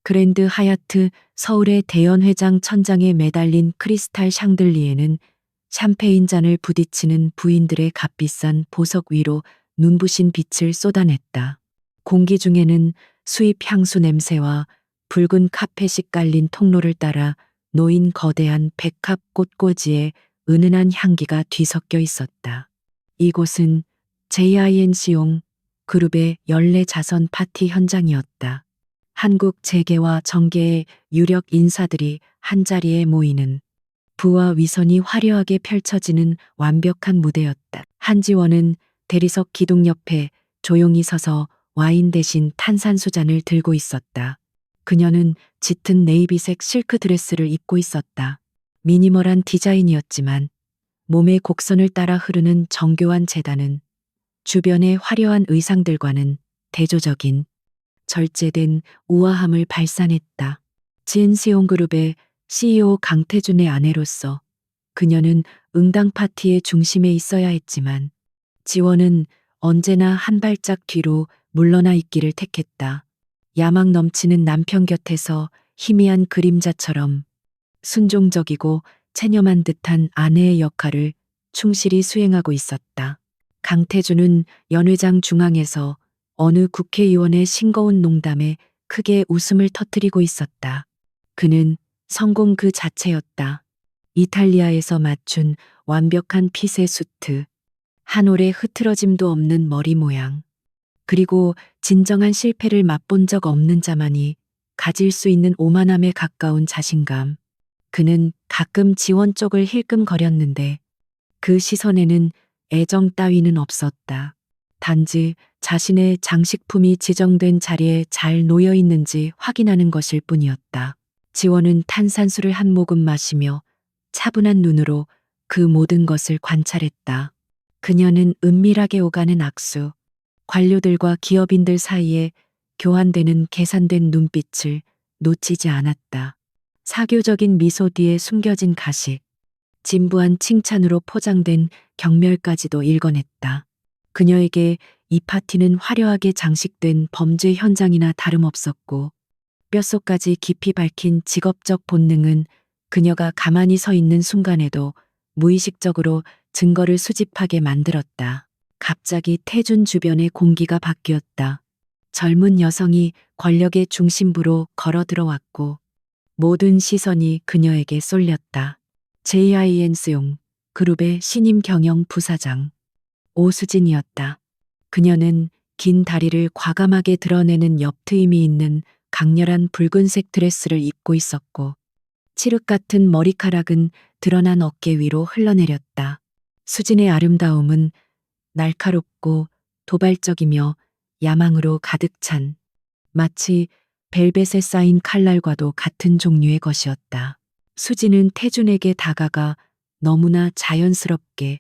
그랜드 하얏트 서울의 대연회장 천장에 매달린 크리스탈 샹들리에는 샴페인 잔을 부딪히는 부인들의 값비싼 보석 위로 눈부신 빛을 쏟아냈다. 공기 중에는 수입 향수 냄새와 붉은 카펫이 깔린 통로를 따라 놓인 거대한 백합 꽃꽂이에 은은한 향기가 뒤섞여 있었다. 이곳은 JINC용 그룹의 연례 자선 파티 현장이었다. 한국 재계와 정계의 유력 인사들이 한자리에 모이는 부와 위선이 화려하게 펼쳐지는 완벽한 무대였다. 한지원은 대리석 기둥 옆에 조용히 서서 와인 대신 탄산수잔을 들고 있었다. 그녀는 짙은 네이비색 실크 드레스를 입고 있었다. 미니멀한 디자인이었지만 몸의 곡선을 따라 흐르는 정교한 재단은 주변의 화려한 의상들과는 대조적인 절제된 우아함을 발산했다. 진시온 그룹의 CEO 강태준의 아내로서 그녀는 응당 파티의 중심에 있어야 했지만 지원은 언제나 한 발짝 뒤로 물러나 있기를 택했다. 야망 넘치는 남편 곁에서 희미한 그림자처럼 순종적이고 체념한 듯한 아내의 역할을 충실히 수행하고 있었다. 강태준은 연회장 중앙에서 어느 국회의원의 싱거운 농담에 크게 웃음을 터뜨리고 있었다. 그는 성공 그 자체였다. 이탈리아에서 맞춘 완벽한 핏의 수트, 한 올의 흐트러짐도 없는 머리 모양, 그리고 진정한 실패를 맛본 적 없는 자만이 가질 수 있는 오만함에 가까운 자신감. 그는 가끔 지원 쪽을 힐끔거렸는데 그 시선에는 애정 따위는 없었다. 단지 자신의 장식품이 지정된 자리에 잘 놓여 있는지 확인하는 것일 뿐이었다. 지원은 탄산수를 한 모금 마시며 차분한 눈으로 그 모든 것을 관찰했다. 그녀는 은밀하게 오가는 악수, 관료들과 기업인들 사이에 교환되는 계산된 눈빛을 놓치지 않았다. 사교적인 미소 뒤에 숨겨진 가식, 진부한 칭찬으로 포장된 경멸까지도 읽어냈다. 그녀에게 이 파티는 화려하게 장식된 범죄 현장이나 다름없었고 뼛속까지 깊이 밝힌 직업적 본능은 그녀가 가만히 서 있는 순간에도 무의식적으로 증거를 수집하게 만들었다. 갑자기 태준 주변의 공기가 바뀌었다. 젊은 여성이 권력의 중심부로 걸어 들어왔고 모든 시선이 그녀에게 쏠렸다. JINC용 그룹의 신임 경영 부사장 오수진이었다. 그녀는 긴 다리를 과감하게 드러내는 옆트임이 있는 강렬한 붉은색 드레스를 입고 있었고 칠흑 같은 머리카락은 드러난 어깨 위로 흘러내렸다. 수진의 아름다움은 날카롭고 도발적이며 야망으로 가득 찬 마치 벨벳에 쌓인 칼날과도 같은 종류의 것이었다. 수진은 태준에게 다가가 너무나 자연스럽게,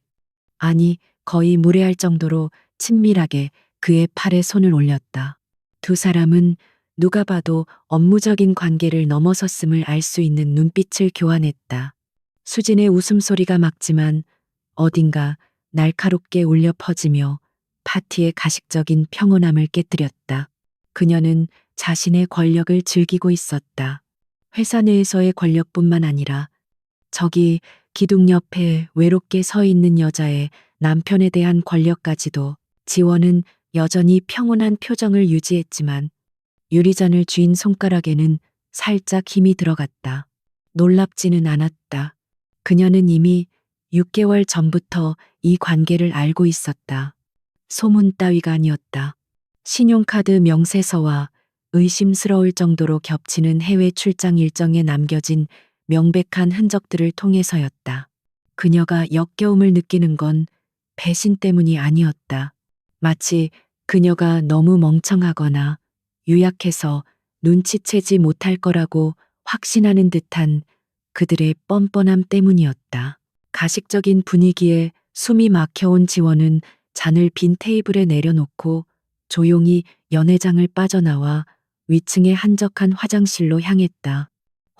아니 거의 무례할 정도로 친밀하게 그의 팔에 손을 올렸다. 두 사람은 누가 봐도 업무적인 관계를 넘어섰음을 알 수 있는 눈빛을 교환했다. 수진의 웃음소리가 막지만 어딘가 날카롭게 울려 퍼지며 파티의 가식적인 평온함을 깨뜨렸다. 그녀는 자신의 권력을 즐기고 있었다. 회사 내에서의 권력뿐만 아니라 저기 기둥 옆에 외롭게 서 있는 여자의 남편에 대한 권력까지도. 지원은 여전히 평온한 표정을 유지했지만 유리잔을 쥔 손가락에는 살짝 힘이 들어갔다. 놀랍지는 않았다. 그녀는 이미 6개월 전부터 이 관계를 알고 있었다. 소문 따위가 아니었다. 신용카드 명세서와 의심스러울 정도로 겹치는 해외 출장 일정에 남겨진 명백한 흔적들을 통해서였다. 그녀가 역겨움을 느끼는 건 배신 때문이 아니었다. 마치 그녀가 너무 멍청하거나 유약해서 눈치채지 못할 거라고 확신하는 듯한 그들의 뻔뻔함 때문이었다. 가식적인 분위기에 숨이 막혀온 지원은 잔을 빈 테이블에 내려놓고 조용히 연회장을 빠져나와 위층의 한적한 화장실로 향했다.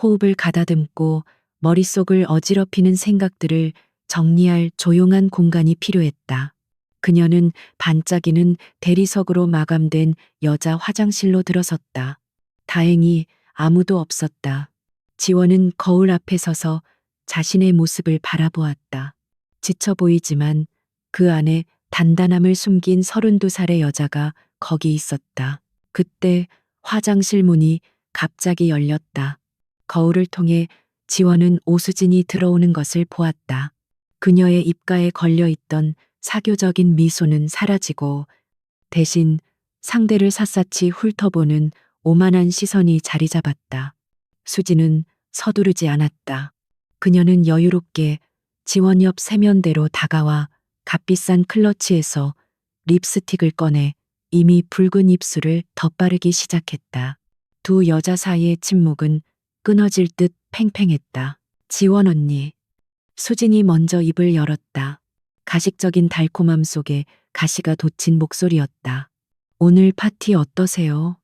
호흡을 가다듬고 머릿속을 어지럽히는 생각들을 정리할 조용한 공간이 필요했다. 그녀는 반짝이는 대리석으로 마감된 여자 화장실로 들어섰다. 다행히 아무도 없었다. 지원은 거울 앞에 서서 자신의 모습을 바라보았다. 지쳐 보이지만 그 안에 단단함을 숨긴 32살의 여자가 거기 있었다. 그때 화장실 문이 갑자기 열렸다. 거울을 통해 지원은 오수진이 들어오는 것을 보았다. 그녀의 입가에 걸려있던 사교적인 미소는 사라지고 대신 상대를 샅샅이 훑어보는 오만한 시선이 자리 잡았다. 수지는 서두르지 않았다. 그녀는 여유롭게 지원 옆 세면대로 다가와 값비싼 클러치에서 립스틱을 꺼내 이미 붉은 입술을 덧바르기 시작했다. 두 여자 사이의 침묵은 끊어질 듯 팽팽했다. 지원 언니. 수진이 먼저 입을 열었다. 가식적인 달콤함 속에 가시가 돋친 목소리였다. 오늘 파티 어떠세요?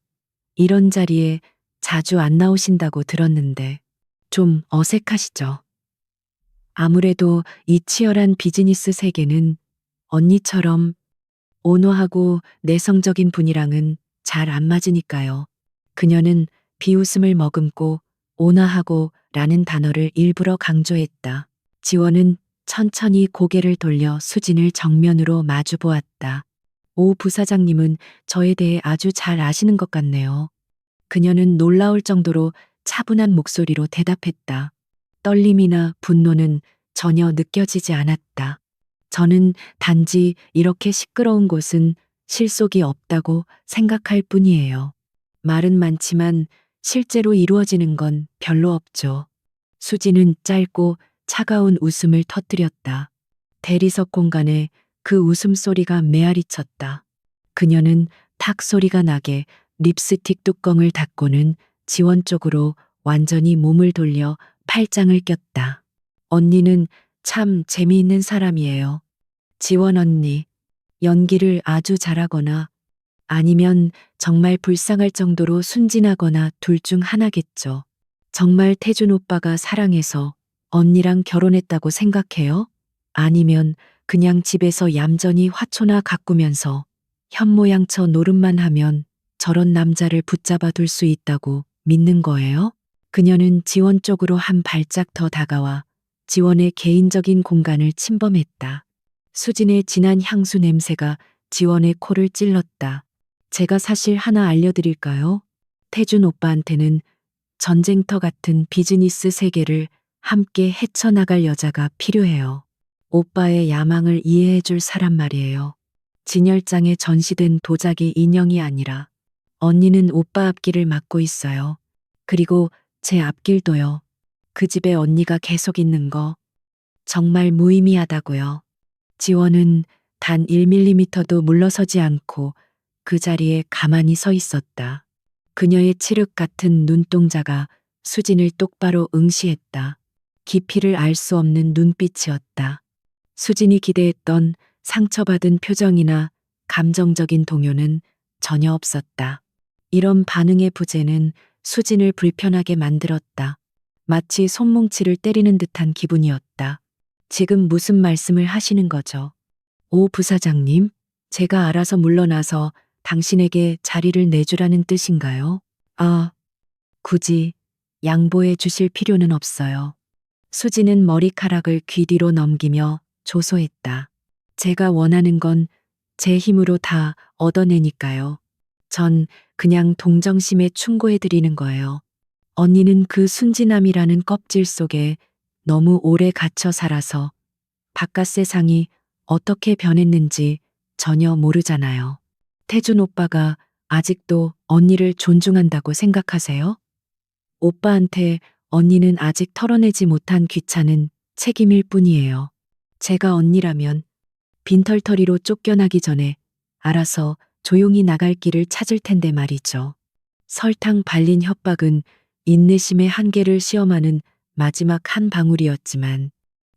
이런 자리에 자주 안 나오신다고 들었는데 좀 어색하시죠? 아무래도 이 치열한 비즈니스 세계는 언니처럼 온화하고 내성적인 분이랑은 잘 안 맞으니까요. 그녀는 비웃음을 머금고 온화하고 라는 단어를 일부러 강조했다. 지원은 천천히 고개를 돌려 수진을 정면으로 마주 보았다. 오 부사장님은 저에 대해 아주 잘 아시는 것 같네요. 그녀는 놀라울 정도로 차분한 목소리로 대답했다. 떨림이나 분노는 전혀 느껴지지 않았다. 저는 단지 이렇게 시끄러운 곳은 실속이 없다고 생각할 뿐이에요. 말은 많지만 실제로 이루어지는 건 별로 없죠. 수지는 짧고 차가운 웃음을 터뜨렸다. 대리석 공간에 그 웃음소리가 메아리쳤다. 그녀는 탁 소리가 나게 립스틱 뚜껑을 닫고는 지원 쪽으로 완전히 몸을 돌려 팔짱을 꼈다. 언니는 참 재미있는 사람이에요. 지원 언니, 연기를 아주 잘하거나 아니면 정말 불쌍할 정도로 순진하거나 둘 중 하나겠죠. 정말 태준 오빠가 사랑해서 언니랑 결혼했다고 생각해요? 아니면 그냥 집에서 얌전히 화초나 가꾸면서 현모양처 노릇만 하면 저런 남자를 붙잡아 둘 수 있다고 믿는 거예요? 그녀는 지원 쪽으로 한 발짝 더 다가와 지원의 개인적인 공간을 침범했다. 수진의 진한 향수 냄새가 지원의 코를 찔렀다. 제가 사실 하나 알려드릴까요? 태준 오빠한테는 전쟁터 같은 비즈니스 세계를 함께 헤쳐나갈 여자가 필요해요. 오빠의 야망을 이해해줄 사람 말이에요. 진열장에 전시된 도자기 인형이 아니라 언니는 오빠 앞길을 막고 있어요. 그리고 제 앞길도요. 그 집에 언니가 계속 있는 거 정말 무의미하다고요. 지원은 단 1mm도 물러서지 않고 그 자리에 가만히 서 있었다. 그녀의 칠흑 같은 눈동자가 수진을 똑바로 응시했다. 깊이를 알 수 없는 눈빛이었다. 수진이 기대했던 상처받은 표정이나 감정적인 동요는 전혀 없었다. 이런 반응의 부재는 수진을 불편하게 만들었다. 마치 손뭉치를 때리는 듯한 기분이었다. 지금 무슨 말씀을 하시는 거죠? 오 부사장님, 제가 알아서 물러나서 당신에게 자리를 내주라는 뜻인가요? 아, 굳이 양보해 주실 필요는 없어요. 수지는 머리카락을 귀 뒤로 넘기며 조소했다. 제가 원하는 건 제 힘으로 다 얻어내니까요. 전 그냥 동정심에 충고해 드리는 거예요. 언니는 그 순진함이라는 껍질 속에 너무 오래 갇혀 살아서 바깥 세상이 어떻게 변했는지 전혀 모르잖아요. 태준 오빠가 아직도 언니를 존중한다고 생각하세요? 오빠한테 언니는 아직 털어내지 못한 귀찮은 책임일 뿐이에요. 제가 언니라면 빈털터리로 쫓겨나기 전에 알아서 조용히 나갈 길을 찾을 텐데 말이죠. 설탕 발린 협박은 인내심의 한계를 시험하는 마지막 한 방울이었지만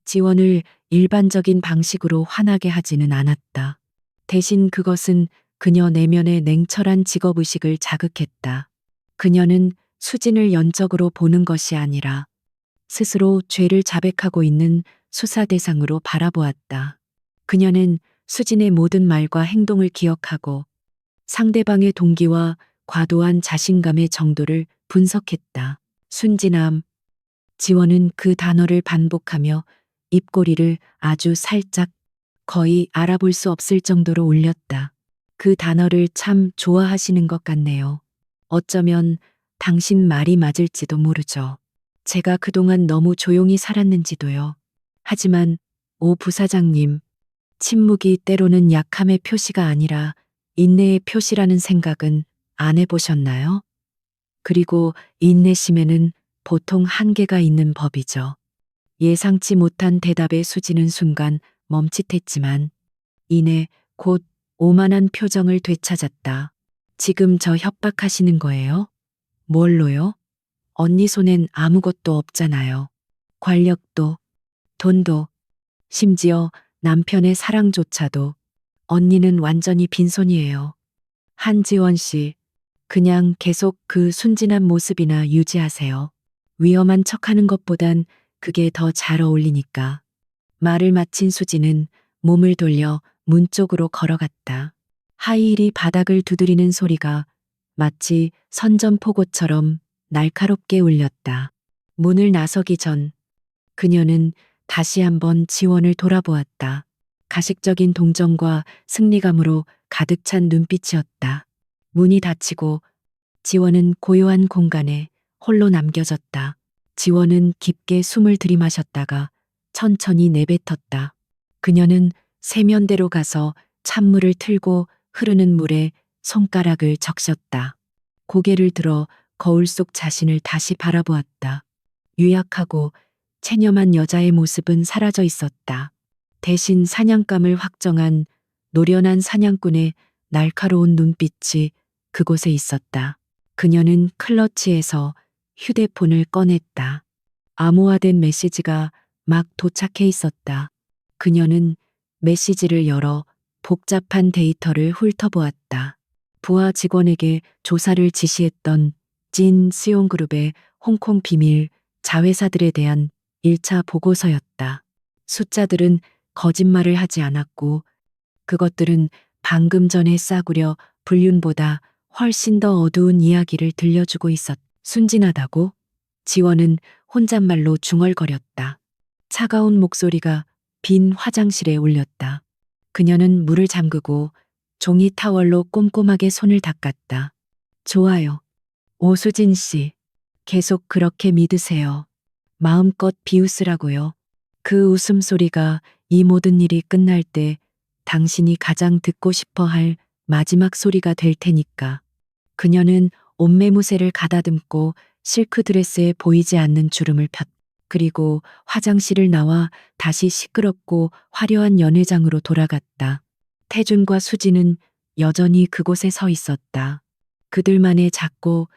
지원을 일반적인 방식으로 화나게 하지는 않았다. 대신 그것은 그녀 내면의 냉철한 직업의식을 자극했다. 그녀는 수진을 연적으로 보는 것이 아니라 스스로 죄를 자백하고 있는 수사 대상으로 바라보았다. 그녀는 수진의 모든 말과 행동을 기억하고 상대방의 동기와 과도한 자신감의 정도를 분석했다. 순진함. 지원은 그 단어를 반복하며 입꼬리를 아주 살짝 거의 알아볼 수 없을 정도로 올렸다. 그 단어를 참 좋아하시는 것 같네요. 어쩌면 당신 말이 맞을지도 모르죠. 제가 그동안 너무 조용히 살았는지도요. 하지만 오 부사장님, 침묵이 때로는 약함의 표시가 아니라 인내의 표시라는 생각은 안 해보셨나요? 그리고 인내심에는 보통 한계가 있는 법이죠. 예상치 못한 대답에 수지는 순간 멈칫했지만 이내 곧 오만한 표정을 되찾았다. 지금 저 협박하시는 거예요? 뭘로요? 언니 손엔 아무것도 없잖아요. 권력도, 돈도, 심지어 남편의 사랑조차도. 언니는 완전히 빈손이에요. 한지원 씨, 그냥 계속 그 순진한 모습이나 유지하세요. 위험한 척하는 것보단 그게 더 잘 어울리니까. 말을 마친 수지는 몸을 돌려 문 쪽으로 걸어갔다. 하이힐이 바닥을 두드리는 소리가 마치 선전포고처럼 날카롭게 울렸다. 문을 나서기 전 그녀는 다시 한번 지원을 돌아보았다. 가식적인 동정과 승리감으로 가득 찬 눈빛이었다. 문이 닫히고 지원은 고요한 공간에 홀로 남겨졌다. 지원은 깊게 숨을 들이마셨다가 천천히 내뱉었다. 그녀는 세면대로 가서 찬물을 틀고 흐르는 물에 손가락을 적셨다. 고개를 들어 거울 속 자신을 다시 바라보았다. 유약하고 체념한 여자의 모습은 사라져 있었다. 대신 사냥감을 확정한 노련한 사냥꾼의 날카로운 눈빛이 그곳에 있었다. 그녀는 클러치에서 휴대폰을 꺼냈다. 암호화된 메시지가 막 도착해 있었다. 그녀는 메시지를 열어 복잡한 데이터를 훑어보았다. 부하 직원에게 조사를 지시했던 진 수용그룹의 홍콩 비밀 자회사들에 대한 1차 보고서였다. 숫자들은 거짓말을 하지 않았고 그것들은 방금 전에 싸구려 불륜보다 훨씬 더 어두운 이야기를 들려주고 있었. 순진하다고? 지원은 혼잣말로 중얼거렸다. 차가운 목소리가 빈 화장실에 울렸다. 그녀는 물을 잠그고 종이 타월로 꼼꼼하게 손을 닦았다. 좋아요. 오수진 씨, 계속 그렇게 믿으세요. 마음껏 비웃으라고요. 그 웃음소리가 이 모든 일이 끝날 때 당신이 가장 듣고 싶어 할 마지막 소리가 될 테니까. 그녀는 옷매무새를 가다듬고 실크 드레스에 보이지 않는 주름을 폈. 그리고 화장실을 나와 다시 시끄럽고 화려한 연회장으로 돌아갔다. 태준과 수지는 여전히 그곳에 서 있었다. 그들만의 작고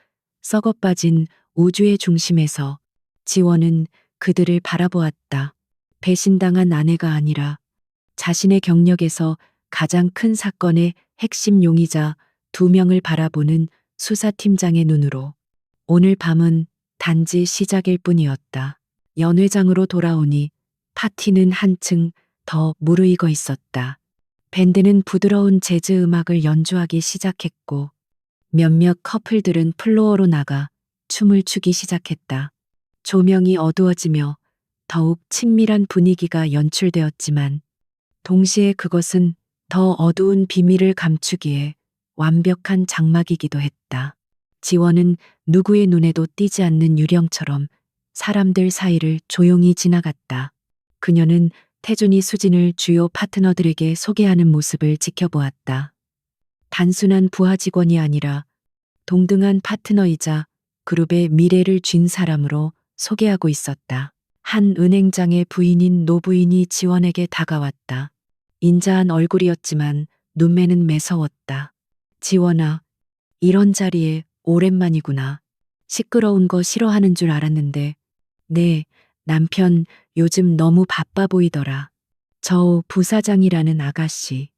썩어빠진 우주의 중심에서 지원은 그들을 바라보았다. 배신당한 아내가 아니라 자신의 경력에서 가장 큰 사건의 핵심 용의자 2명을 바라보는 수사팀장의 눈으로. 오늘 밤은 단지 시작일 뿐이었다. 연회장으로 돌아오니 파티는 한층 더 무르익어 있었다. 밴드는 부드러운 재즈 음악을 연주하기 시작했고 몇몇 커플들은 플로어로 나가 춤을 추기 시작했다. 조명이 어두워지며 더욱 친밀한 분위기가 연출되었지만 동시에 그것은 더 어두운 비밀을 감추기에 완벽한 장막이기도 했다. 지원은 누구의 눈에도 띄지 않는 유령처럼 사람들 사이를 조용히 지나갔다. 그녀는 태준이 수진을 주요 파트너들에게 소개하는 모습을 지켜보았다. 단순한 부하 직원이 아니라 동등한 파트너이자 그룹의 미래를 쥔 사람으로 소개하고 있었다. 한 은행장의 부인인 노부인이 지원에게 다가왔다. 인자한 얼굴이었지만 눈매는 매서웠다. 지원아, 이런 자리에 오랜만이구나. 시끄러운 거 싫어하는 줄 알았는데. 네, 남편 요즘 너무 바빠 보이더라. 저 부사장이라는 아가씨.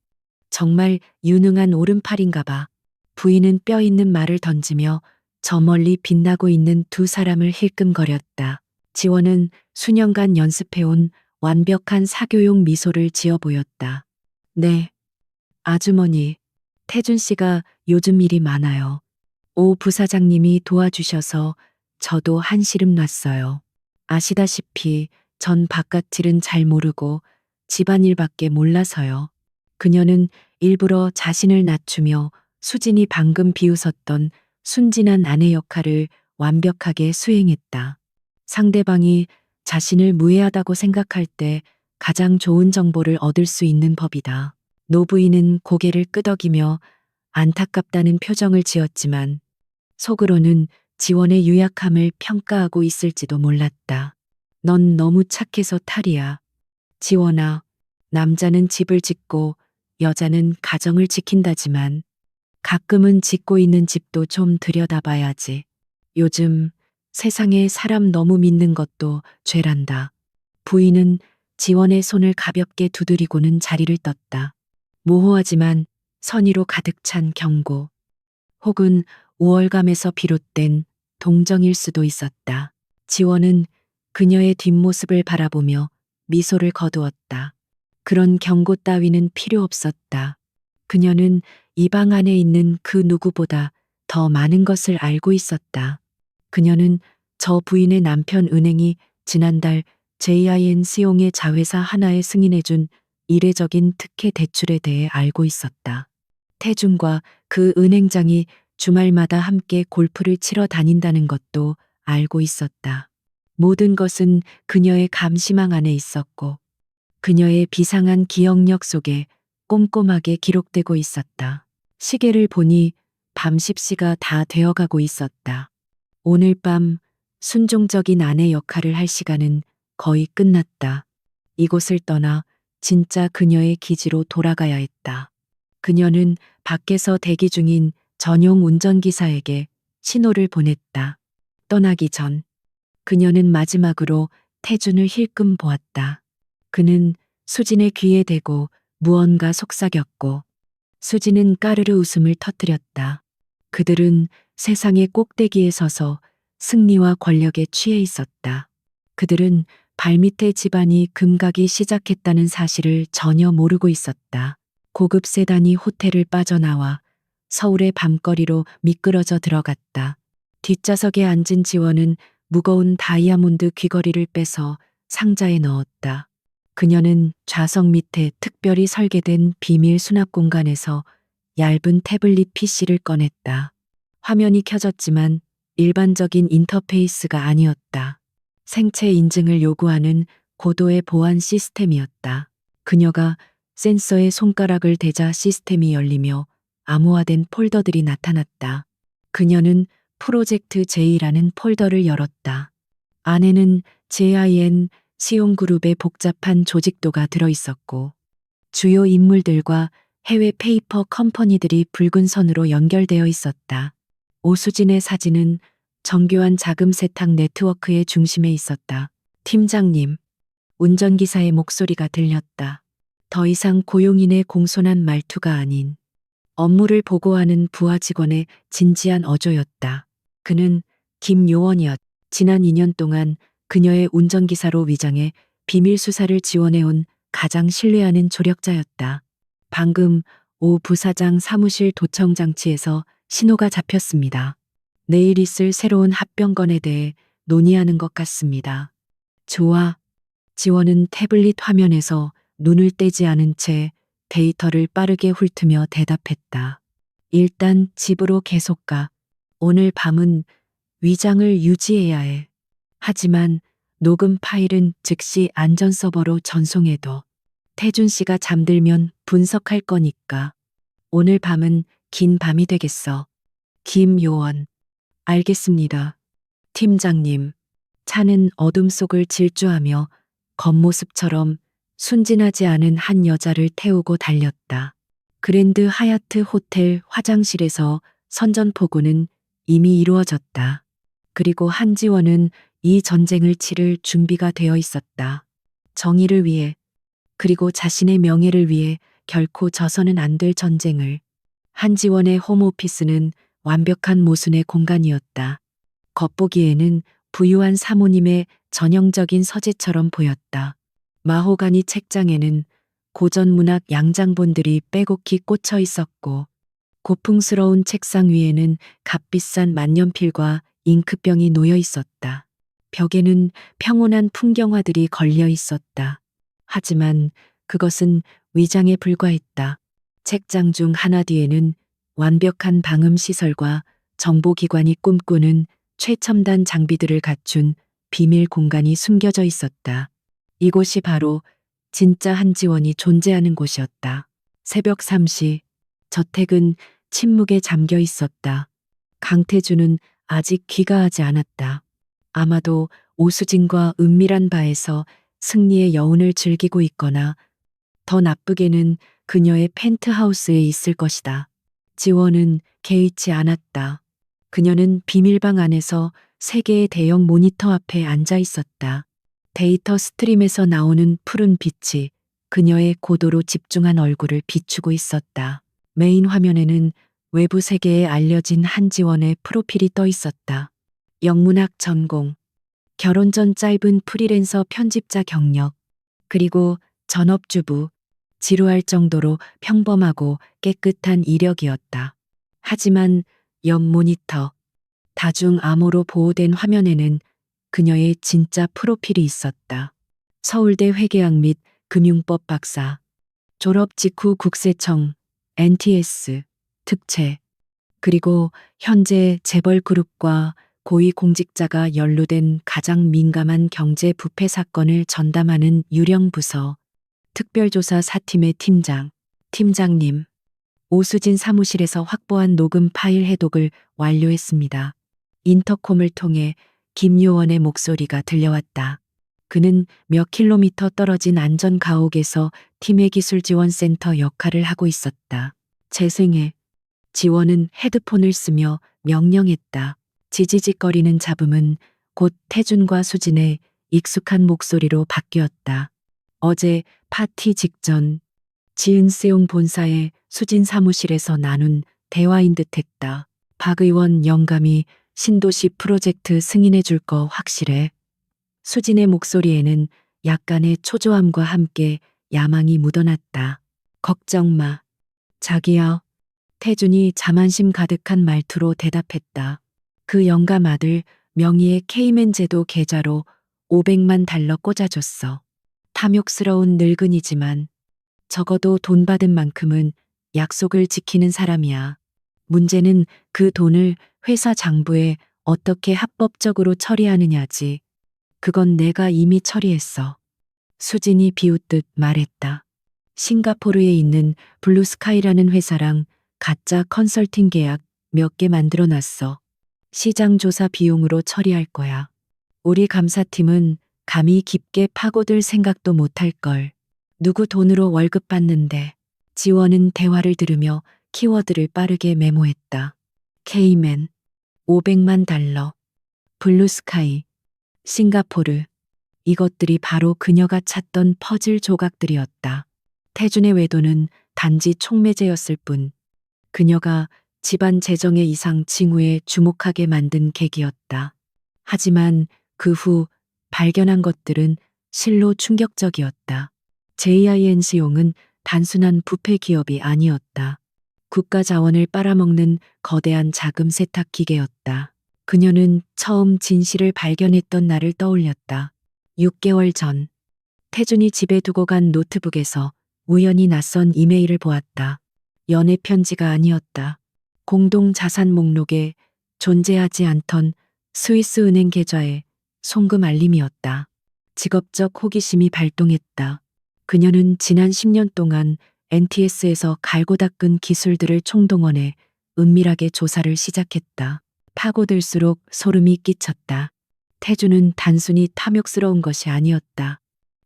정말 유능한 오른팔인가 봐. 부인은 뼈 있는 말을 던지며 저 멀리 빛나고 있는 두 사람을 힐끔거렸다. 지원은 수년간 연습해온 완벽한 사교용 미소를 지어 보였다. 네, 아주머니, 태준 씨가 요즘 일이 많아요. 오 부사장님이 도와주셔서 저도 한시름 놨어요. 아시다시피 전 바깥일은 잘 모르고 집안일밖에 몰라서요. 그녀는 일부러 자신을 낮추며 수진이 방금 비웃었던 순진한 아내 역할을 완벽하게 수행했다. 상대방이 자신을 무해하다고 생각할 때 가장 좋은 정보를 얻을 수 있는 법이다. 노부인은 고개를 끄덕이며 안타깝다는 표정을 지었지만 속으로는 지원의 유약함을 평가하고 있을지도 몰랐다. 넌 너무 착해서 탈이야. 지원아, 남자는 집을 짓고 여자는 가정을 지킨다지만 가끔은 짓고 있는 집도 좀 들여다봐야지. 요즘 세상에 사람 너무 믿는 것도 죄란다. 부인은 지원의 손을 가볍게 두드리고는 자리를 떴다. 모호하지만 선의로 가득 찬 경고. 혹은 우월감에서 비롯된 동정일 수도 있었다. 지원은 그녀의 뒷모습을 바라보며 미소를 거두었다. 그런 경고 따위는 필요 없었다. 그녀는 이 방 안에 있는 그 누구보다 더 많은 것을 알고 있었다. 그녀는 저 부인의 남편 은행이 지난달 JINC용의 자회사 하나에 승인해준 이례적인 특혜 대출에 대해 알고 있었다. 태준과 그 은행장이 주말마다 함께 골프를 치러 다닌다는 것도 알고 있었다. 모든 것은 그녀의 감시망 안에 있었고 그녀의 비상한 기억력 속에 꼼꼼하게 기록되고 있었다. 시계를 보니 밤 10시가 다 되어가고 있었다. 오늘 밤 순종적인 아내 역할을 할 시간은 거의 끝났다. 이곳을 떠나 진짜 그녀의 기지로 돌아가야 했다. 그녀는 밖에서 대기 중인 전용 운전기사에게 신호를 보냈다. 떠나기 전 그녀는 마지막으로 태준을 힐끔 보았다. 그는 수진의 귀에 대고 무언가 속삭였고 수진은 까르르 웃음을 터뜨렸다. 그들은 세상의 꼭대기에 서서 승리와 권력에 취해 있었다. 그들은 발밑에 집안이 금가기 시작했다는 사실을 전혀 모르고 있었다. 고급 세단이 호텔을 빠져나와 서울의 밤거리로 미끄러져 들어갔다. 뒷좌석에 앉은 지원은 무거운 다이아몬드 귀걸이를 빼서 상자에 넣었다. 그녀는 좌석 밑에 특별히 설계된 비밀 수납 공간에서 얇은 태블릿 PC를 꺼냈다. 화면이 켜졌지만 일반적인 인터페이스가 아니었다. 생체 인증을 요구하는 고도의 보안 시스템이었다. 그녀가 센서에 손가락을 대자 시스템이 열리며 암호화된 폴더들이 나타났다. 그녀는 프로젝트 J라는 폴더를 열었다. 안에는 JIN 시용그룹의 복잡한 조직도가 들어있었고 주요 인물들과 해외 페이퍼 컴퍼니들이 붉은 선으로 연결되어 있었다. 오수진의 사진은 정교한 자금 세탁 네트워크의 중심에 있었다. 팀장님, 운전기사의 목소리가 들렸다. 더 이상 고용인의 공손한 말투가 아닌 업무를 보고하는 부하 직원의 진지한 어조였다. 그는 김요원이었다. 지난 2년 동안 그녀의 운전기사로 위장해 비밀 수사를 지원해온 가장 신뢰하는 조력자였다. 방금 오 부사장 사무실 도청 장치에서 신호가 잡혔습니다. 내일 있을 새로운 합병건에 대해 논의하는 것 같습니다. 좋아. 지원은 태블릿 화면에서 눈을 떼지 않은 채 데이터를 빠르게 훑으며 대답했다. 일단 집으로 계속 가. 오늘 밤은 위장을 유지해야 해. 하지만 녹음 파일은 즉시 안전 서버로 전송해둬. 태준 씨가 잠들면 분석할 거니까. 오늘 밤은 긴 밤이 되겠어. 김요원. 알겠습니다. 팀장님. 차는 어둠 속을 질주하며 겉모습처럼 순진하지 않은 한 여자를 태우고 달렸다. 그랜드 하얏트 호텔 화장실에서 선전포고는 이미 이루어졌다. 그리고 한지원은 이 전쟁을 치를 준비가 되어 있었다. 정의를 위해, 그리고 자신의 명예를 위해 결코 져서는 안 될 전쟁을. 한지원의 홈오피스는 완벽한 모순의 공간이었다. 겉보기에는 부유한 사모님의 전형적인 서재처럼 보였다. 마호가니 책장에는 고전 문학 양장본들이 빼곡히 꽂혀 있었고 고풍스러운 책상 위에는 값비싼 만년필과 잉크병이 놓여 있었다. 벽에는 평온한 풍경화들이 걸려 있었다. 하지만 그것은 위장에 불과했다. 책장 중 하나 뒤에는 완벽한 방음 시설과 정보기관이 꿈꾸는 최첨단 장비들을 갖춘 비밀 공간이 숨겨져 있었다. 이곳이 바로 진짜 한지원이 존재하는 곳이었다. 새벽 3시, 저택은 침묵에 잠겨 있었다. 강태주는 아직 귀가하지 않았다. 아마도 오수진과 은밀한 바에서 승리의 여운을 즐기고 있거나 더 나쁘게는 그녀의 펜트하우스에 있을 것이다. 지원은 개의치 않았다. 그녀는 비밀방 안에서 세 개의 대형 모니터 앞에 앉아 있었다. 데이터 스트림에서 나오는 푸른 빛이 그녀의 고도로 집중한 얼굴을 비추고 있었다. 메인 화면에는 외부 세계에 알려진 한지원의 프로필이 떠 있었다. 영문학 전공, 결혼 전 짧은 프리랜서 편집자 경력, 그리고 전업주부, 지루할 정도로 평범하고 깨끗한 이력이었다. 하지만 옆 모니터, 다중 암호로 보호된 화면에는 그녀의 진짜 프로필이 있었다. 서울대 회계학 및 금융법 박사, 졸업 직후 국세청, NTS, 특채, 그리고 현재 재벌 그룹과 고위공직자가 연루된 가장 민감한 경제 부패 사건을 전담하는 유령 부서, 특별조사 4팀의 팀장, 팀장님, 오수진 사무실에서 확보한 녹음 파일 해독을 완료했습니다. 인터콤을 통해 김요원의 목소리가 들려왔다. 그는 몇 킬로미터 떨어진 안전 가옥에서 팀의 기술 지원 센터 역할을 하고 있었다. 재생해. 지원은 헤드폰을 쓰며 명령했다. 지지직거리는 잡음은 곧 태준과 수진의 익숙한 목소리로 바뀌었다. 어제 파티 직전 지은세용 본사의 수진 사무실에서 나눈 대화인 듯했다. 박 의원 영감이 신도시 프로젝트 승인해 줄 거 확실해. 수진의 목소리에는 약간의 초조함과 함께 야망이 묻어났다. 걱정 마. 자기야. 태준이 자만심 가득한 말투로 대답했다. 그 영감 아들 명의의 케이맨 제도 계좌로 500만 달러 꽂아줬어. 탐욕스러운 늙은이지만 적어도 돈 받은 만큼은 약속을 지키는 사람이야. 문제는 그 돈을 회사 장부에 어떻게 합법적으로 처리하느냐지. 그건 내가 이미 처리했어. 수진이 비웃듯 말했다. 싱가포르에 있는 블루스카이라는 회사랑 가짜 컨설팅 계약 몇 개 만들어 놨어. 시장 조사 비용으로 처리할 거야. 우리 감사팀은 감히 깊게 파고들 생각도 못할 걸. 누구 돈으로 월급 받는데. 지원은 대화를 들으며 키워드를 빠르게 메모했다. 케이맨, 500만 달러, 블루스카이, 싱가포르. 이것들이 바로 그녀가 찾던 퍼즐 조각들이었다. 태준의 외도는 단지 촉매제였을 뿐 그녀가 집안 재정의 이상 징후에 주목하게 만든 계기였다. 하지만 그 후 발견한 것들은 실로 충격적이었다. JINC용은 단순한 부패 기업이 아니었다. 국가 자원을 빨아먹는 거대한 자금 세탁 기계였다. 그녀는 처음 진실을 발견했던 날을 떠올렸다. 6개월 전, 태준이 집에 두고 간 노트북에서 우연히 낯선 이메일을 보았다. 연애 편지가 아니었다. 공동 자산 목록에 존재하지 않던 스위스 은행 계좌에 송금 알림이었다. 직업적 호기심이 발동했다. 그녀는 지난 10년 동안 NTS에서 갈고 닦은 기술들을 총동원해 은밀하게 조사를 시작했다. 파고들수록 소름이 끼쳤다. 태준은 단순히 탐욕스러운 것이 아니었다.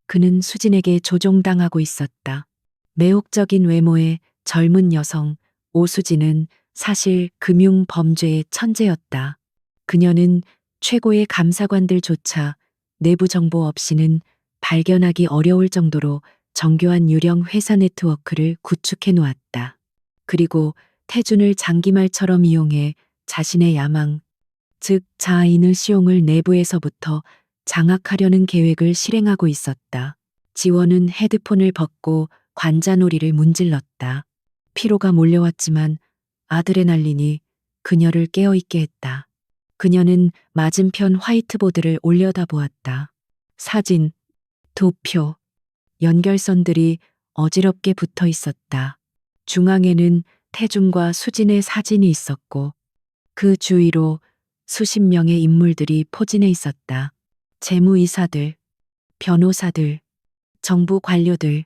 그는 수진에게 조종당하고 있었다. 매혹적인 외모의 젊은 여성 오수진은 사실 금융 범죄의 천재였다. 그녀는 최고의 감사관들조차 내부 정보 없이는 발견하기 어려울 정도로 정교한 유령 회사 네트워크를 구축해 놓았다. 그리고 태준을 장기말처럼 이용해 자신의 야망, 즉 자아인을 시용을 내부에서부터 장악하려는 계획을 실행하고 있었다. 지원은 헤드폰을 벗고 관자놀이를 문질렀다. 피로가 몰려왔지만 아드레날린이 그녀를 깨어있게 했다. 그녀는 맞은편 화이트보드를 올려다보았다. 사진, 도표, 연결선들이 어지럽게 붙어 있었다. 중앙에는 태준과 수진의 사진이 있었고 그 주위로 수십 명의 인물들이 포진해 있었다. 재무이사들, 변호사들, 정부 관료들,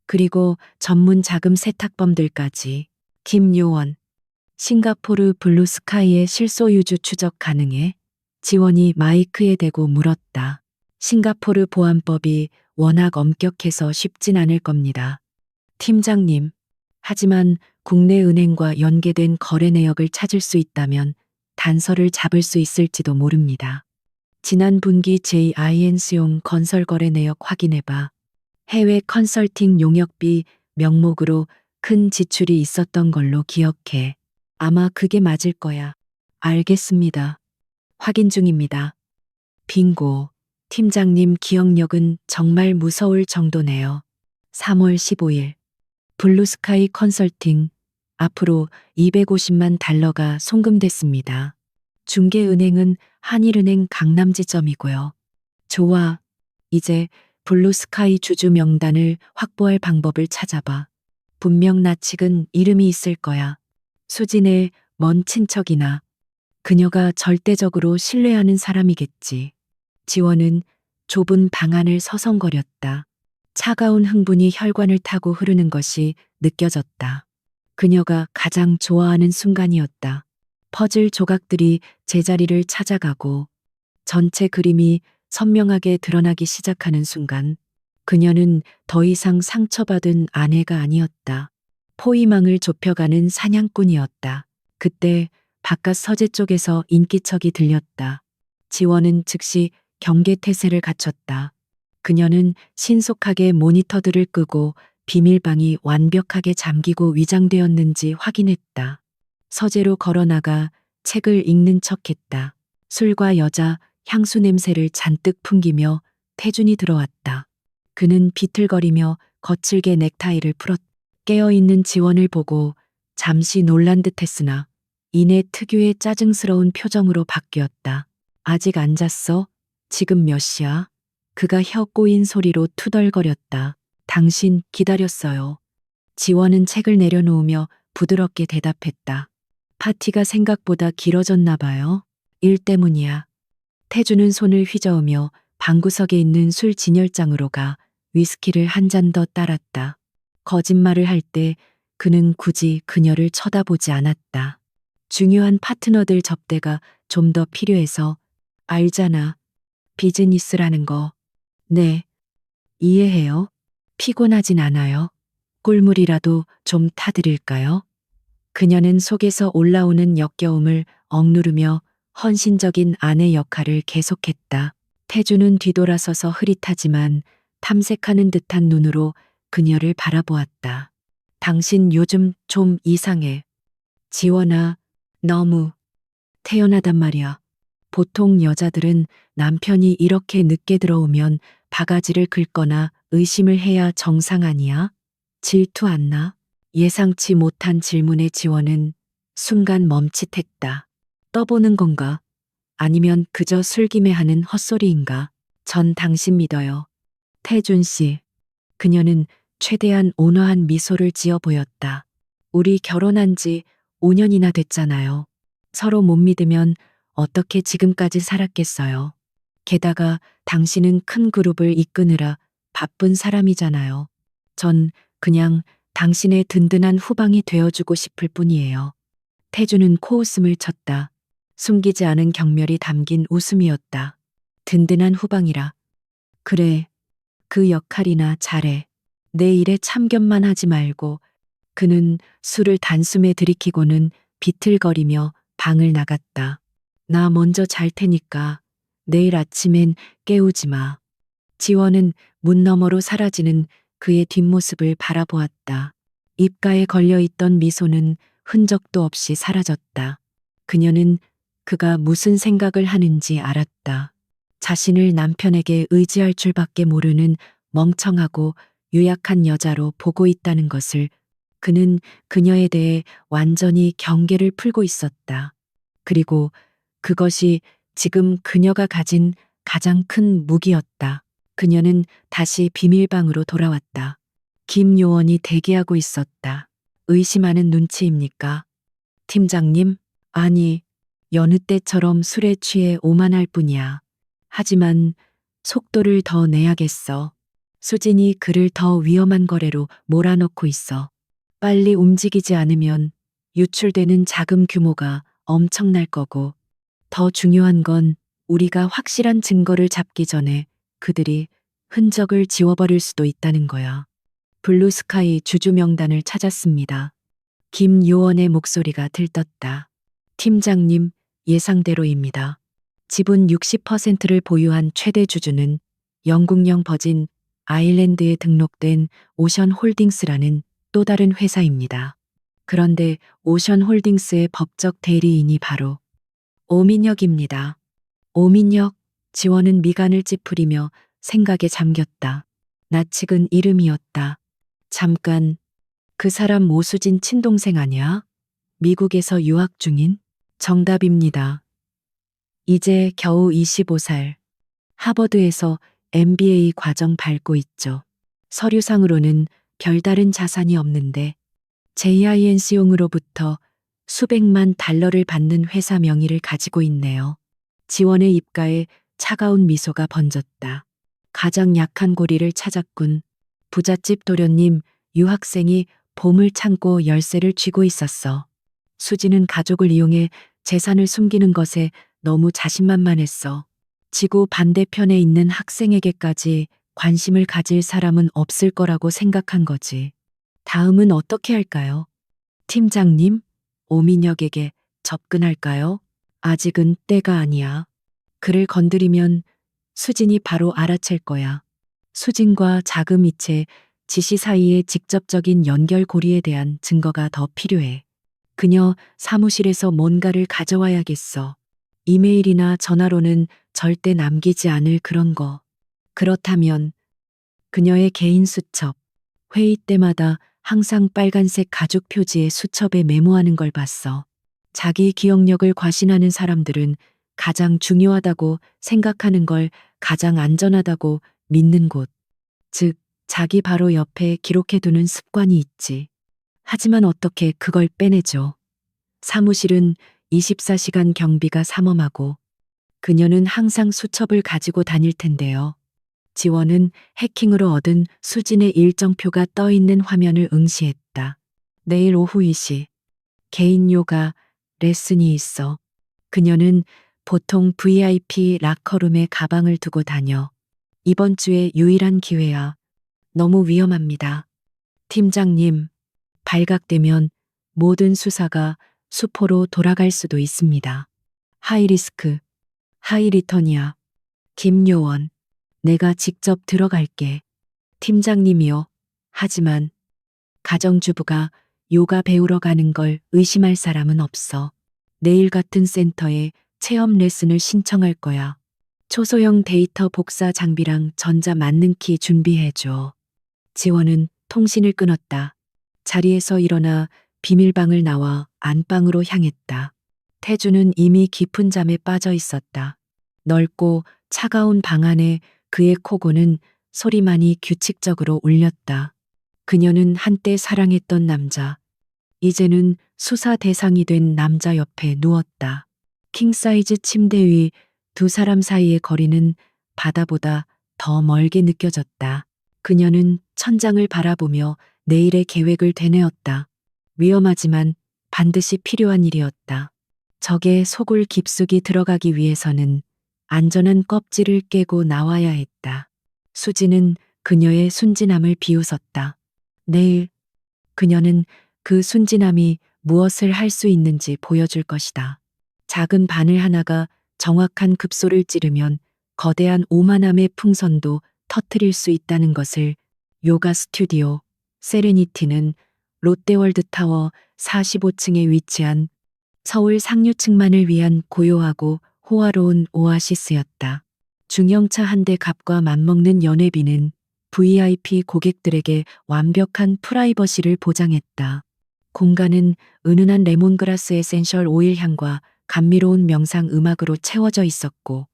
그리고 전문 자금 세탁범들까지. 김요원, 싱가포르 블루스카이의 실소유주 추적 가능해? 지원이 마이크에 대고 물었다. 싱가포르 보안법이 워낙 엄격해서 쉽진 않을 겁니다. 팀장님, 하지만 국내 은행과 연계된 거래 내역을 찾을 수 있다면 단서를 잡을 수 있을지도 모릅니다. 지난 분기 JINC용 건설 거래 내역 확인해봐. 해외 컨설팅 용역비 명목으로 큰 지출이 있었던 걸로 기억해. 아마 그게 맞을 거야. 알겠습니다. 확인 중입니다. 빙고. 팀장님 기억력은 정말 무서울 정도네요. 3월 15일. 블루스카이 컨설팅. 앞으로 250만 달러가 송금됐습니다. 중개은행은 한일은행 강남 지점이고요. 좋아. 이제 블루스카이 주주 명단을 확보할 방법을 찾아봐. 분명 나측은 이름이 있을 거야. 수진의 먼 친척이나 그녀가 절대적으로 신뢰하는 사람이겠지. 지원은 좁은 방 안을 서성거렸다. 차가운 흥분이 혈관을 타고 흐르는 것이 느껴졌다. 그녀가 가장 좋아하는 순간이었다. 퍼즐 조각들이 제자리를 찾아가고 전체 그림이 선명하게 드러나기 시작하는 순간 그녀는 더 이상 상처받은 아내가 아니었다. 포위망을 좁혀가는 사냥꾼이었다. 그때 바깥 서재 쪽에서 인기척이 들렸다. 지원은 즉시 경계태세를 갖췄다. 그녀는 신속하게 모니터들을 끄고 비밀방이 완벽하게 잠기고 위장되었는지 확인했다. 서재로 걸어나가 책을 읽는 척했다. 술과 여자, 향수 냄새를 잔뜩 풍기며 태준이 들어왔다. 그는 비틀거리며 거칠게 넥타이를 풀었다. 깨어있는 지원을 보고 잠시 놀란 듯했으나 이내 특유의 짜증스러운 표정으로 바뀌었다. 아직 안 잤어? 지금 몇 시야? 그가 혀 꼬인 소리로 투덜거렸다. 당신 기다렸어요. 지원은 책을 내려놓으며 부드럽게 대답했다. 파티가 생각보다 길어졌나 봐요. 일 때문이야. 태주는 손을 휘저으며 방구석에 있는 술 진열장으로 가 위스키를 한 잔 더 따랐다. 거짓말을 할 때 그는 굳이 그녀를 쳐다보지 않았다. 중요한 파트너들 접대가 좀 더 필요해서. 알잖아. 비즈니스라는 거. 네. 이해해요. 피곤하진 않아요. 꿀물이라도 좀 타드릴까요? 그녀는 속에서 올라오는 역겨움을 억누르며 헌신적인 아내 역할을 계속했다. 태주는 뒤돌아서서 흐릿하지만 탐색하는 듯한 눈으로 그녀를 바라보았다. 당신 요즘 좀 이상해. 지원아, 너무 태연하단 말이야. 보통 여자들은 남편이 이렇게 늦게 들어오면 바가지를 긁거나 의심을 해야 정상 아니야? 질투 안 나? 예상치 못한 질문의 지원은 순간 멈칫했다. 떠보는 건가? 아니면 그저 술김에하는 헛소리인가? 전 당신 믿어요. 태준 씨. 그녀는 최대한 온화한 미소를 지어 보였다. 우리 결혼한 지 5년이나 됐잖아요. 서로 못 믿으면 어떻게 지금까지 살았겠어요. 게다가 당신은 큰 그룹을 이끄느라 바쁜 사람이잖아요. 전 그냥 당신의 든든한 후방이 되어주고 싶을 뿐이에요. 태주는 코웃음을 쳤다. 숨기지 않은 경멸이 담긴 웃음이었다. 든든한 후방이라. 그래, 그 역할이나 잘해. 내 일에 참견만 하지 말고. 그는 술을 단숨에 들이키고는 비틀거리며 방을 나갔다. 나 먼저 잘 테니까 내일 아침엔 깨우지 마. 지원은 문 너머로 사라지는 그의 뒷모습을 바라보았다. 입가에 걸려있던 미소는 흔적도 없이 사라졌다. 그녀는 그가 무슨 생각을 하는지 알았다. 자신을 남편에게 의지할 줄밖에 모르는 멍청하고 유약한 여자로 보고 있다는 것을 그는 그녀에 대해 완전히 경계를 풀고 있었다. 그리고 그것이 지금 그녀가 가진 가장 큰 무기였다. 그녀는 다시 비밀방으로 돌아왔다. 김 요원이 대기하고 있었다. 의심하는 눈치입니까? 팀장님? 아니, 여느 때처럼 술에 취해 오만할 뿐이야. 하지만 속도를 더 내야겠어. 수진이 그를 더 위험한 거래로 몰아넣고 있어. 빨리 움직이지 않으면 유출되는 자금 규모가 엄청날 거고, 더 중요한 건 우리가 확실한 증거를 잡기 전에 그들이 흔적을 지워버릴 수도 있다는 거야. 블루스카이 주주 명단을 찾았습니다. 김 요원의 목소리가 들떴다. 팀장님, 예상대로입니다. 지분 60%를 보유한 최대 주주는 영국령 버진 아일랜드에 등록된 오션홀딩스라는 또 다른 회사입니다. 그런데 오션홀딩스의 법적 대리인이 바로 오민혁입니다. 오민혁, 지원은 미간을 찌푸리며 생각에 잠겼다. 낯익은 이름이었다. 잠깐, 그 사람 오수진 친동생 아니야? 미국에서 유학 중인? 정답입니다. 이제 겨우 25살. 하버드에서 MBA 과정 밟고 있죠. 서류상으로는 별다른 자산이 없는데 JINC용으로부터 수백만 달러를 받는 회사 명의를 가지고 있네요. 지원의 입가에 차가운 미소가 번졌다. 가장 약한 고리를 찾았군. 부잣집 도련님, 유학생이 보물 창고 열쇠를 쥐고 있었어. 수지는 가족을 이용해 재산을 숨기는 것에 너무 자신만만했어. 지구 반대편에 있는 학생에게까지 관심을 가질 사람은 없을 거라고 생각한 거지. 다음은 어떻게 할까요? 팀장님, 오민혁에게 접근할까요? 아직은 때가 아니야. 그를 건드리면 수진이 바로 알아챌 거야. 수진과 자금 이체, 지시 사이의 직접적인 연결고리에 대한 증거가 더 필요해. 그녀 사무실에서 뭔가를 가져와야겠어. 이메일이나 전화로는 절대 남기지 않을 그런 거. 그렇다면 그녀의 개인 수첩, 회의 때마다 항상 빨간색 가죽 표지에 수첩에 메모하는 걸 봤어. 자기 기억력을 과신하는 사람들은 가장 중요하다고 생각하는 걸 가장 안전하다고 믿는 곳. 즉, 자기 바로 옆에 기록해두는 습관이 있지. 하지만 어떻게 그걸 빼내죠? 사무실은 24시간 경비가 삼엄하고 그녀는 항상 수첩을 가지고 다닐 텐데요. 지원은 해킹으로 얻은 수진의 일정표가 떠 있는 화면을 응시했다. 내일 오후 2시 개인 요가 레슨이 있어. 그녀는 보통 VIP 라커룸에 가방을 두고 다녀. 이번 주에 유일한 기회야. 너무 위험합니다. 팀장님, 발각되면 모든 수사가 수포로 돌아갈 수도 있습니다. 하이리스크, 하이리턴이야. 김요원, 내가 직접 들어갈게. 팀장님이요. 하지만 가정주부가 요가 배우러 가는 걸 의심할 사람은 없어. 내일 같은 센터에 체험 레슨을 신청할 거야. 초소형 데이터 복사 장비랑 전자 만능키 준비해줘. 지원은 통신을 끊었다. 자리에서 일어나 비밀방을 나와 안방으로 향했다. 태주는 이미 깊은 잠에 빠져 있었다. 넓고 차가운 방 안에 그의 코고는 소리만이 규칙적으로 울렸다. 그녀는 한때 사랑했던 남자, 이제는 수사 대상이 된 남자 옆에 누웠다. 킹사이즈 침대 위 두 사람 사이의 거리는 바다보다 더 멀게 느껴졌다. 그녀는 천장을 바라보며 내일의 계획을 되뇌었다. 위험하지만 반드시 필요한 일이었다. 적의 속을 깊숙이 들어가기 위해서는 안전한 껍질을 깨고 나와야 했다. 수지는 그녀의 순진함을 비웃었다. 내일 그녀는 그 순진함이 무엇을 할 수 있는지 보여줄 것이다. 작은 바늘 하나가 정확한 급소를 찌르면 거대한 오만함의 풍선도 터뜨릴 수 있다는 것을 요가 스튜디오 세레니티는 롯데월드타워 45층에 위치한 서울 상류층만을 위한 고요하고 호화로운 오아시스였다. 중형차 한 대 값과 맞먹는 연회비는 VIP 고객들에게 완벽한 프라이버시를 보장했다. 공간은 은은한 레몬그라스 에센셜 오일 향과 감미로운 명상 음악으로 채워져 있었고,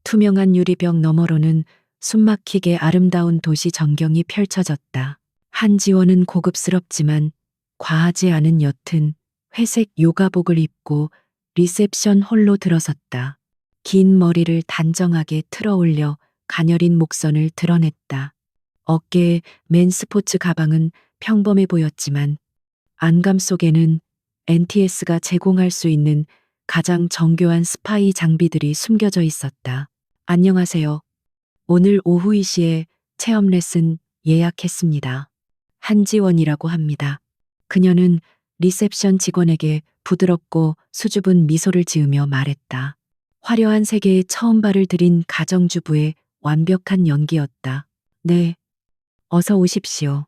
투명한 유리벽 너머로는 숨막히게 아름다운 도시 전경이 펼쳐졌다. 한지원은 고급스럽지만 과하지 않은 옅은 회색 요가복을 입고 리셉션 홀로 들어섰다. 긴 머리를 단정하게 틀어 올려 가녀린 목선을 드러냈다. 어깨에 맨 스포츠 가방은 평범해 보였지만 안감 속에는 NTS가 제공할 수 있는 가장 정교한 스파이 장비들이 숨겨져 있었다. 안녕하세요. 오늘 오후 2시에 체험 레슨 예약했습니다. 한지원이라고 합니다. 그녀는 리셉션 직원에게 부드럽고 수줍은 미소를 지으며 말했다. 화려한 세계에 처음 발을 들인 가정주부의 완벽한 연기였다. 네, 어서 오십시오.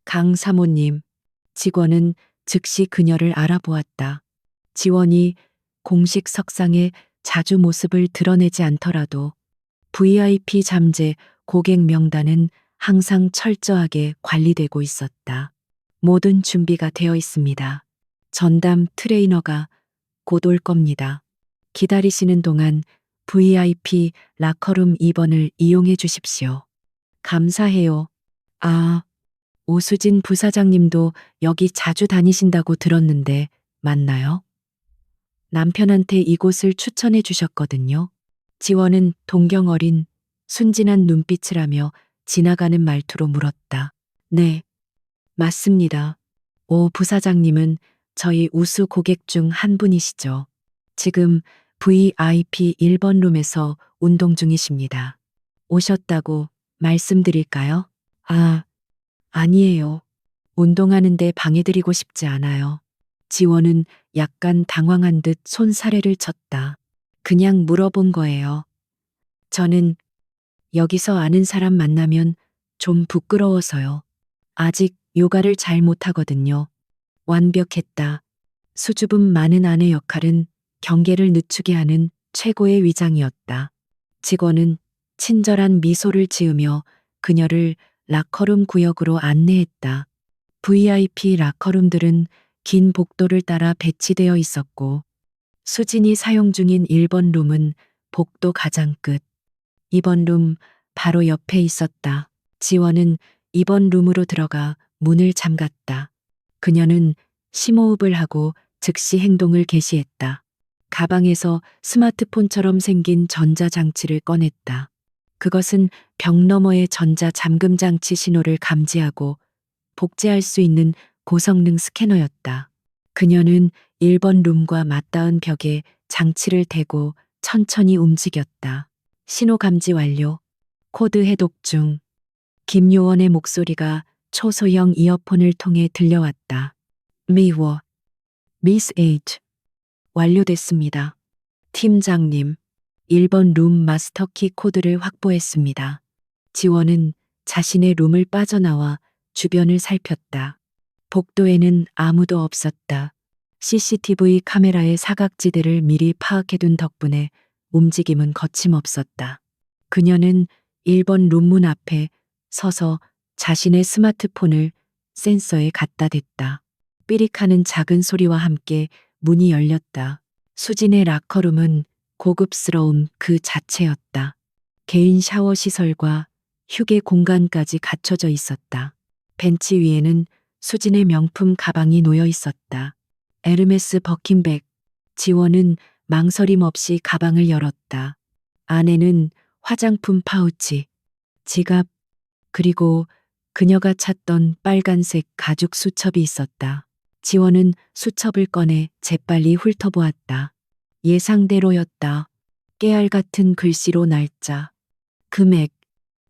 강 사모님. 직원은 즉시 그녀를 알아보았다. 지원이 공식 석상에 자주 모습을 드러내지 않더라도 VIP 잠재 고객 명단은 항상 철저하게 관리되고 있었다. 모든 준비가 되어 있습니다. 전담 트레이너가 곧 올 겁니다. 기다리시는 동안 VIP 라커룸 2번을 이용해 주십시오. 감사해요. 아, 오수진 부사장님도 여기 자주 다니신다고 들었는데 맞나요? 남편한테 이곳을 추천해 주셨거든요. 지원은 동경 어린 순진한 눈빛을 하며 지나가는 말투로 물었다. 네, 맞습니다. 오 부사장님은 저희 우수 고객 중 한 분이시죠. 지금 VIP 1번 룸에서 운동 중이십니다. 오셨다고 말씀드릴까요? 아, 아니에요. 운동하는데 방해드리고 싶지 않아요. 지원은 약간 당황한 듯 손사래를 쳤다. 그냥 물어본 거예요. 저는 여기서 아는 사람 만나면 좀 부끄러워서요. 아직 요가를 잘 못하거든요. 완벽했다. 수줍음 많은 아내 역할은 경계를 늦추게 하는 최고의 위장이었다. 직원은 친절한 미소를 지으며 그녀를 라커룸 구역으로 안내했다. VIP 라커룸들은 긴 복도를 따라 배치되어 있었고, 수진이 사용 중인 1번 룸은 복도 가장 끝, 2번 룸 바로 옆에 있었다. 지원은 2번 룸으로 들어가 문을 잠갔다. 그녀는 심호흡을 하고 즉시 행동을 개시했다. 가방에서 스마트폰처럼 생긴 전자장치를 꺼냈다. 그것은 벽 너머의 전자 잠금 장치 신호를 감지하고 복제할 수 있는 고성능 스캐너였다. 그녀는 1번 룸과 맞닿은 벽에 장치를 대고 천천히 움직였다. 신호 감지 완료. 코드 해독 중. 김요원의 목소리가 초소형 이어폰을 통해 들려왔다. 미워. 미스 에이트. 완료됐습니다. 팀장님, 1번 룸 마스터키 코드를 확보했습니다. 지원은 자신의 룸을 빠져나와 주변을 살폈다. 복도에는 아무도 없었다. CCTV 카메라의 사각지대를 미리 파악해둔 덕분에 움직임은 거침없었다. 그녀는 1번 룸문 앞에 서서 자신의 스마트폰을 센서에 갖다 댔다. 삐릭하는 작은 소리와 함께 문이 열렸다. 수진의 라커룸은 고급스러움 그 자체였다. 개인 샤워 시설과 휴게 공간까지 갖춰져 있었다. 벤치 위에는 수진의 명품 가방이 놓여 있었다. 에르메스 버킨백. 지원은 망설임 없이 가방을 열었다. 안에는 화장품 파우치, 지갑, 그리고 그녀가 찾던 빨간색 가죽 수첩이 있었다. 지원은 수첩을 꺼내 재빨리 훑어보았다. 예상대로였다. 깨알 같은 글씨로 날짜, 금액,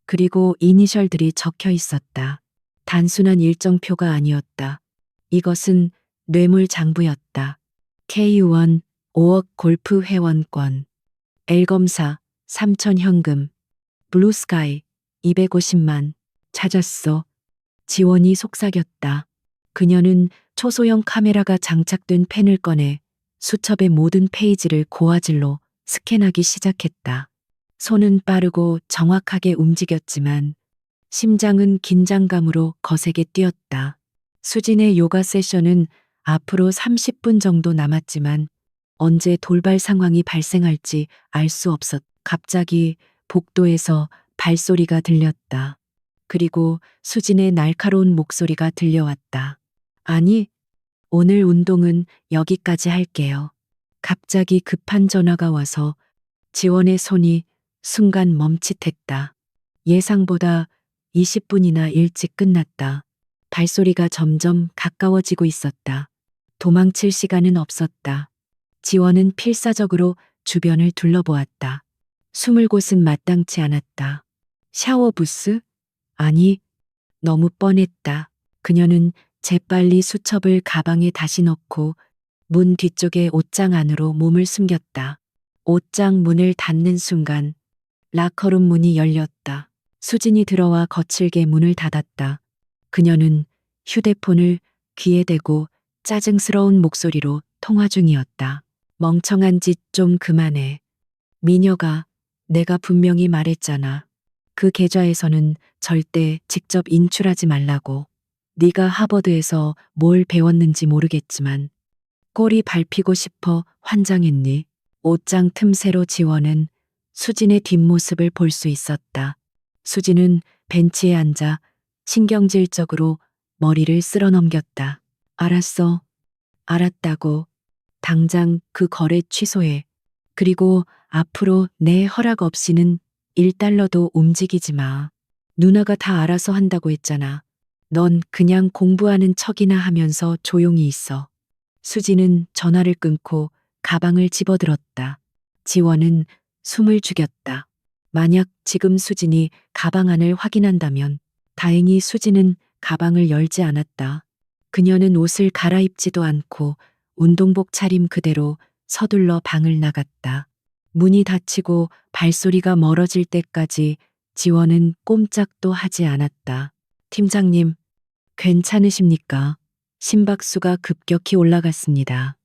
그리고 이니셜들이 적혀 있었다. 단순한 일정표가 아니었다. 이것은 뇌물 장부였다. K1 5억 골프 회원권, L검사 3천 현금, 블루스카이 250만. 찾았어. 지원이 속삭였다. 그녀는 초소형 카메라가 장착된 펜을 꺼내 수첩의 모든 페이지를 고화질로 스캔하기 시작했다. 손은 빠르고 정확하게 움직였지만 심장은 긴장감으로 거세게 뛰었다. 수진의 요가 세션은 앞으로 30분 정도 남았지만 언제 돌발 상황이 발생할지 알 수 없었. 갑자기 복도에서 발소리가 들렸다. 그리고 수진의 날카로운 목소리가 들려왔다. 아니, 오늘 운동은 여기까지 할게요. 갑자기 급한 전화가 와서 지원의 손이 순간 멈칫했다. 예상보다 20분이나 일찍 끝났다. 발소리가 점점 가까워지고 있었다. 도망칠 시간은 없었다. 지원은 필사적으로 주변을 둘러보았다. 숨을 곳은 마땅치 않았다. 샤워 부스? 아니, 너무 뻔했다. 그녀는 재빨리 수첩을 가방에 다시 넣고 문 뒤쪽의 옷장 안으로 몸을 숨겼다. 옷장 문을 닫는 순간 라커룸 문이 열렸다. 수진이 들어와 거칠게 문을 닫았다. 그녀는 휴대폰을 귀에 대고 짜증스러운 목소리로 통화 중이었다. 멍청한 짓 좀 그만해. 미녀가 내가 분명히 말했잖아. 그 계좌에서는 절대 직접 인출하지 말라고. 네가 하버드에서 뭘 배웠는지 모르겠지만 꼬리 밟히고 싶어 환장했니? 옷장 틈새로 지원은 수진의 뒷모습을 볼 수 있었다. 수진은 벤치에 앉아 신경질적으로 머리를 쓸어 넘겼다. 알았어. 알았다고. 당장 그 거래 취소해. 그리고 앞으로 내 허락 없이는 1달러도 움직이지 마. 누나가 다 알아서 한다고 했잖아. 넌 그냥 공부하는 척이나 하면서 조용히 있어. 수지는 전화를 끊고 가방을 집어들었다. 지원은 숨을 죽였다. 만약 지금 수진이 가방 안을 확인한다면 다행히 수지는 가방을 열지 않았다. 그녀는 옷을 갈아입지도 않고 운동복 차림 그대로 서둘러 방을 나갔다. 문이 닫히고 발소리가 멀어질 때까지 지원은 꼼짝도 하지 않았다. 팀장님, 괜찮으십니까? 심박수가 급격히 올라갔습니다.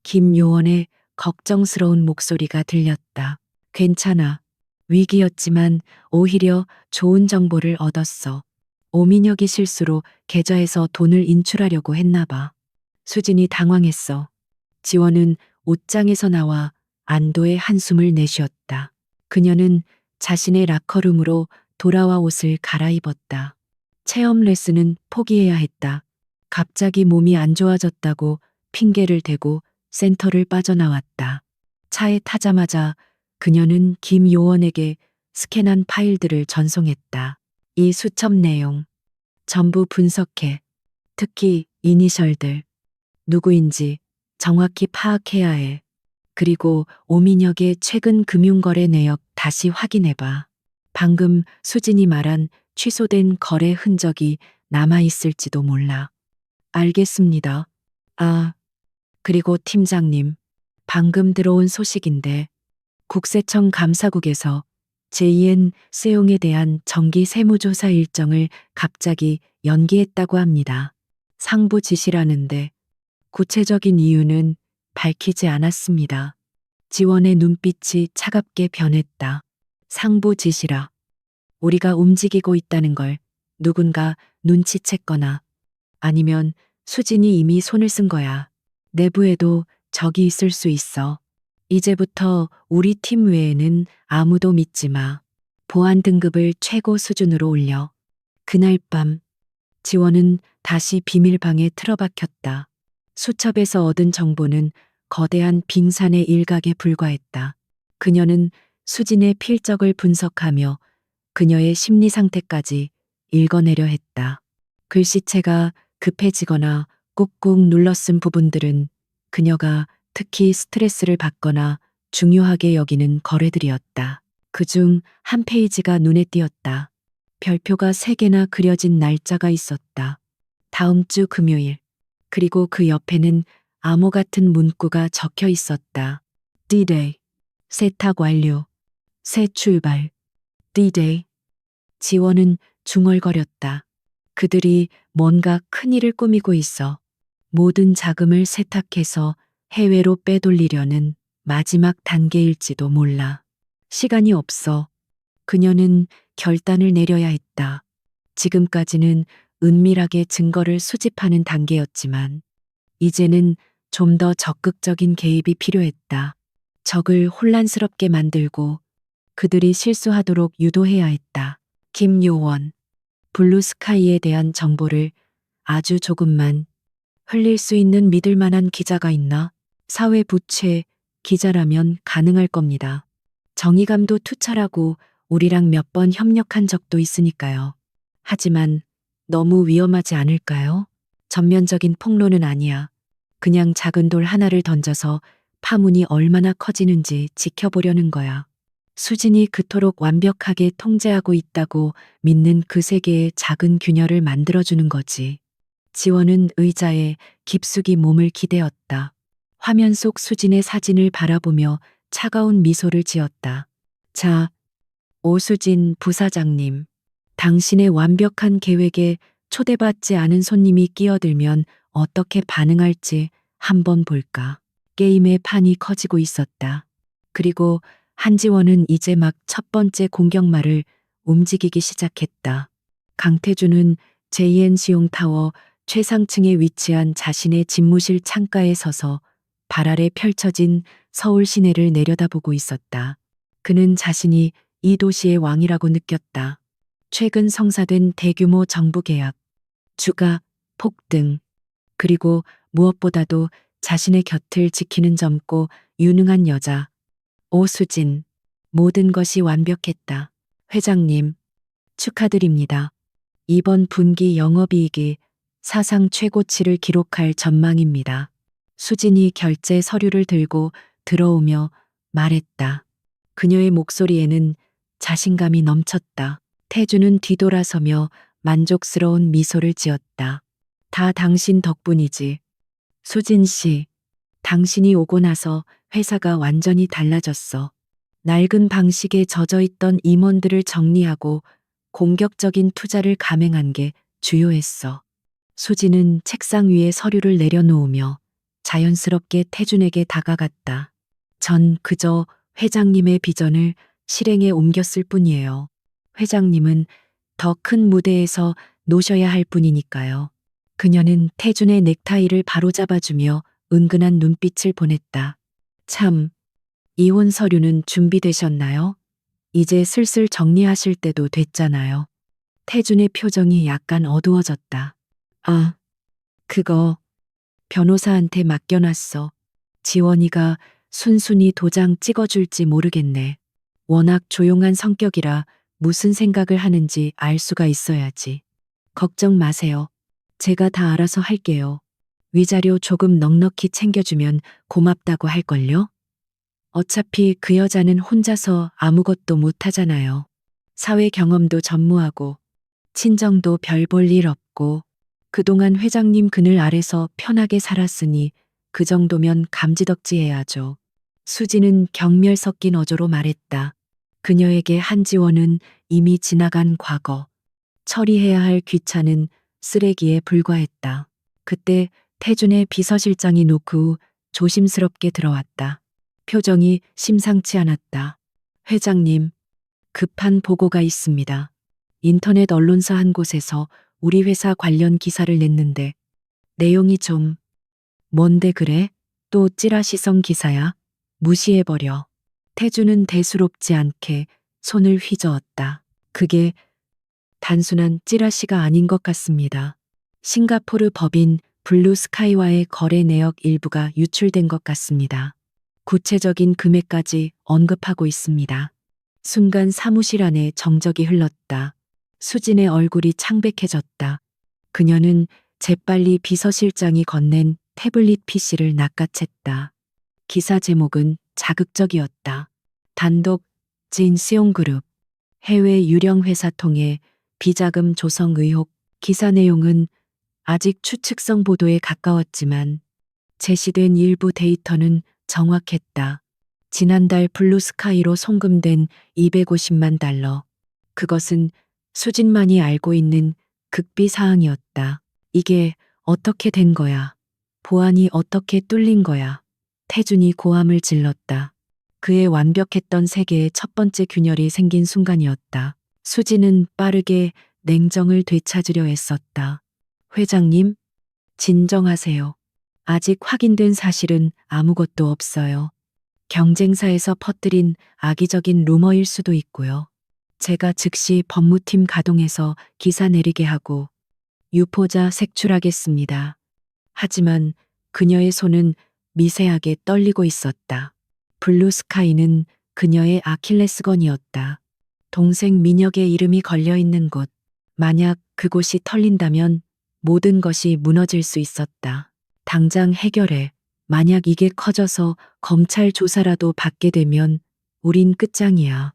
김요원의 걱정스러운 목소리가 들렸다. 괜찮아. 위기였지만 오히려 좋은 정보를 얻었어. 오민혁이 실수로 계좌에서 돈을 인출하려고 했나 봐. 수진이 당황했어. 지원은 옷장에서 나와 안도의 한숨을 내쉬었다. 그녀는 자신의 라커룸으로 돌아와 옷을 갈아입었다. 체험 레슨은 포기해야 했다. 갑자기 몸이 안 좋아졌다고 핑계를 대고 센터를 빠져나왔다. 차에 타자마자 그녀는 김 요원에게 스캔한 파일들을 전송했다. 이 수첩 내용 전부 분석해. 특히 이니셜들. 누구인지 정확히 파악해야 해. 그리고 오민혁의 최근 금융거래 내역 다시 확인해봐. 방금 수진이 말한 취소된 거래 흔적이 남아있을지도 몰라. 알겠습니다. 아, 그리고 팀장님, 방금 들어온 소식인데 국세청 감사국에서 JN 세용에 대한 정기 세무조사 일정을 갑자기 연기했다고 합니다. 상부 지시라는데 구체적인 이유는 밝히지 않았습니다. 지원의 눈빛이 차갑게 변했다. 상부 지시라. 우리가 움직이고 있다는 걸 누군가 눈치챘거나 아니면 수진이 이미 손을 쓴 거야. 내부에도 적이 있을 수 있어. 이제부터 우리 팀 외에는 아무도 믿지 마. 보안 등급을 최고 수준으로 올려. 그날 밤 지원은 다시 비밀방에 틀어박혔다. 수첩에서 얻은 정보는 거대한 빙산의 일각에 불과했다. 그녀는 수진의 필적을 분석하며 그녀의 심리 상태까지 읽어내려 했다. 글씨체가 급해지거나 꾹꾹 눌러 쓴 부분들은 그녀가 특히 스트레스를 받거나 중요하게 여기는 거래들이었다. 그중 한 페이지가 눈에 띄었다. 별표가 3개나 그려진 날짜가 있었다. 다음 주 금요일. 그리고 그 옆에는 암호 같은 문구가 적혀 있었다. D-Day. 세탁 완료. 새 출발. D-Day. 지원은 중얼거렸다. 그들이 뭔가 큰일을 꾸미고 있어. 모든 자금을 세탁해서 해외로 빼돌리려는 마지막 단계일지도 몰라. 시간이 없어. 그녀는 결단을 내려야 했다. 지금까지는 은밀하게 증거를 수집하는 단계였지만 이제는 좀 더 적극적인 개입이 필요했다. 적을 혼란스럽게 만들고 그들이 실수하도록 유도해야 했다. 김요원, 블루스카이에 대한 정보를 아주 조금만 흘릴 수 있는 믿을 만한 기자가 있나? 사회 부채 기자라면 가능할 겁니다. 정의감도 투철하고 우리랑 몇 번 협력한 적도 있으니까요. 하지만 너무 위험하지 않을까요? 전면적인 폭로는 아니야. 그냥 작은 돌 하나를 던져서 파문이 얼마나 커지는지 지켜보려는 거야. 수진이 그토록 완벽하게 통제하고 있다고 믿는 그 세계의 작은 균열을 만들어주는 거지. 지원은 의자에 깊숙이 몸을 기대었다. 화면 속 수진의 사진을 바라보며 차가운 미소를 지었다. 자, 오수진 부사장님. 당신의 완벽한 계획에 초대받지 않은 손님이 끼어들면 어떻게 반응할지 한번 볼까. 게임의 판이 커지고 있었다. 그리고 한지원은 이제 막 첫 번째 공격말을 움직이기 시작했다. 강태준은 JNC용타워 최상층에 위치한 자신의 집무실 창가에 서서 발 아래 펼쳐진 서울 시내를 내려다보고 있었다. 그는 자신이 이 도시의 왕이라고 느꼈다. 최근 성사된 대규모 정부 계약, 주가 폭등, 그리고 무엇보다도 자신의 곁을 지키는 젊고 유능한 여자, 오수진. 모든 것이 완벽했다. 회장님, 축하드립니다. 이번 분기 영업이익이 사상 최고치를 기록할 전망입니다. 수진이 결제 서류를 들고 들어오며 말했다. 그녀의 목소리에는 자신감이 넘쳤다. 태주는 뒤돌아서며 만족스러운 미소를 지었다. 다 당신 덕분이지. 수진 씨, 당신이 오고 나서 회사가 완전히 달라졌어. 낡은 방식에 젖어 있던 임원들을 정리하고 공격적인 투자를 감행한 게 주요했어. 수진은 책상 위에 서류를 내려놓으며 자연스럽게 태준에게 다가갔다. 전 그저 회장님의 비전을 실행에 옮겼을 뿐이에요. 회장님은 더 큰 무대에서 노셔야 할 뿐이니까요. 그녀는 태준의 넥타이를 바로잡아주며 은근한 눈빛을 보냈다. 참, 이혼 서류는 준비되셨나요? 이제 슬슬 정리하실 때도 됐잖아요. 태준의 표정이 약간 어두워졌다. 아, 그거 변호사한테 맡겨놨어. 지원이가 순순히 도장 찍어줄지 모르겠네. 워낙 조용한 성격이라 무슨 생각을 하는지 알 수가 있어야지. 걱정 마세요. 제가 다 알아서 할게요. 위자료 조금 넉넉히 챙겨주면 고맙다고 할걸요? 어차피 그 여자는 혼자서 아무것도 못하잖아요. 사회 경험도 전무하고 친정도 별 볼 일 없고 그동안 회장님 그늘 아래서 편하게 살았으니 그 정도면 감지덕지해야죠. 수지는 경멸 섞인 어조로 말했다. 그녀에게 한지원은 이미 지나간 과거, 처리해야 할 귀찮은 쓰레기에 불과했다. 그때 태준의 비서실장이 노크 후 조심스럽게 들어왔다. 표정이 심상치 않았다. 회장님, 급한 보고가 있습니다. 인터넷 언론사 한 곳에서 우리 회사 관련 기사를 냈는데 내용이 좀 뭔데 그래? 또 찌라시성 기사야? 무시해버려. 태주는 대수롭지 않게 손을 휘저었다. 그게 단순한 찌라시가 아닌 것 같습니다. 싱가포르 법인 블루스카이와의 거래 내역 일부가 유출된 것 같습니다. 구체적인 금액까지 언급하고 있습니다. 순간 사무실 안에 정적이 흘렀다. 수진의 얼굴이 창백해졌다. 그녀는 재빨리 비서실장이 건넨 태블릿 PC를 낚아챘다. 기사 제목은 자극적이었다. 단독 진수용그룹 해외 유령 회사 통해 비자금 조성 의혹. 기사 내용은 아직 추측성 보도에 가까웠지만 제시된 일부 데이터는 정확했다. 지난달 블루스카이로 송금된 250만 달러. 그것은 수진만이 알고 있는 극비 사항이었다. 이게 어떻게 된 거야? 보안이 어떻게 뚫린 거야? 태준이 고함을 질렀다. 그의 완벽했던 세계의 첫 번째 균열이 생긴 순간이었다. 수진은 빠르게 냉정을 되찾으려 애썼다. 회장님, 진정하세요. 아직 확인된 사실은 아무것도 없어요. 경쟁사에서 퍼뜨린 악의적인 루머일 수도 있고요. 제가 즉시 법무팀 가동해서 기사 내리게 하고 유포자 색출하겠습니다. 하지만 그녀의 손은 미세하게 떨리고 있었다. 블루스카이는 그녀의 아킬레스건이었다. 동생 민혁의 이름이 걸려 있는 곳. 만약 그곳이 털린다면 모든 것이 무너질 수 있었다. 당장 해결해. 만약 이게 커져서 검찰 조사라도 받게 되면 우린 끝장이야.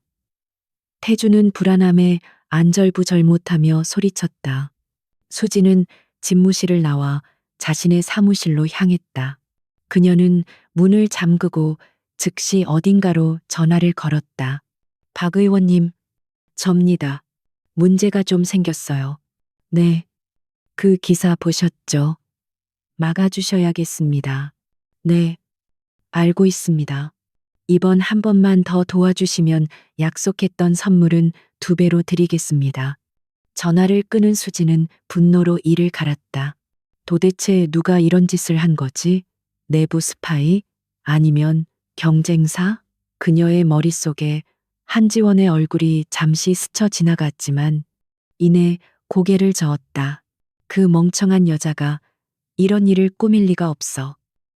태주는 불안함에 안절부절 못하며 소리쳤다. 수지는 집무실을 나와 자신의 사무실로 향했다. 그녀는 문을 잠그고 즉시 어딘가로 전화를 걸었다. 박 의원님, 접니다. 문제가 좀 생겼어요. 네. 그 기사 보셨죠? 막아주셔야겠습니다. 네. 알고 있습니다. 이번 한 번만 더 도와주시면 약속했던 선물은 2배로 드리겠습니다. 전화를 끊은 수지는 분노로 이를 갈았다. 도대체 누가 이런 짓을 한 거지? 내부 스파이? 아니면 경쟁사? 그녀의 머릿속에 한지원의 얼굴이 잠시 스쳐 지나갔지만 이내 고개를 저었다. 그 멍청한 여자가 이런 일을 꾸밀 리가 없어.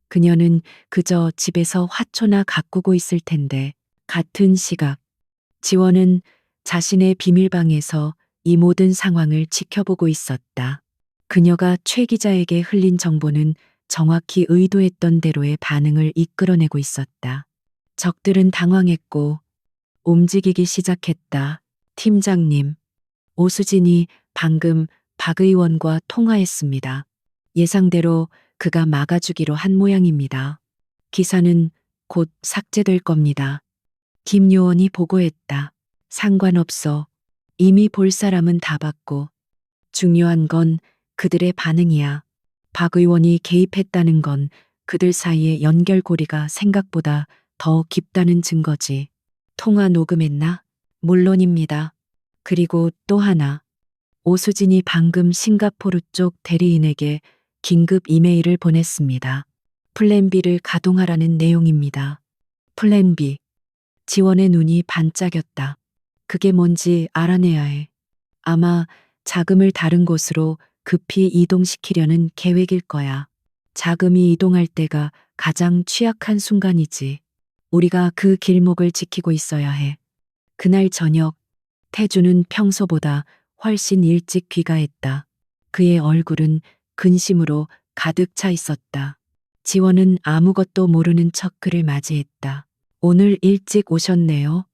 그녀는 그저 집에서 화초나 가꾸고 있을 텐데. 같은 시각 지원은 자신의 비밀방에서 이 모든 상황을 지켜보고 있었다. 그녀가 최 기자에게 흘린 정보는 정확히 의도했던 대로의 반응을 이끌어내고 있었다. 적들은 당황했고 움직이기 시작했다. 팀장님, 오수진이 방금 박 의원과 통화했습니다. 예상대로 그가 막아주기로 한 모양입니다. 기사는 곧 삭제될 겁니다. 김 요원이 보고했다. 상관없어. 이미 볼 사람은 다 봤고. 중요한 건 그들의 반응이야. 박 의원이 개입했다는 건 그들 사이의 연결고리가 생각보다 더 깊다는 증거지. 통화 녹음했나? 물론입니다. 그리고 또 하나. 오수진이 방금 싱가포르 쪽 대리인에게 긴급 이메일을 보냈습니다. 플랜 B를 가동하라는 내용입니다. 플랜 B. 지원의 눈이 반짝였다. 그게 뭔지 알아내야 해. 아마 자금을 다른 곳으로 급히 이동시키려는 계획일 거야. 자금이 이동할 때가 가장 취약한 순간이지. 우리가 그 길목을 지키고 있어야 해. 그날 저녁, 태주는 평소보다 훨씬 일찍 귀가했다. 그의 얼굴은 근심으로 가득 차 있었다. 지원은 아무것도 모르는 척 그를 맞이했다. 오늘 일찍 오셨네요.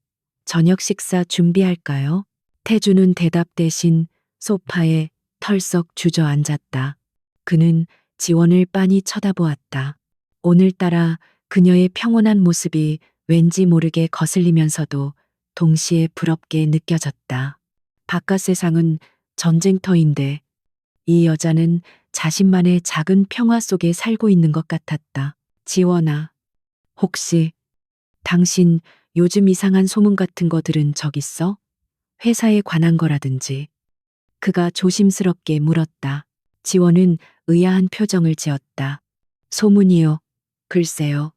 저녁 식사 준비할까요? 태주는 대답 대신 소파에 털썩 주저앉았다. 그는 지원을 빤히 쳐다보았다. 오늘따라 그녀의 평온한 모습이 왠지 모르게 거슬리면서도 동시에 부럽게 느껴졌다. 바깥 세상은 전쟁터인데 이 여자는 자신만의 작은 평화 속에 살고 있는 것 같았다. 지원아, 혹시 당신 요즘 이상한 소문 같은 거 들은 적 있어? 회사에 관한 거라든지. 그가 조심스럽게 물었다. 지원은 의아한 표정을 지었다. 소문이요. 글쎄요.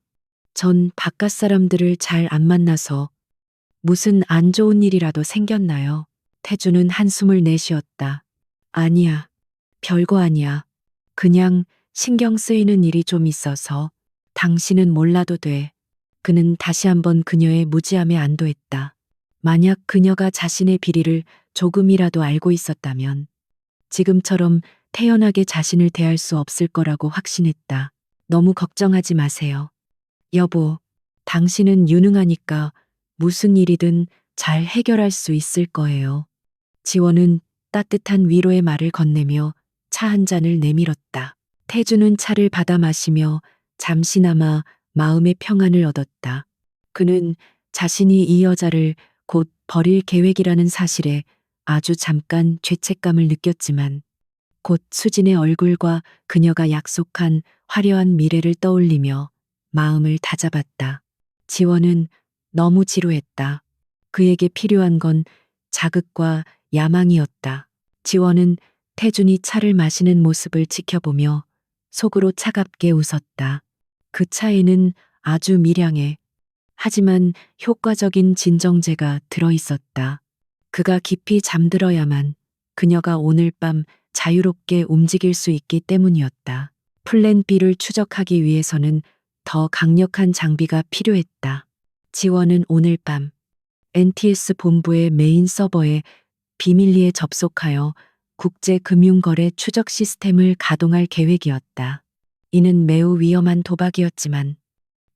전 바깥 사람들을 잘 안 만나서 무슨 안 좋은 일이라도 생겼나요? 태주는 한숨을 내쉬었다. 아니야. 별거 아니야. 그냥 신경 쓰이는 일이 좀 있어서 당신은 몰라도 돼. 그는 다시 한번 그녀의 무지함에 안도했다. 만약 그녀가 자신의 비리를 조금이라도 알고 있었다면 지금처럼 태연하게 자신을 대할 수 없을 거라고 확신했다. 너무 걱정하지 마세요. 여보, 당신은 유능하니까 무슨 일이든 잘 해결할 수 있을 거예요. 지원은 따뜻한 위로의 말을 건네며 차 한 잔을 내밀었다. 태주는 차를 받아 마시며 잠시나마 마음의 평안을 얻었다. 그는 자신이 이 여자를 곧 버릴 계획이라는 사실에 아주 잠깐 죄책감을 느꼈지만 곧 수진의 얼굴과 그녀가 약속한 화려한 미래를 떠올리며 마음을 다잡았다. 지원은 너무 지루했다. 그에게 필요한 건 자극과 야망이었다. 지원은 태준이 차를 마시는 모습을 지켜보며 속으로 차갑게 웃었다. 그 차에는 아주 미량해 하지만 효과적인 진정제가 들어 있었다. 그가 깊이 잠들어야만 그녀가 오늘 밤 자유롭게 움직일 수 있기 때문이었다. 플랜 B를 추적하기 위해서는 더 강력한 장비가 필요했다. 지원은 오늘 밤 NTS 본부의 메인 서버에 비밀리에 접속하여 국제금융거래 추적 시스템을 가동할 계획이었다. 이는 매우 위험한 도박이었지만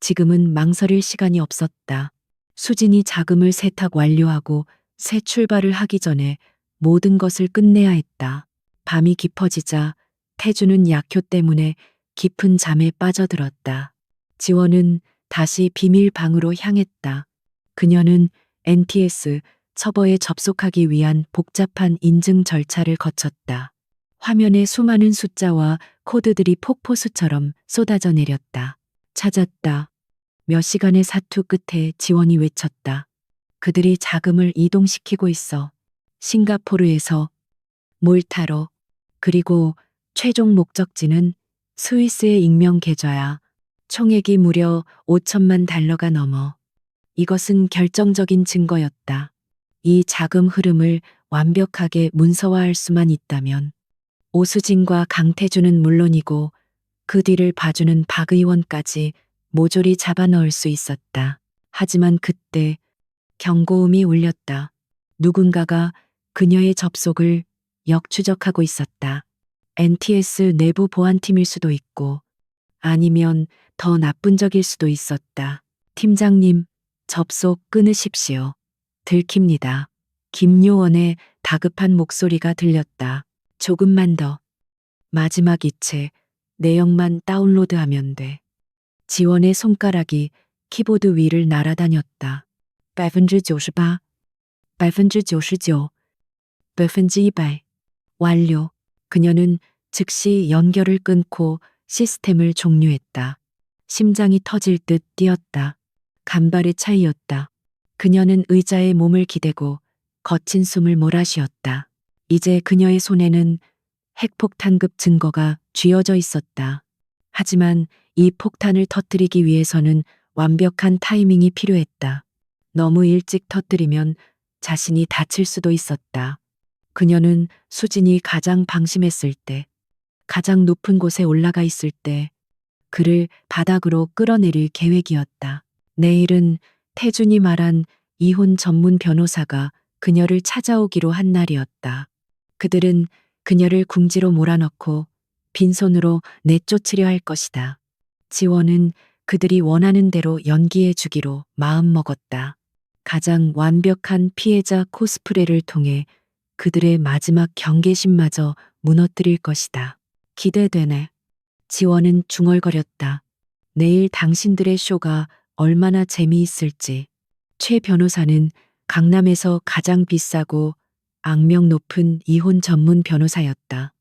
지금은 망설일 시간이 없었다. 수진이 자금을 세탁 완료하고 새 출발을 하기 전에 모든 것을 끝내야 했다. 밤이 깊어지자 태주는 약효 때문에 깊은 잠에 빠져들었다. 지원은 다시 비밀 방으로 향했다. 그녀는 NTS 서버에 접속하기 위한 복잡한 인증 절차를 거쳤다. 화면에 수많은 숫자와 코드들이 폭포수처럼 쏟아져 내렸다. 찾았다. 몇 시간의 사투 끝에 지원이 외쳤다. 그들이 자금을 이동시키고 있어. 싱가포르에서 몰타로. 그리고 최종 목적지는 스위스의 익명 계좌야. 총액이 무려 5천만 달러가 넘어. 이것은 결정적인 증거였다. 이 자금 흐름을 완벽하게 문서화할 수만 있다면 오수진과 강태준은 물론이고 그 뒤를 봐주는 박 의원까지 모조리 잡아넣을 수 있었다. 하지만 그때 경고음이 울렸다. 누군가가 그녀의 접속을 역추적하고 있었다. NTS 내부 보안팀일 수도 있고 아니면 더 나쁜 적일 수도 있었다. 팀장님, 접속 끊으십시오. 들킵니다. 김요원의 다급한 목소리가 들렸다. 조금만 더. 마지막 이체, 내용만 다운로드하면 돼. 지원의 손가락이 키보드 위를 날아다녔다. 98%, 99%, 100%. 완료. 그녀는 즉시 연결을 끊고 시스템을 종료했다. 심장이 터질 듯 뛰었다. 간발의 차이였다. 그녀는 의자에 몸을 기대고 거친 숨을 몰아쉬었다. 이제 그녀의 손에는 핵폭탄급 증거가 쥐어져 있었다. 하지만 이 폭탄을 터뜨리기 위해서는 완벽한 타이밍이 필요했다. 너무 일찍 터뜨리면 자신이 다칠 수도 있었다. 그녀는 수진이 가장 방심했을 때, 가장 높은 곳에 올라가 있을 때, 그를 바닥으로 끌어내릴 계획이었다. 내일은 태준이 말한 이혼 전문 변호사가 그녀를 찾아오기로 한 날이었다. 그들은 그녀를 궁지로 몰아넣고 빈손으로 내쫓으려 할 것이다. 지원은 그들이 원하는 대로 연기해 주기로 마음먹었다. 가장 완벽한 피해자 코스프레를 통해 그들의 마지막 경계심마저 무너뜨릴 것이다. 기대되네. 지원은 중얼거렸다. 내일 당신들의 쇼가 얼마나 재미있을지. 최 변호사는 강남에서 가장 비싸고 악명 높은 이혼 전문 변호사였다.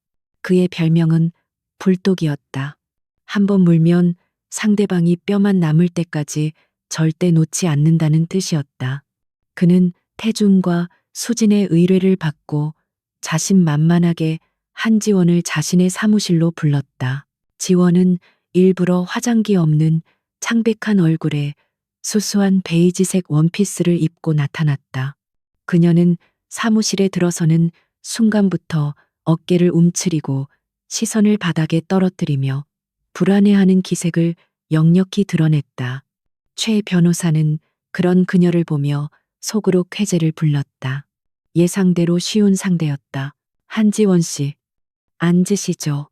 그의 별명은 불독이었다. 한 번 물면 상대방이 뼈만 남을 때까지 절대 놓지 않는다는 뜻이었다. 그는 태준과 수진의 의뢰를 받고 자신만만하게 한지원을 자신의 사무실로 불렀다. 지원은 일부러 화장기 없는 창백한 얼굴에 수수한 베이지색 원피스를 입고 나타났다. 그녀는 사무실에 들어서는 순간부터 어깨를 움츠리고 시선을 바닥에 떨어뜨리며 불안해하는 기색을 역력히 드러냈다. 최 변호사는 그런 그녀를 보며 속으로 쾌재를 불렀다. 예상대로 쉬운 상대였다. 한지원 씨, 앉으시죠.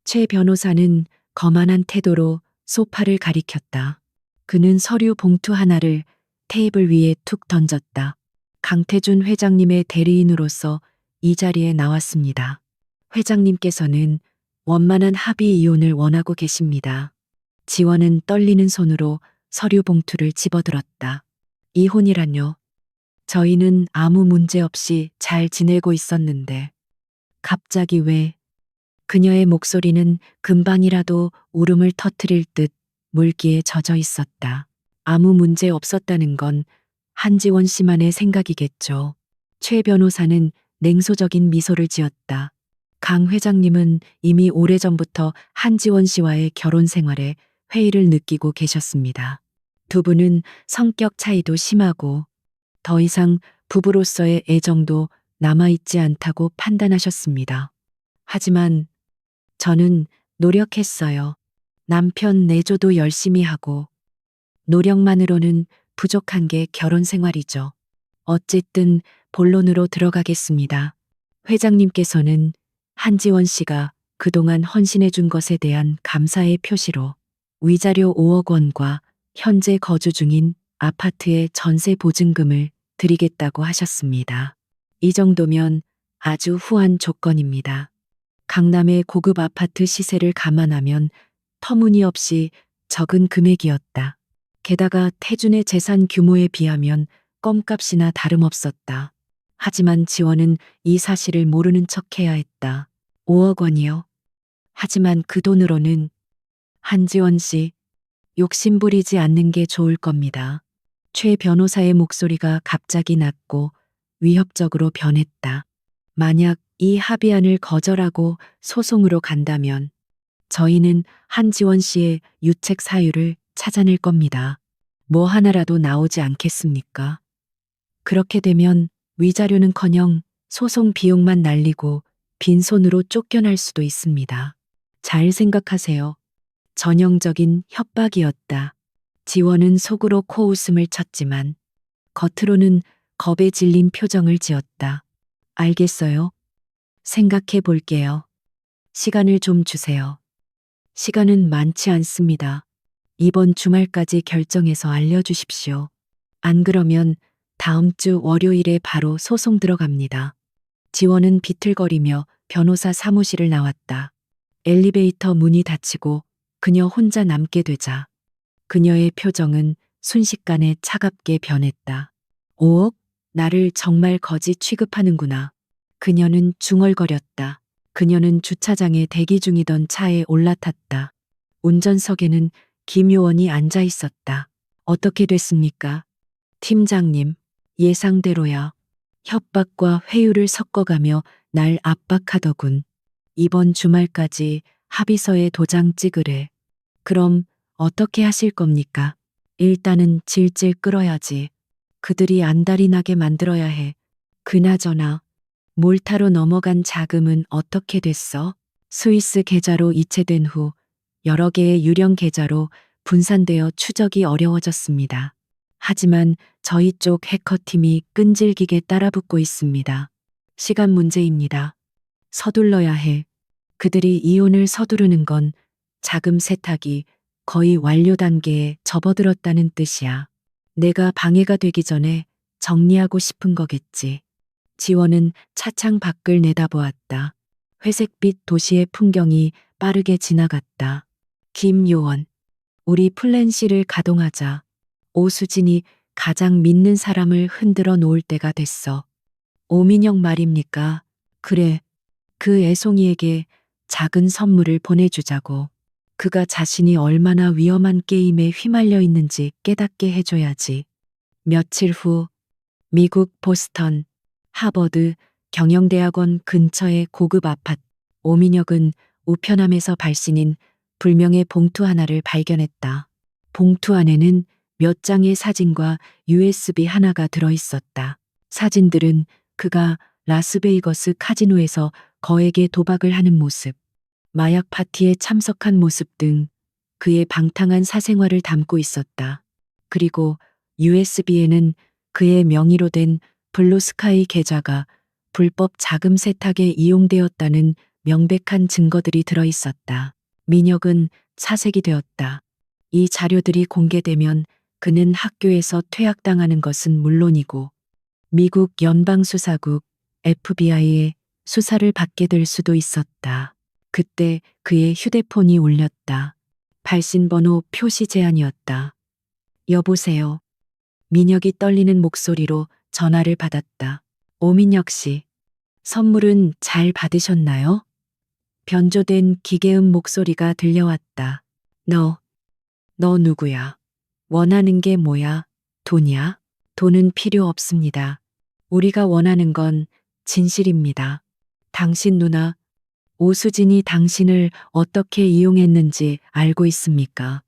최 변호사는 거만한 태도로 소파를 가리켰다. 그는 서류 봉투 하나를 테이블 위에 툭 던졌다. 강태준 회장님의 대리인으로서 이 자리에 나왔습니다. 회장님께서는 원만한 합의 이혼을 원하고 계십니다. 지원은 떨리는 손으로 서류 봉투를 집어들었다. 이혼이란요. 저희는 아무 문제 없이 잘 지내고 있었는데 갑자기 왜? 그녀의 목소리는 금방이라도 울음을 터뜨릴 듯 물기에 젖어 있었다. 아무 문제 없었다는 건 한지원 씨만의 생각이겠죠. 최 변호사는 냉소적인 미소를 지었다. 강 회장님은 이미 오래전부터 한지원 씨와의 결혼 생활에 회의를 느끼고 계셨습니다. 두 분은 성격 차이도 심하고 더 이상 부부로서의 애정도 남아있지 않다고 판단하셨습니다. 하지만 저는 노력했어요. 남편 내조도 열심히 하고 노력만으로는 부족한 게 결혼 생활이죠. 어쨌든 본론으로 들어가겠습니다. 회장님께서는 한지원 씨가 그동안 헌신해 준 것에 대한 감사의 표시로 위자료 5억 원과 현재 거주 중인 아파트의 전세 보증금을 드리겠다고 하셨습니다. 이 정도면 아주 후한 조건입니다. 강남의 고급 아파트 시세를 감안하면 터무니없이 적은 금액이었다. 게다가 태준의 재산 규모에 비하면 껌값이나 다름없었다. 하지만 지원은 이 사실을 모르는 척해야 했다. 5억 원이요. 하지만 그 돈으로는 한지원 씨, 욕심부리지 않는 게 좋을 겁니다. 최 변호사의 목소리가 갑자기 낮고 위협적으로 변했다. 만약 이 합의안을 거절하고 소송으로 간다면 저희는 한지원 씨의 유책 사유를 찾아낼 겁니다. 뭐 하나라도 나오지 않겠습니까? 그렇게 되면 위자료는커녕 소송 비용만 날리고 빈손으로 쫓겨날 수도 있습니다. 잘 생각하세요. 전형적인 협박이었다. 지원은 속으로 코웃음을 쳤지만 겉으로는 겁에 질린 표정을 지었다. 알겠어요. 생각해 볼게요. 시간을 좀 주세요. 시간은 많지 않습니다. 이번 주말까지 결정해서 알려주십시오. 안 그러면 다음 주 월요일에 바로 소송 들어갑니다. 지원은 비틀거리며 변호사 사무실을 나왔다. 엘리베이터 문이 닫히고 그녀 혼자 남게 되자 그녀의 표정은 순식간에 차갑게 변했다. 5억? 나를 정말 거지 취급하는구나. 그녀는 중얼거렸다. 그녀는 주차장에 대기 중이던 차에 올라탔다. 운전석에는 김요원이 앉아 있었다. 어떻게 됐습니까? 팀장님, 예상대로야. 협박과 회유를 섞어가며 날 압박하더군. 이번 주말까지 합의서에 도장 찍으래. 그럼 어떻게 하실 겁니까? 일단은 질질 끌어야지. 그들이 안달이 나게 만들어야 해. 그나저나 몰타로 넘어간 자금은 어떻게 됐어? 스위스 계좌로 이체된 후 여러 개의 유령 계좌로 분산되어 추적이 어려워졌습니다. 하지만 저희 쪽 해커팀이 끈질기게 따라붙고 있습니다. 시간 문제입니다. 서둘러야 해. 그들이 이혼을 서두르는 건 자금 세탁이 거의 완료 단계에 접어들었다는 뜻이야. 내가 방해가 되기 전에 정리하고 싶은 거겠지. 지원은 차창 밖을 내다보았다. 회색빛 도시의 풍경이 빠르게 지나갔다. 김요원, 우리 플랜 C를 가동하자. 오수진이 가장 믿는 사람을 흔들어 놓을 때가 됐어. 오민영 말입니까? 그래. 그 애송이에게 작은 선물을 보내주자고. 그가 자신이 얼마나 위험한 게임에 휘말려 있는지 깨닫게 해줘야지. 며칠 후 미국 보스턴 하버드 경영대학원 근처의 고급 아파트. 오민혁은 우편함에서 발신인 불명의 봉투 하나를 발견했다. 봉투 안에는 몇 장의 사진과 USB 하나가 들어 있었다. 사진들은 그가 라스베이거스 카지노에서 거액의 도박을 하는 모습, 마약 파티에 참석한 모습 등 그의 방탕한 사생활을 담고 있었다. 그리고 USB에는 그의 명의로 된 블루스카이 계좌가 불법 자금 세탁에 이용되었다는 명백한 증거들이 들어 있었다. 민혁은 사색이 되었다. 이 자료들이 공개되면 그는 학교에서 퇴학당하는 것은 물론이고 미국 연방수사국 FBI의 수사를 받게 될 수도 있었다. 그때 그의 휴대폰이 울렸다. 발신번호 표시 제한이었다. 여보세요. 민혁이 떨리는 목소리로 전화를 받았다. 오민혁 씨, 선물은 잘 받으셨나요? 변조된 기계음 목소리가 들려왔다. 너 누구야? 원하는 게 뭐야? 돈이야? 돈은 필요 없습니다. 우리가 원하는 건 진실입니다. 당신 누나, 오수진이 당신을 어떻게 이용했는지 알고 있습니까?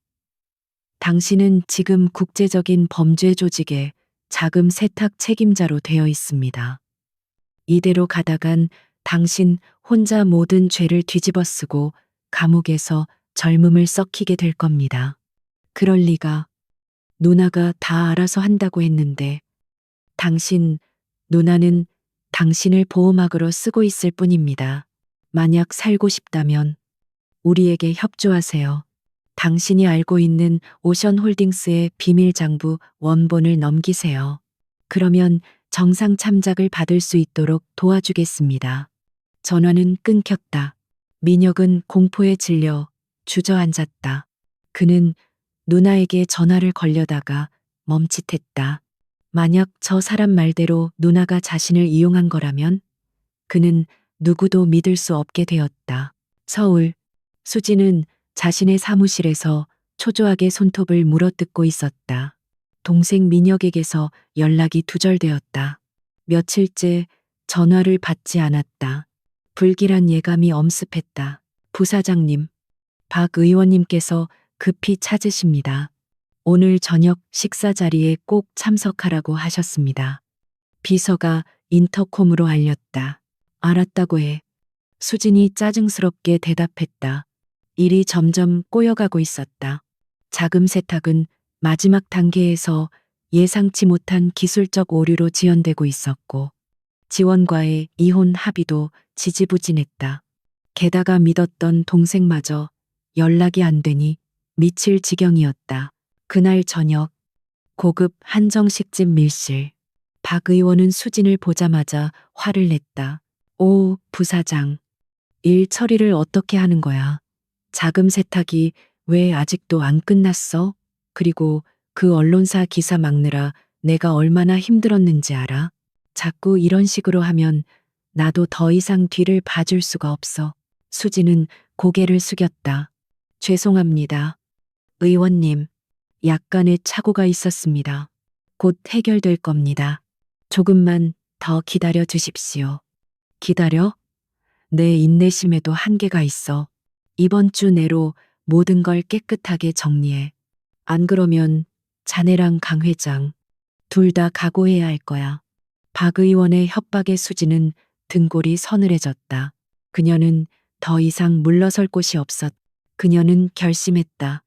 당신은 지금 국제적인 범죄 조직의 자금 세탁 책임자로 되어 있습니다. 이대로 가다간 당신 혼자 모든 죄를 뒤집어 쓰고 감옥에서 젊음을 썩히게 될 겁니다. 그럴 리가. 누나가 다 알아서 한다고 했는데 당신 누나는 당신을 보호막으로 쓰고 있을 뿐입니다. 만약 살고 싶다면 우리에게 협조하세요. 당신이 알고 있는 오션홀딩스의 비밀 장부 원본을 넘기세요. 그러면 정상 참작을 받을 수 있도록 도와주겠습니다. 전화는 끊겼다. 민혁은 공포에 질려 주저앉았다. 그는 누나에게 전화를 걸려다가 멈칫했다. 만약 저 사람 말대로 누나가 자신을 이용한 거라면 그는 누구도 믿을 수 없게 되었다. 서울, 수지는 자신의 사무실에서 초조하게 손톱을 물어뜯고 있었다. 동생 민혁에게서 연락이 두절되었다. 며칠째 전화를 받지 않았다. 불길한 예감이 엄습했다. 부사장님, 박 의원님께서 급히 찾으십니다. 오늘 저녁 식사 자리에 꼭 참석하라고 하셨습니다. 비서가 인터콤으로 알렸다. 알았다고 해. 수진이 짜증스럽게 대답했다. 일이 점점 꼬여가고 있었다. 자금 세탁은 마지막 단계에서 예상치 못한 기술적 오류로 지연되고 있었고 지원과의 이혼 합의도 지지부진했다. 게다가 믿었던 동생마저 연락이 안 되니 미칠 지경이었다. 그날 저녁 고급 한정식집 밀실. 박 의원은 수진을 보자마자 화를 냈다. 오, 부사장. 일 처리를 어떻게 하는 거야? 자금 세탁이 왜 아직도 안 끝났어? 그리고 그 언론사 기사 막느라 내가 얼마나 힘들었는지 알아? 자꾸 이런 식으로 하면 나도 더 이상 뒤를 봐줄 수가 없어. 수지는 고개를 숙였다. 죄송합니다. 의원님, 약간의 착오가 있었습니다. 곧 해결될 겁니다. 조금만 더 기다려 주십시오. 기다려? 내 인내심에도 한계가 있어. 이번 주 내로 모든 걸 깨끗하게 정리해. 안 그러면 자네랑 강 회장 둘 다 각오해야 할 거야. 박 의원의 협박에 수지는 등골이 서늘해졌다. 그녀는 더 이상 물러설 곳이 없었. 그녀는 결심했다.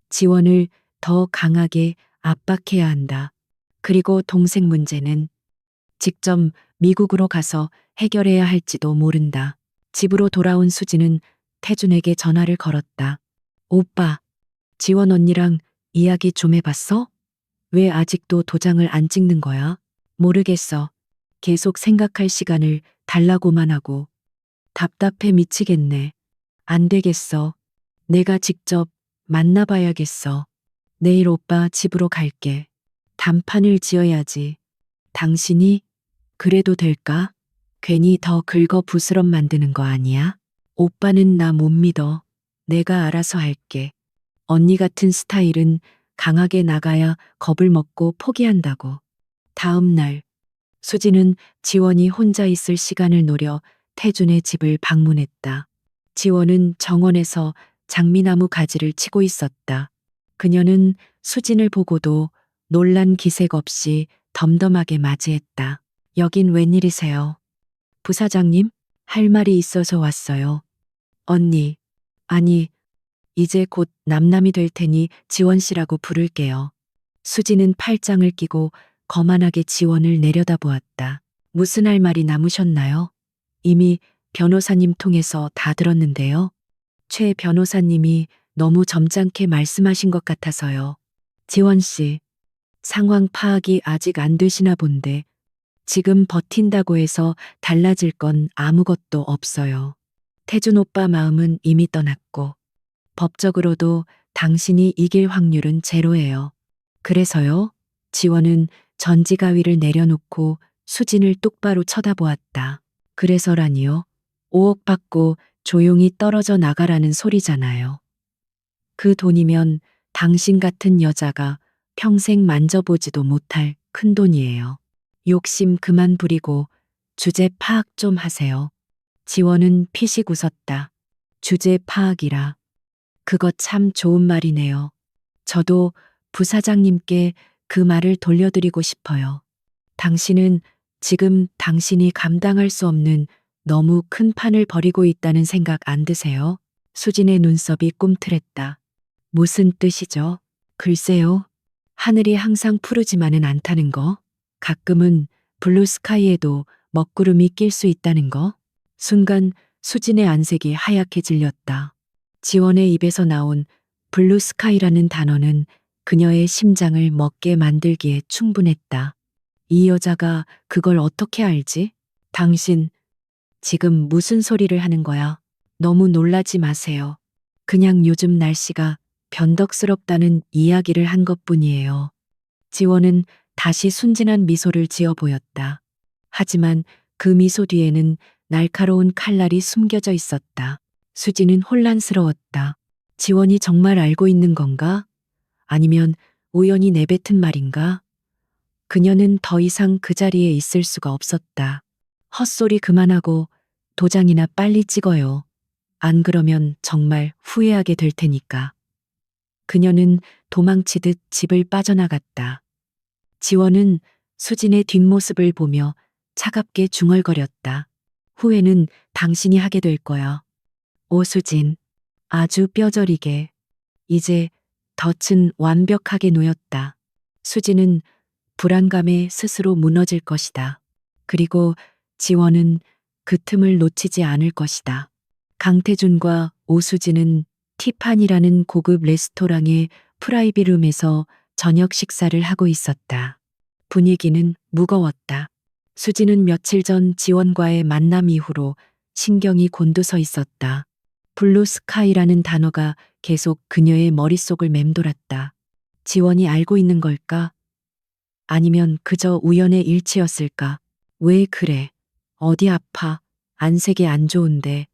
지원을 더 강하게 압박해야 한다. 그리고 동생 문제는 직접 미국으로 가서 해결해야 할지도 모른다. 집으로 돌아온 수지는 태준에게 전화를 걸었다. 오빠, 지원 언니랑 이야기 좀 해봤어? 왜 아직도 도장을 안 찍는 거야? 모르겠어. 계속 생각할 시간을 달라고만 하고. 답답해 미치겠네. 안 되겠어. 내가 직접 만나봐야겠어. 내일 오빠 집으로 갈게. 단판을 지어야지. 당신이 그래도 될까? 괜히 더 긁어 부스럼 만드는 거 아니야? 오빠는 나 못 믿어. 내가 알아서 할게. 언니 같은 스타일은 강하게 나가야 겁을 먹고 포기한다고. 다음 날, 수지는 지원이 혼자 있을 시간을 노려 태준의 집을 방문했다. 지원은 정원에서 장미나무 가지를 치고 있었다. 그녀는 수진을 보고도 놀란 기색 없이 덤덤하게 맞이했다. 여긴 웬일이세요? 부사장님, 할 말이 있어서 왔어요. 언니, 아니, 이제 곧 남남이 될 테니 지원 씨라고 부를게요. 수지는 팔짱을 끼고 거만하게 지원을 내려다보았다. 무슨 할 말이 남으셨나요? 이미 변호사님 통해서 다 들었는데요. 최 변호사님이 너무 점잖게 말씀하신 것 같아서요. 지원 씨, 상황 파악이 아직 안 되시나 본데 지금 버틴다고 해서 달라질 건 아무것도 없어요. 태준 오빠 마음은 이미 떠났고 법적으로도 당신이 이길 확률은 제로예요. 그래서요? 지원은 전지가위를 내려놓고 수진을 똑바로 쳐다보았다. 그래서라니요? 5억 받고 조용히 떨어져 나가라는 소리잖아요. 그 돈이면 당신 같은 여자가 평생 만져보지도 못할 큰 돈이에요. 욕심 그만 부리고 주제 파악 좀 하세요. 지원은 피식 웃었다. 주제 파악이라. 그거 참 좋은 말이네요. 저도 부사장님께 그 말을 돌려드리고 싶어요. 당신은 지금 당신이 감당할 수 없는 너무 큰 판을 벌이고 있다는 생각 안 드세요? 수진의 눈썹이 꿈틀했다. 무슨 뜻이죠? 글쎄요. 하늘이 항상 푸르지만은 않다는 거. 가끔은 블루스카이에도 먹구름이 낄 수 있다는 거. 순간 수진의 안색이 하얗게 질렸다. 지원의 입에서 나온 블루스카이라는 단어는 그녀의 심장을 먹게 만들기에 충분했다. 이 여자가 그걸 어떻게 알지? 당신, 지금 무슨 소리를 하는 거야? 너무 놀라지 마세요. 그냥 요즘 날씨가 변덕스럽다는 이야기를 한 것뿐이에요. 지원은 다시 순진한 미소를 지어 보였다. 하지만 그 미소 뒤에는 날카로운 칼날이 숨겨져 있었다. 수지는 혼란스러웠다. 지원이 정말 알고 있는 건가? 아니면 우연히 내뱉은 말인가? 그녀는 더 이상 그 자리에 있을 수가 없었다. 헛소리 그만하고 도장이나 빨리 찍어요. 안 그러면 정말 후회하게 될 테니까. 그녀는 도망치듯 집을 빠져나갔다. 지원은 수진의 뒷모습을 보며 차갑게 중얼거렸다. 후회는 당신이 하게 될 거야. 오수진, 아주 뼈저리게. 이제 덫은 완벽하게 놓였다. 수진은 불안감에 스스로 무너질 것이다. 그리고 지원은 그 틈을 놓치지 않을 것이다. 강태준과 오수진은 티파니라는 고급 레스토랑의 프라이빗룸에서 저녁 식사를 하고 있었다. 분위기는 무거웠다. 수진은 며칠 전 지원과의 만남 이후로 신경이 곤두서 있었다. 블루스카이라는 단어가 계속 그녀의 머릿속을 맴돌았다. 지원이 알고 있는 걸까? 아니면 그저 우연의 일치였을까? 왜 그래? 어디 아파? 안색이 안 좋은데.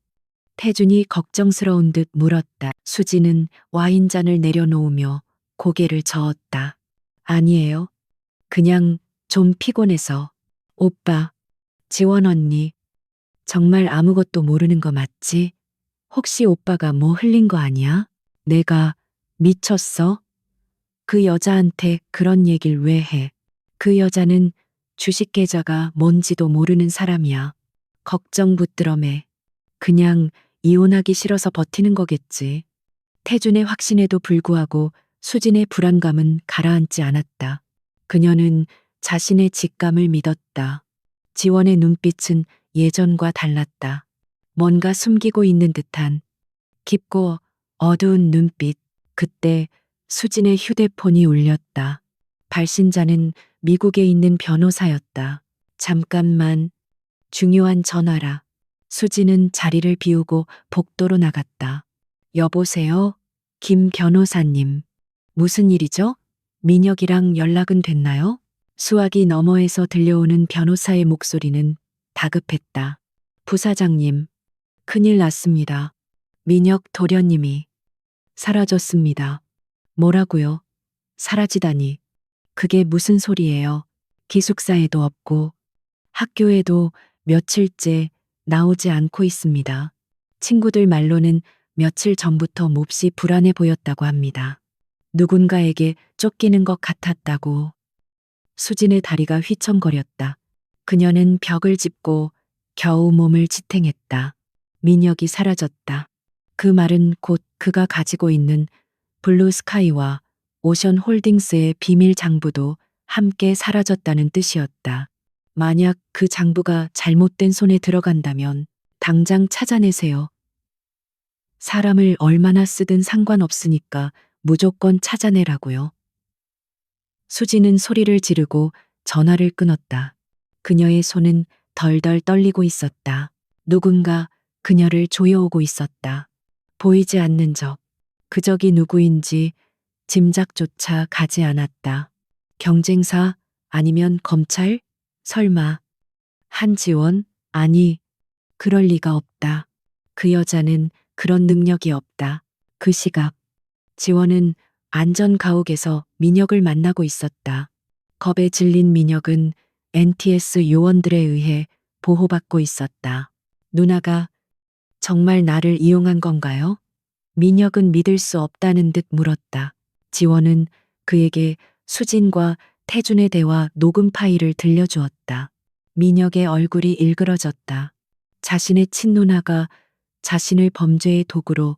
태준이 걱정스러운 듯 물었다. 수지는 와인잔을 내려놓으며 고개를 저었다. 아니에요. 그냥 좀 피곤해서. 오빠, 지원 언니, 정말 아무것도 모르는 거 맞지? 혹시 오빠가 뭐 흘린 거 아니야? 내가 미쳤어? 그 여자한테 그런 얘길 왜 해? 그 여자는 주식 계좌가 뭔지도 모르는 사람이야. 걱정 붙들어매. 그냥 이혼하기 싫어서 버티는 거겠지. 태준의 확신에도 불구하고 수진의 불안감은 가라앉지 않았다. 그녀는 자신의 직감을 믿었다. 지원의 눈빛은 예전과 달랐다. 뭔가 숨기고 있는 듯한 깊고 어두운 눈빛. 그때 수진의 휴대폰이 울렸다. 발신자는 미국에 있는 변호사였다. 잠깐만, 중요한 전화라. 수진은 자리를 비우고 복도로 나갔다. 여보세요? 김 변호사님. 무슨 일이죠? 민혁이랑 연락은 됐나요? 수화기 너머에서 들려오는 변호사의 목소리는 다급했다. 부사장님, 큰일 났습니다. 민혁 도련님이 사라졌습니다. 뭐라고요? 사라지다니. 그게 무슨 소리예요? 기숙사에도 없고 학교에도 며칠째 나오지 않고 있습니다. 친구들 말로는 며칠 전부터 몹시 불안해 보였다고 합니다. 누군가에게 쫓기는 것 같았다고. 수진의 다리가 휘청거렸다. 그녀는 벽을 짚고 겨우 몸을 지탱했다. 민혁이 사라졌다. 그 말은 곧 그가 가지고 있는 블루스카이와 오션 홀딩스의 비밀 장부도 함께 사라졌다는 뜻이었다. 만약 그 장부가 잘못된 손에 들어간다면 당장 찾아내세요. 사람을 얼마나 쓰든 상관없으니까 무조건 찾아내라고요. 수지는 소리를 지르고 전화를 끊었다. 그녀의 손은 덜덜 떨리고 있었다. 누군가 그녀를 조여오고 있었다. 보이지 않는 적, 그 적이 누구인지 짐작조차 가지 않았다. 경쟁사 아니면 검찰? 설마 한지원? 아니, 그럴 리가 없다. 그 여자는 그런 능력이 없다. 그 시각 지원은 안전 가옥에서 민혁을 만나고 있었다. 겁에 질린 민혁은 NTS 요원들에 의해 보호받고 있었다. 누나가 정말 나를 이용한 건가요? 민혁은 믿을 수 없다는 듯 물었다. 지원은 그에게 수진과 태준의 대화 녹음 파일을 들려주었다. 민혁의 얼굴이 일그러졌다. 자신의 친누나가 자신을 범죄의 도구로,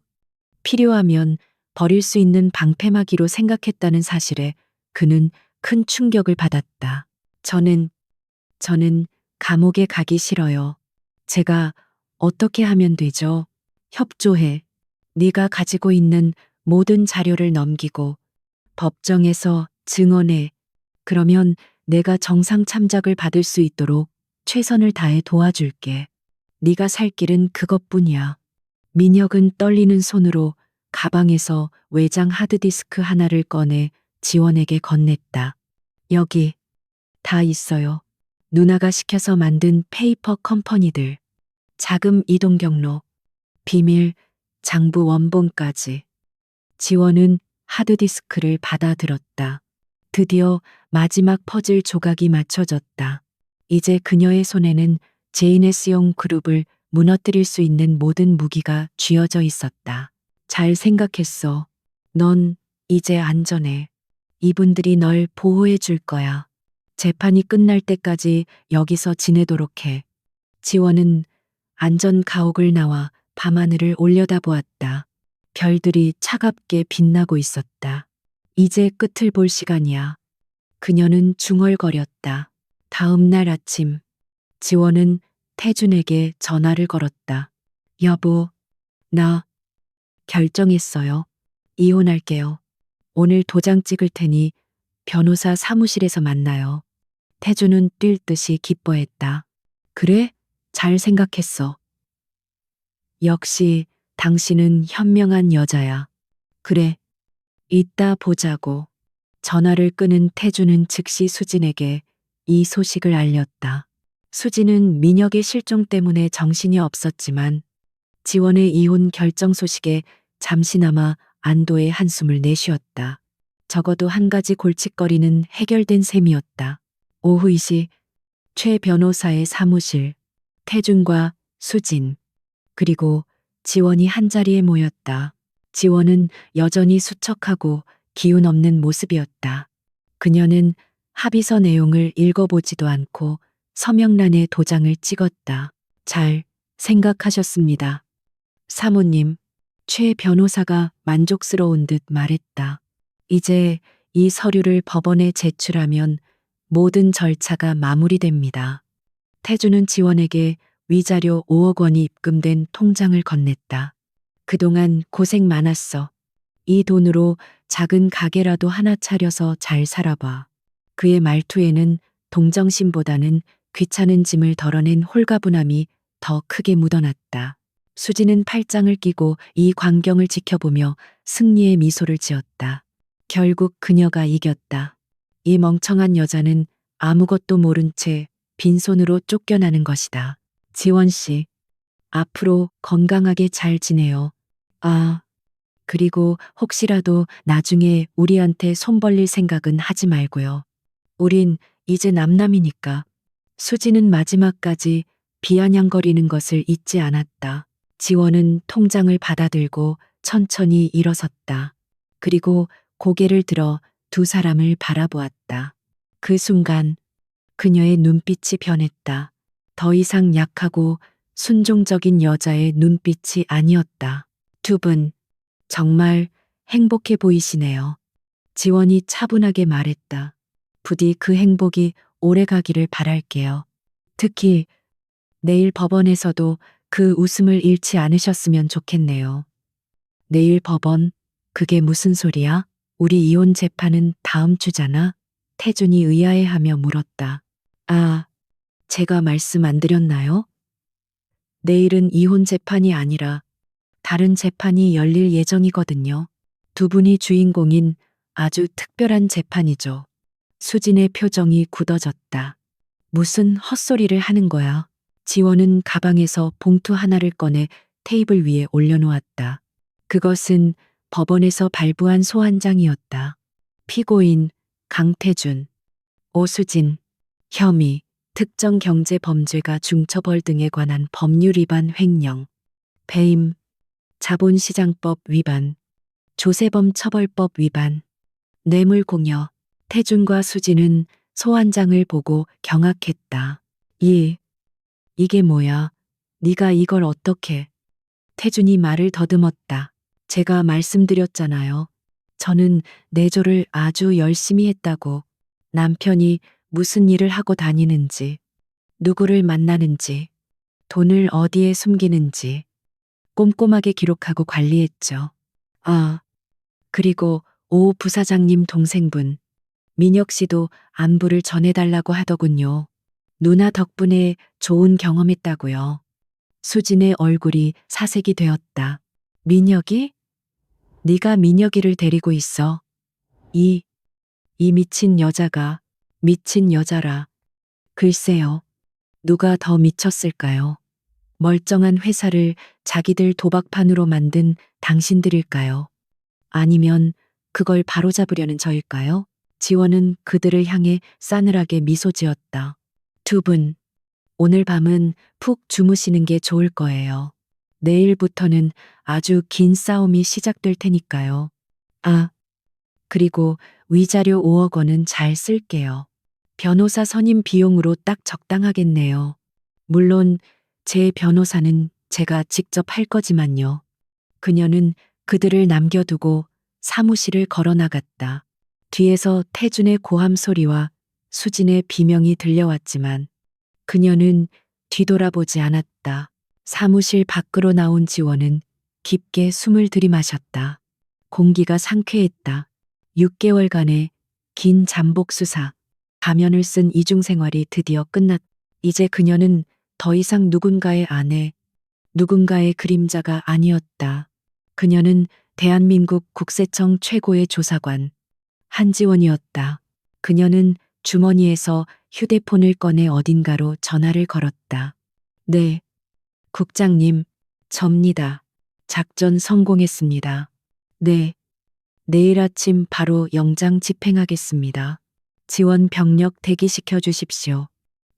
필요하면 버릴 수 있는 방패막이로 생각했다는 사실에 그는 큰 충격을 받았다. 저는 감옥에 가기 싫어요. 제가 어떻게 하면 되죠? 협조해. 네가 가지고 있는 모든 자료를 넘기고 법정에서 증언해. 그러면 내가 정상 참작을 받을 수 있도록 최선을 다해 도와줄게. 네가 살 길은 그것뿐이야. 민혁은 떨리는 손으로 가방에서 외장 하드디스크 하나를 꺼내 지원에게 건넸다. 여기 다 있어요. 누나가 시켜서 만든 페이퍼 컴퍼니들, 자금 이동 경로, 비밀 장부 원본까지. 지원은 하드디스크를 받아들었다. 드디어 마지막 퍼즐 조각이 맞춰졌다. 이제 그녀의 손에는 JNS용 그룹을 무너뜨릴 수 있는 모든 무기가 쥐어져 있었다. 잘 생각했어. 넌 이제 안전해. 이분들이 널 보호해 줄 거야. 재판이 끝날 때까지 여기서 지내도록 해. 지원은 안전 가옥을 나와 밤하늘을 올려다보았다. 별들이 차갑게 빛나고 있었다. 이제 끝을 볼 시간이야. 그녀는 중얼거렸다. 다음 날 아침, 지원은 태준에게 전화를 걸었다. 여보, 나 결정했어요. 이혼할게요. 오늘 도장 찍을 테니 변호사 사무실에서 만나요. 태준은 뛸 듯이 기뻐했다. 그래? 잘 생각했어. 역시 당신은 현명한 여자야. 그래, 이따 보자고. 전화를 끊은 태준은 즉시 수진에게 이 소식을 알렸다. 수진은 민혁의 실종 때문에 정신이 없었지만 지원의 이혼 결정 소식에 잠시나마 안도의 한숨을 내쉬었다. 적어도 한 가지 골칫거리는 해결된 셈이었다. 오후 2시 최 변호사의 사무실, 태준과 수진, 그리고 지원이 한자리에 모였다. 지원은 여전히 수척하고 기운 없는 모습이었다. 그녀는 합의서 내용을 읽어보지도 않고 서명란에 도장을 찍었다. 잘 생각하셨습니다. 사모님, 최 변호사가 만족스러운 듯 말했다. 이제 이 서류를 법원에 제출하면 모든 절차가 마무리됩니다. 태주는 지원에게 위자료 5억 원이 입금된 통장을 건넸다. 그동안 고생 많았어. 이 돈으로 작은 가게라도 하나 차려서 잘 살아봐. 그의 말투에는 동정심보다는 귀찮은 짐을 덜어낸 홀가분함이 더 크게 묻어났다. 수지는 팔짱을 끼고 이 광경을 지켜보며 승리의 미소를 지었다. 결국 그녀가 이겼다. 이 멍청한 여자는 아무것도 모른 채 빈손으로 쫓겨나는 것이다. 지원 씨, 앞으로 건강하게 잘 지내요. 아, 그리고 혹시라도 나중에 우리한테 손 벌릴 생각은 하지 말고요. 우린 이제 남남이니까. 수지는 마지막까지 비아냥거리는 것을 잊지 않았다. 지원은 통장을 받아들고 천천히 일어섰다. 그리고 고개를 들어 두 사람을 바라보았다. 그 순간 그녀의 눈빛이 변했다. 더 이상 약하고 순종적인 여자의 눈빛이 아니었다. 두 분, 정말 행복해 보이시네요. 지원이 차분하게 말했다. 부디 그 행복이 오래 가기를 바랄게요. 특히 내일 법원에서도 그 웃음을 잃지 않으셨으면 좋겠네요. 내일 법원, 그게 무슨 소리야? 우리 이혼 재판은 다음 주잖아? 태준이 의아해하며 물었다. 아, 제가 말씀 안 드렸나요? 내일은 이혼 재판이 아니라 다른 재판이 열릴 예정이거든요. 두 분이 주인공인 아주 특별한 재판이죠. 수진의 표정이 굳어졌다. 무슨 헛소리를 하는 거야? 지원은 가방에서 봉투 하나를 꺼내 테이블 위에 올려놓았다. 그것은 법원에서 발부한 소환장이었다. 피고인 강태준, 오수진, 혐의, 특정 경제 범죄가 중처벌 등에 관한 법률 위반 횡령, 배임, 자본시장법 위반, 조세범 처벌법 위반, 뇌물공여. 태준과 수지는 소환장을 보고 경악했다. 이게 뭐야? 네가 이걸 어떻게? 태준이 말을 더듬었다. 제가 말씀드렸잖아요. 저는 내조를 아주 열심히 했다고. 남편이 무슨 일을 하고 다니는지, 누구를 만나는지, 돈을 어디에 숨기는지 꼼꼼하게 기록하고 관리했죠. 아, 그리고 오 부사장님 동생분, 민혁 씨도 안부를 전해달라고 하더군요. 누나 덕분에 좋은 경험했다고요. 수진의 얼굴이 사색이 되었다. 민혁이? 네가 민혁이를 데리고 있어. 이 미친 여자가 미친 여자라. 글쎄요. 누가 더 미쳤을까요? 멀쩡한 회사를 자기들 도박판으로 만든 당신들일까요? 아니면 그걸 바로잡으려는 저일까요? 지원은 그들을 향해 싸늘하게 미소 지었다. 두 분, 오늘 밤은 푹 주무시는 게 좋을 거예요. 내일부터는 아주 긴 싸움이 시작될 테니까요. 아, 그리고 위자료 5억 원은 잘 쓸게요. 변호사 선임 비용으로 딱 적당하겠네요. 물론 제 변호사는 제가 직접 할 거지만요. 그녀는 그들을 남겨두고 사무실을 걸어 나갔다. 뒤에서 태준의 고함 소리와 수진의 비명이 들려왔지만 그녀는 뒤돌아보지 않았다. 사무실 밖으로 나온 지원은 깊게 숨을 들이마셨다. 공기가 상쾌했다. 6개월간의 긴 잠복 수사, 가면을 쓴 이중 생활이 드디어 끝났다. 이제 그녀는 더 이상 누군가의 아내, 누군가의 그림자가 아니었다. 그녀는 대한민국 국세청 최고의 조사관, 한지원이었다. 그녀는 주머니에서 휴대폰을 꺼내 어딘가로 전화를 걸었다. 네, 국장님, 접니다. 작전 성공했습니다. 네, 내일 아침 바로 영장 집행하겠습니다. 지원 병력 대기시켜 주십시오.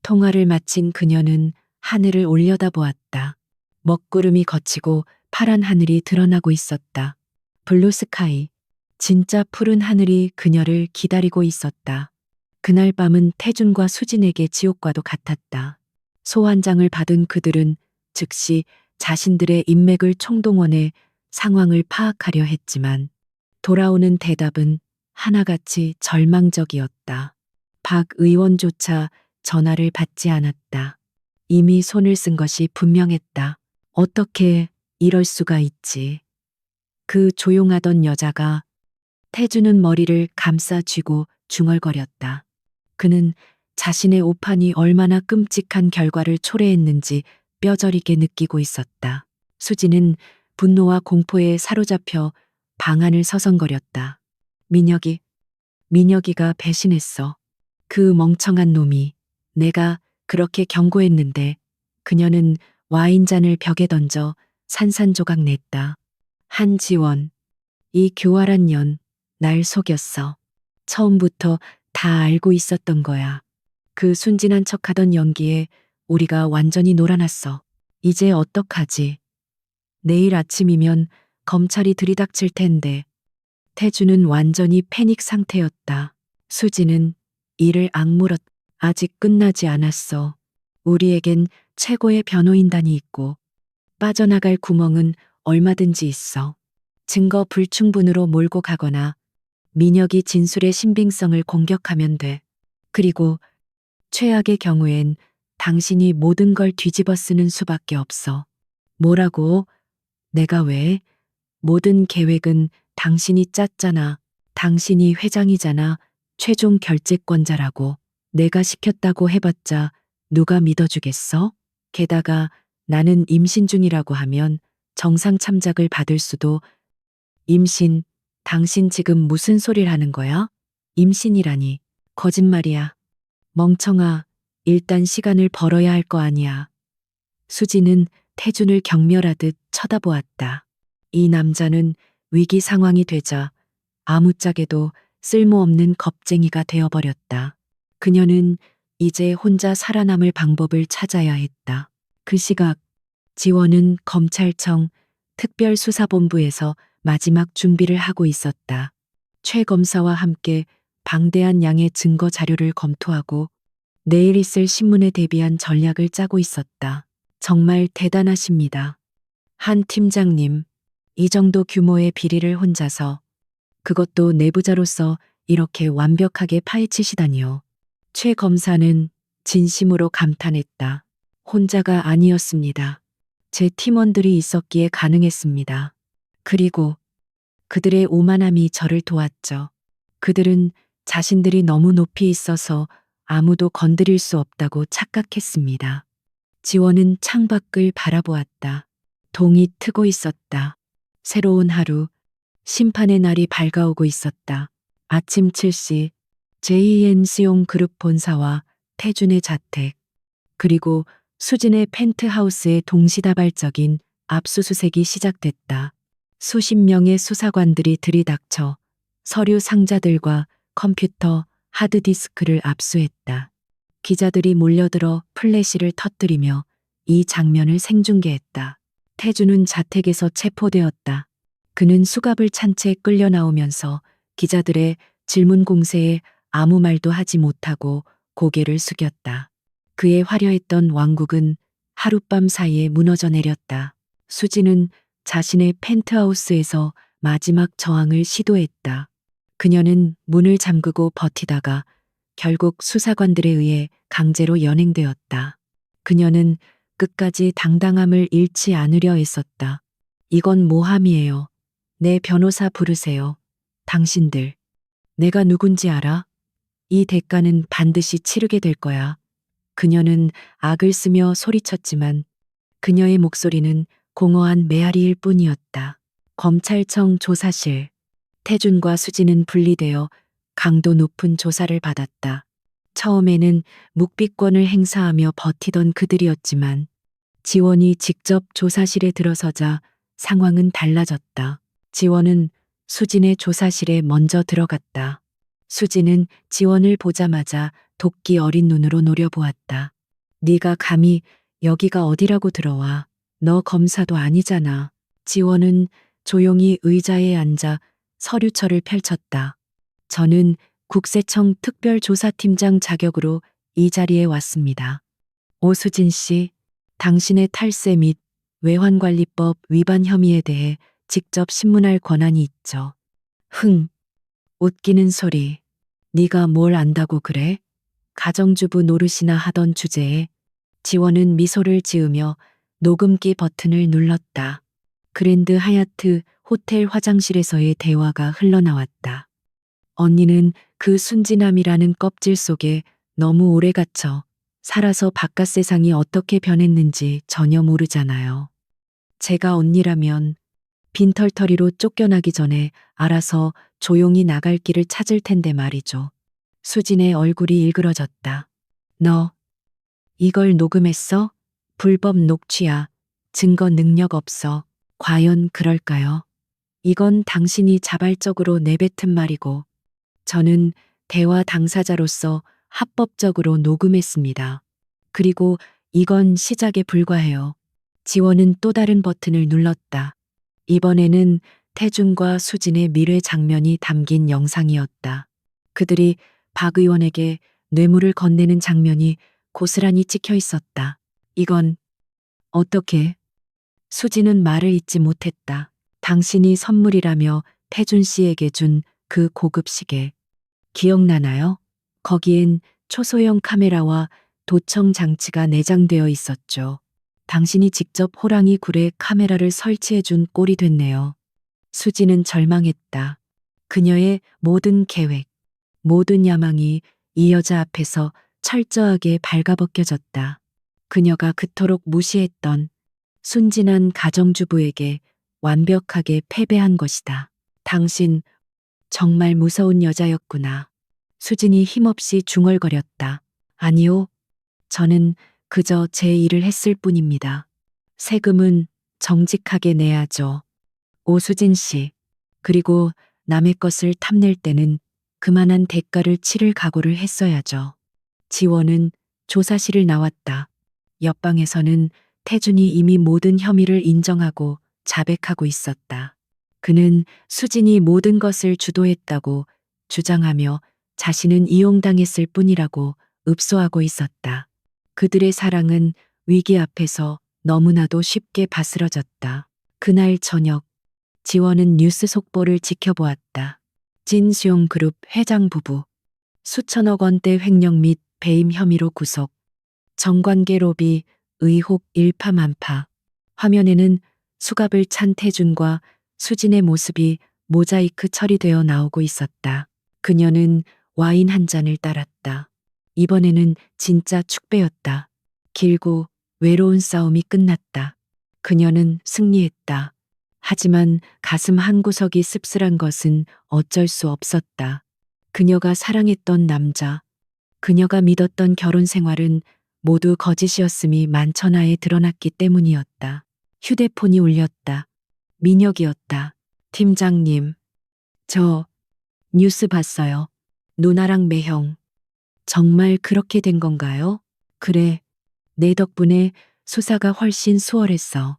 통화를 마친 그녀는 하늘을 올려다보았다. 먹구름이 걷히고 파란 하늘이 드러나고 있었다. 블루스카이. 진짜 푸른 하늘이 그녀를 기다리고 있었다. 그날 밤은 태준과 수진에게 지옥과도 같았다. 소환장을 받은 그들은 즉시 자신들의 인맥을 총동원해 상황을 파악하려 했지만 돌아오는 대답은 하나같이 절망적이었다. 박 의원조차 전화를 받지 않았다. 이미 손을 쓴 것이 분명했다. 어떻게 이럴 수가 있지? 그 조용하던 여자가 태주는 머리를 감싸 쥐고 중얼거렸다. 그는 자신의 오판이 얼마나 끔찍한 결과를 초래했는지 뼈저리게 느끼고 있었다. 수지는 분노와 공포에 사로잡혀 방 안을 서성거렸다. 민혁이가 배신했어. 그 멍청한 놈이. 내가 그렇게 경고했는데 그녀는 와인잔을 벽에 던져 산산조각 냈다. 한지원, 이 교활한 년, 날 속였어. 처음부터 다 알고 있었던 거야. 그 순진한 척하던 연기에 우리가 완전히 놀아났어. 이제 어떡하지? 내일 아침이면 검찰이 들이닥칠 텐데. 태주는 완전히 패닉 상태였다. 수지는 이를 악물었. 아직 끝나지 않았어. 우리에겐 최고의 변호인단이 있고 빠져나갈 구멍은 얼마든지 있어. 증거 불충분으로 몰고 가거나 민혁이 진술의 신빙성을 공격하면 돼. 그리고 최악의 경우엔 당신이 모든 걸 뒤집어 쓰는 수밖에 없어. 뭐라고? 내가 왜? 모든 계획은 당신이 짰잖아. 당신이 회장이잖아. 최종 결재권자라고. 내가 시켰다고 해봤자 누가 믿어주겠어? 게다가 나는 임신 중이라고 하면 정상 참작을 받을 수도. 임신, 당신 지금 무슨 소리를 하는 거야? 임신이라니. 거짓말이야. 멍청아, 일단 시간을 벌어야 할 거 아니야. 수지는 태준을 경멸하듯 쳐다보았다. 이 남자는 위기 상황이 되자 아무짝에도 쓸모없는 겁쟁이가 되어버렸다. 그녀는 이제 혼자 살아남을 방법을 찾아야 했다. 그 시각 지원은 검찰청 특별수사본부에서 마지막 준비를 하고 있었다. 최 검사와 함께 방대한 양의 증거 자료를 검토하고 내일 있을 신문에 대비한 전략을 짜고 있었다. 정말 대단하십니다. 한 팀장님, 이 정도 규모의 비리를 혼자서, 그것도 내부자로서 이렇게 완벽하게 파헤치시다니요. 최 검사는 진심으로 감탄했다. 혼자가 아니었습니다. 제 팀원들이 있었기에 가능했습니다. 그리고 그들의 오만함이 저를 도왔죠. 그들은 자신들이 너무 높이 있어서 아무도 건드릴 수 없다고 착각했습니다. 지원은 창밖을 바라보았다. 동이 트고 있었다. 새로운 하루, 심판의 날이 밝아오고 있었다. 아침 7시 JNC용 그룹 본사와 태준의 자택, 그리고 수진의 펜트하우스의 동시다발적인 압수수색이 시작됐다. 수십 명의 수사관들이 들이닥쳐 서류 상자들과 컴퓨터, 하드디스크를 압수했다. 기자들이 몰려들어 플래시를 터뜨리며 이 장면을 생중계했다. 태준은 자택에서 체포되었다. 그는 수갑을 찬 채 끌려 나오면서 기자들의 질문 공세에 아무 말도 하지 못하고 고개를 숙였다. 그의 화려했던 왕국은 하룻밤 사이에 무너져 내렸다. 수지는 자신의 펜트하우스에서 마지막 저항을 시도했다. 그녀는 문을 잠그고 버티다가 결국 수사관들에 의해 강제로 연행되었다. 그녀는 끝까지 당당함을 잃지 않으려 했었다. 이건 모함이에요. 내 변호사 부르세요. 당신들. 내가 누군지 알아? 이 대가는 반드시 치르게 될 거야. 그녀는 악을 쓰며 소리쳤지만 그녀의 목소리는 공허한 메아리일 뿐이었다. 검찰청 조사실. 태준과 수지는 분리되어 강도 높은 조사를 받았다. 처음에는 묵비권을 행사하며 버티던 그들이었지만 지원이 직접 조사실에 들어서자 상황은 달라졌다. 지원은 수진의 조사실에 먼저 들어갔다. 수진은 지원을 보자마자 도끼 어린 눈으로 노려보았다. 네가 감히 여기가 어디라고 들어와. 너 검사도 아니잖아. 지원은 조용히 의자에 앉아 서류철을 펼쳤다. 저는 국세청 특별조사팀장 자격으로 이 자리에 왔습니다. 오수진 씨, 당신의 탈세 및 외환관리법 위반 혐의에 대해 직접 신문할 권한이 있죠. 흥, 웃기는 소리. 네가 뭘 안다고 그래? 가정주부 노릇이나 하던 주제에 지원은 미소를 지으며 녹음기 버튼을 눌렀다. 그랜드 하얏트 호텔 화장실에서의 대화가 흘러나왔다. 언니는 그 순진함이라는 껍질 속에 너무 오래 갇혀 살아서 바깥 세상이 어떻게 변했는지 전혀 모르잖아요. 제가 언니라면 빈털터리로 쫓겨나기 전에 알아서 조용히 나갈 길을 찾을 텐데 말이죠. 수진의 얼굴이 일그러졌다. 너 이걸 녹음했어? 불법 녹취야. 증거 능력 없어. 과연 그럴까요? 이건 당신이 자발적으로 내뱉은 말이고 저는 대화 당사자로서 합법적으로 녹음했습니다. 그리고 이건 시작에 불과해요. 지원은 또 다른 버튼을 눌렀다. 이번에는 태준과 수진의 미래 장면이 담긴 영상이었다. 그들이 박 의원에게 뇌물을 건네는 장면이 고스란히 찍혀 있었다. 이건 어떻게? 수진은 말을 잇지 못했다. 당신이 선물이라며 태준 씨에게 준 그 고급 시계. 기억나나요? 거기엔 초소형 카메라와 도청 장치가 내장되어 있었죠. 당신이 직접 호랑이 굴에 카메라를 설치해 준 꼴이 됐네요. 수지는 절망했다. 그녀의 모든 계획, 모든 야망이 이 여자 앞에서 철저하게 발가벗겨졌다. 그녀가 그토록 무시했던 순진한 가정주부에게 완벽하게 패배한 것이다. 당신 정말 무서운 여자였구나. 수진이 힘없이 중얼거렸다. 아니요. 저는 그저 제 일을 했을 뿐입니다. 세금은 정직하게 내야죠. 오수진 씨. 그리고 남의 것을 탐낼 때는 그만한 대가를 치를 각오를 했어야죠. 지원은 조사실을 나왔다. 옆방에서는 태준이 이미 모든 혐의를 인정하고 자백하고 있었다. 그는 수진이 모든 것을 주도했다고 주장하며 자신은 이용당했을 뿐이라고 읍소하고 있었다. 그들의 사랑은 위기 앞에서 너무나도 쉽게 바스러졌다. 그날 저녁, 지원은 뉴스 속보를 지켜보았다. 진수용 그룹 회장 부부, 수천억 원대 횡령 및 배임 혐의로 구속, 정관계 로비 의혹 일파만파. 화면에는 수갑을 찬 태준과 수진의 모습이 모자이크 처리되어 나오고 있었다. 그녀는 와인 한 잔을 따랐다. 이번에는 진짜 축배였다. 길고 외로운 싸움이 끝났다. 그녀는 승리했다. 하지만 가슴 한구석이 씁쓸한 것은 어쩔 수 없었다. 그녀가 사랑했던 남자, 그녀가 믿었던 결혼 생활은 모두 거짓이었음이 만천하에 드러났기 때문이었다. 휴대폰이 울렸다. 민혁이었다. 팀장님, 저 뉴스 봤어요. 누나랑 매형. 정말 그렇게 된 건가요? 그래, 내 덕분에 수사가 훨씬 수월했어.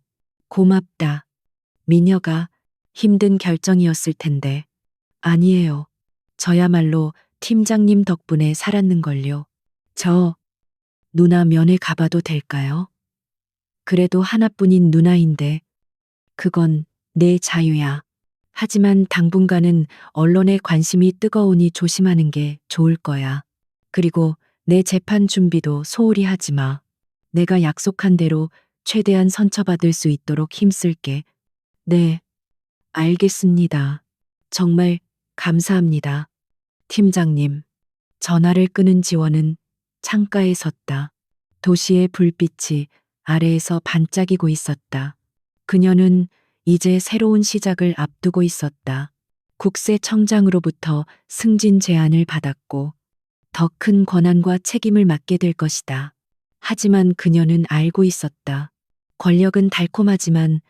고맙다. 민혁아, 힘든 결정이었을 텐데. 아니에요. 저야말로 팀장님 덕분에 살았는걸요. 저 누나 면회 가봐도 될까요? 그래도 하나뿐인 누나인데 그건 내 자유야. 하지만 당분간은 언론의 관심이 뜨거우니 조심하는 게 좋을 거야. 그리고 내 재판 준비도 소홀히 하지 마. 내가 약속한 대로 최대한 선처받을 수 있도록 힘쓸게. 네, 알겠습니다. 정말 감사합니다. 팀장님. 전화를 끄는 지원은 창가에 섰다. 도시의 불빛이 아래에서 반짝이고 있었다. 그녀는 이제 새로운 시작을 앞두고 있었다. 국세청장으로부터 승진 제안을 받았고 더 큰 권한과 책임을 맡게 될 것이다. 하지만 그녀는 알고 있었다. 권력은 달콤하지만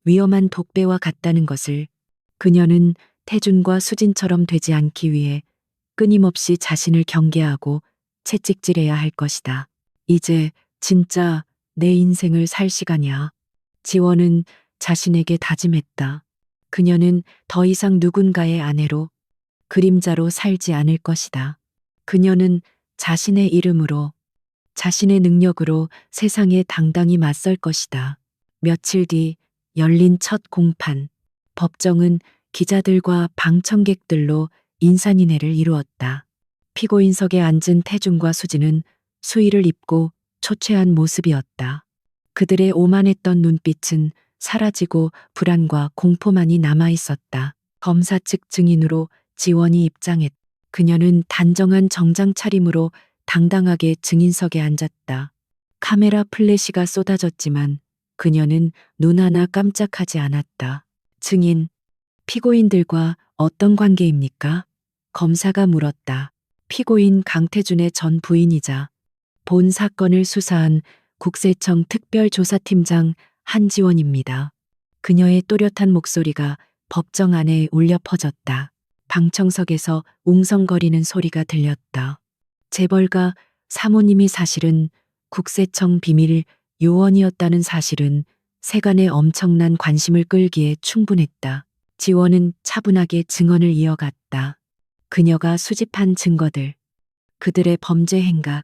위험한 독배와 같다는 것을. 그녀는 태준과 수진처럼 되지 않기 위해 끊임없이 자신을 경계하고 채찍질해야 할 것이다. 이제 진짜 내 인생을 살 시간이야. 지원은 자신에게 다짐했다. 그녀는 더 이상 누군가의 아내로, 그림자로 살지 않을 것이다. 그녀는 자신의 이름으로, 자신의 능력으로 세상에 당당히 맞설 것이다. 며칠 뒤 열린 첫 공판. 법정은 기자들과 방청객들로 인산인해를 이루었다. 피고인석에 앉은 태준과 수진은 수의를 입고 초췌한 모습이었다. 그들의 오만했던 눈빛은 사라지고 불안과 공포만이 남아 있었다. 검사 측 증인으로 지원이 입장했다. 그녀는 단정한 정장 차림으로 당당하게 증인석에 앉았다. 카메라 플래시가 쏟아졌지만 그녀는 눈 하나 깜짝하지 않았다. 증인, 피고인들과 어떤 관계입니까? 검사가 물었다. 피고인 강태준의 전 부인이자 본 사건을 수사한 국세청 특별조사팀장 한지원입니다. 그녀의 또렷한 목소리가 법정 안에 울려 퍼졌다. 방청석에서 웅성거리는 소리가 들렸다. 재벌가 사모님이 사실은 국세청 비밀 요원이었다는 사실은 세간의 엄청난 관심을 끌기에 충분했다. 지원은 차분하게 증언을 이어갔다. 그녀가 수집한 증거들, 그들의 범죄 행각,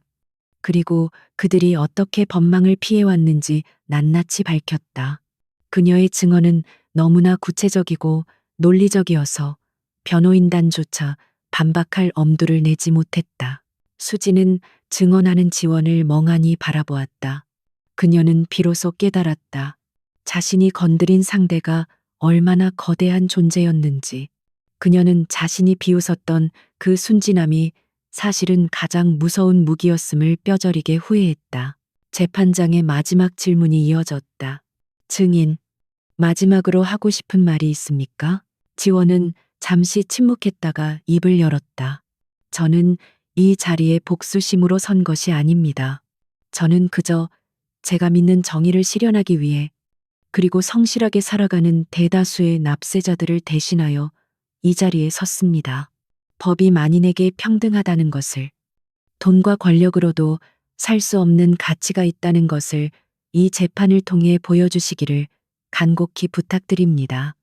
그리고 그들이 어떻게 법망을 피해왔는지 낱낱이 밝혔다. 그녀의 증언은 너무나 구체적이고 논리적이어서 변호인단조차 반박할 엄두를 내지 못했다. 수지는 증언하는 지원을 멍하니 바라보았다. 그녀는 비로소 깨달았다. 자신이 건드린 상대가 얼마나 거대한 존재였는지. 그녀는 자신이 비웃었던 그 순진함이 사실은 가장 무서운 무기였음을 뼈저리게 후회했다. 재판장의 마지막 질문이 이어졌다. 증인, 마지막으로 하고 싶은 말이 있습니까? 지원은 잠시 침묵했다가 입을 열었다. 저는 이 자리에 복수심으로 선 것이 아닙니다. 저는 그저 제가 믿는 정의를 실현하기 위해 그리고 성실하게 살아가는 대다수의 납세자들을 대신하여 이 자리에 섰습니다. 법이 만인에게 평등하다는 것을, 돈과 권력으로도 살 수 없는 가치가 있다는 것을 이 재판을 통해 보여주시기를 간곡히 부탁드립니다.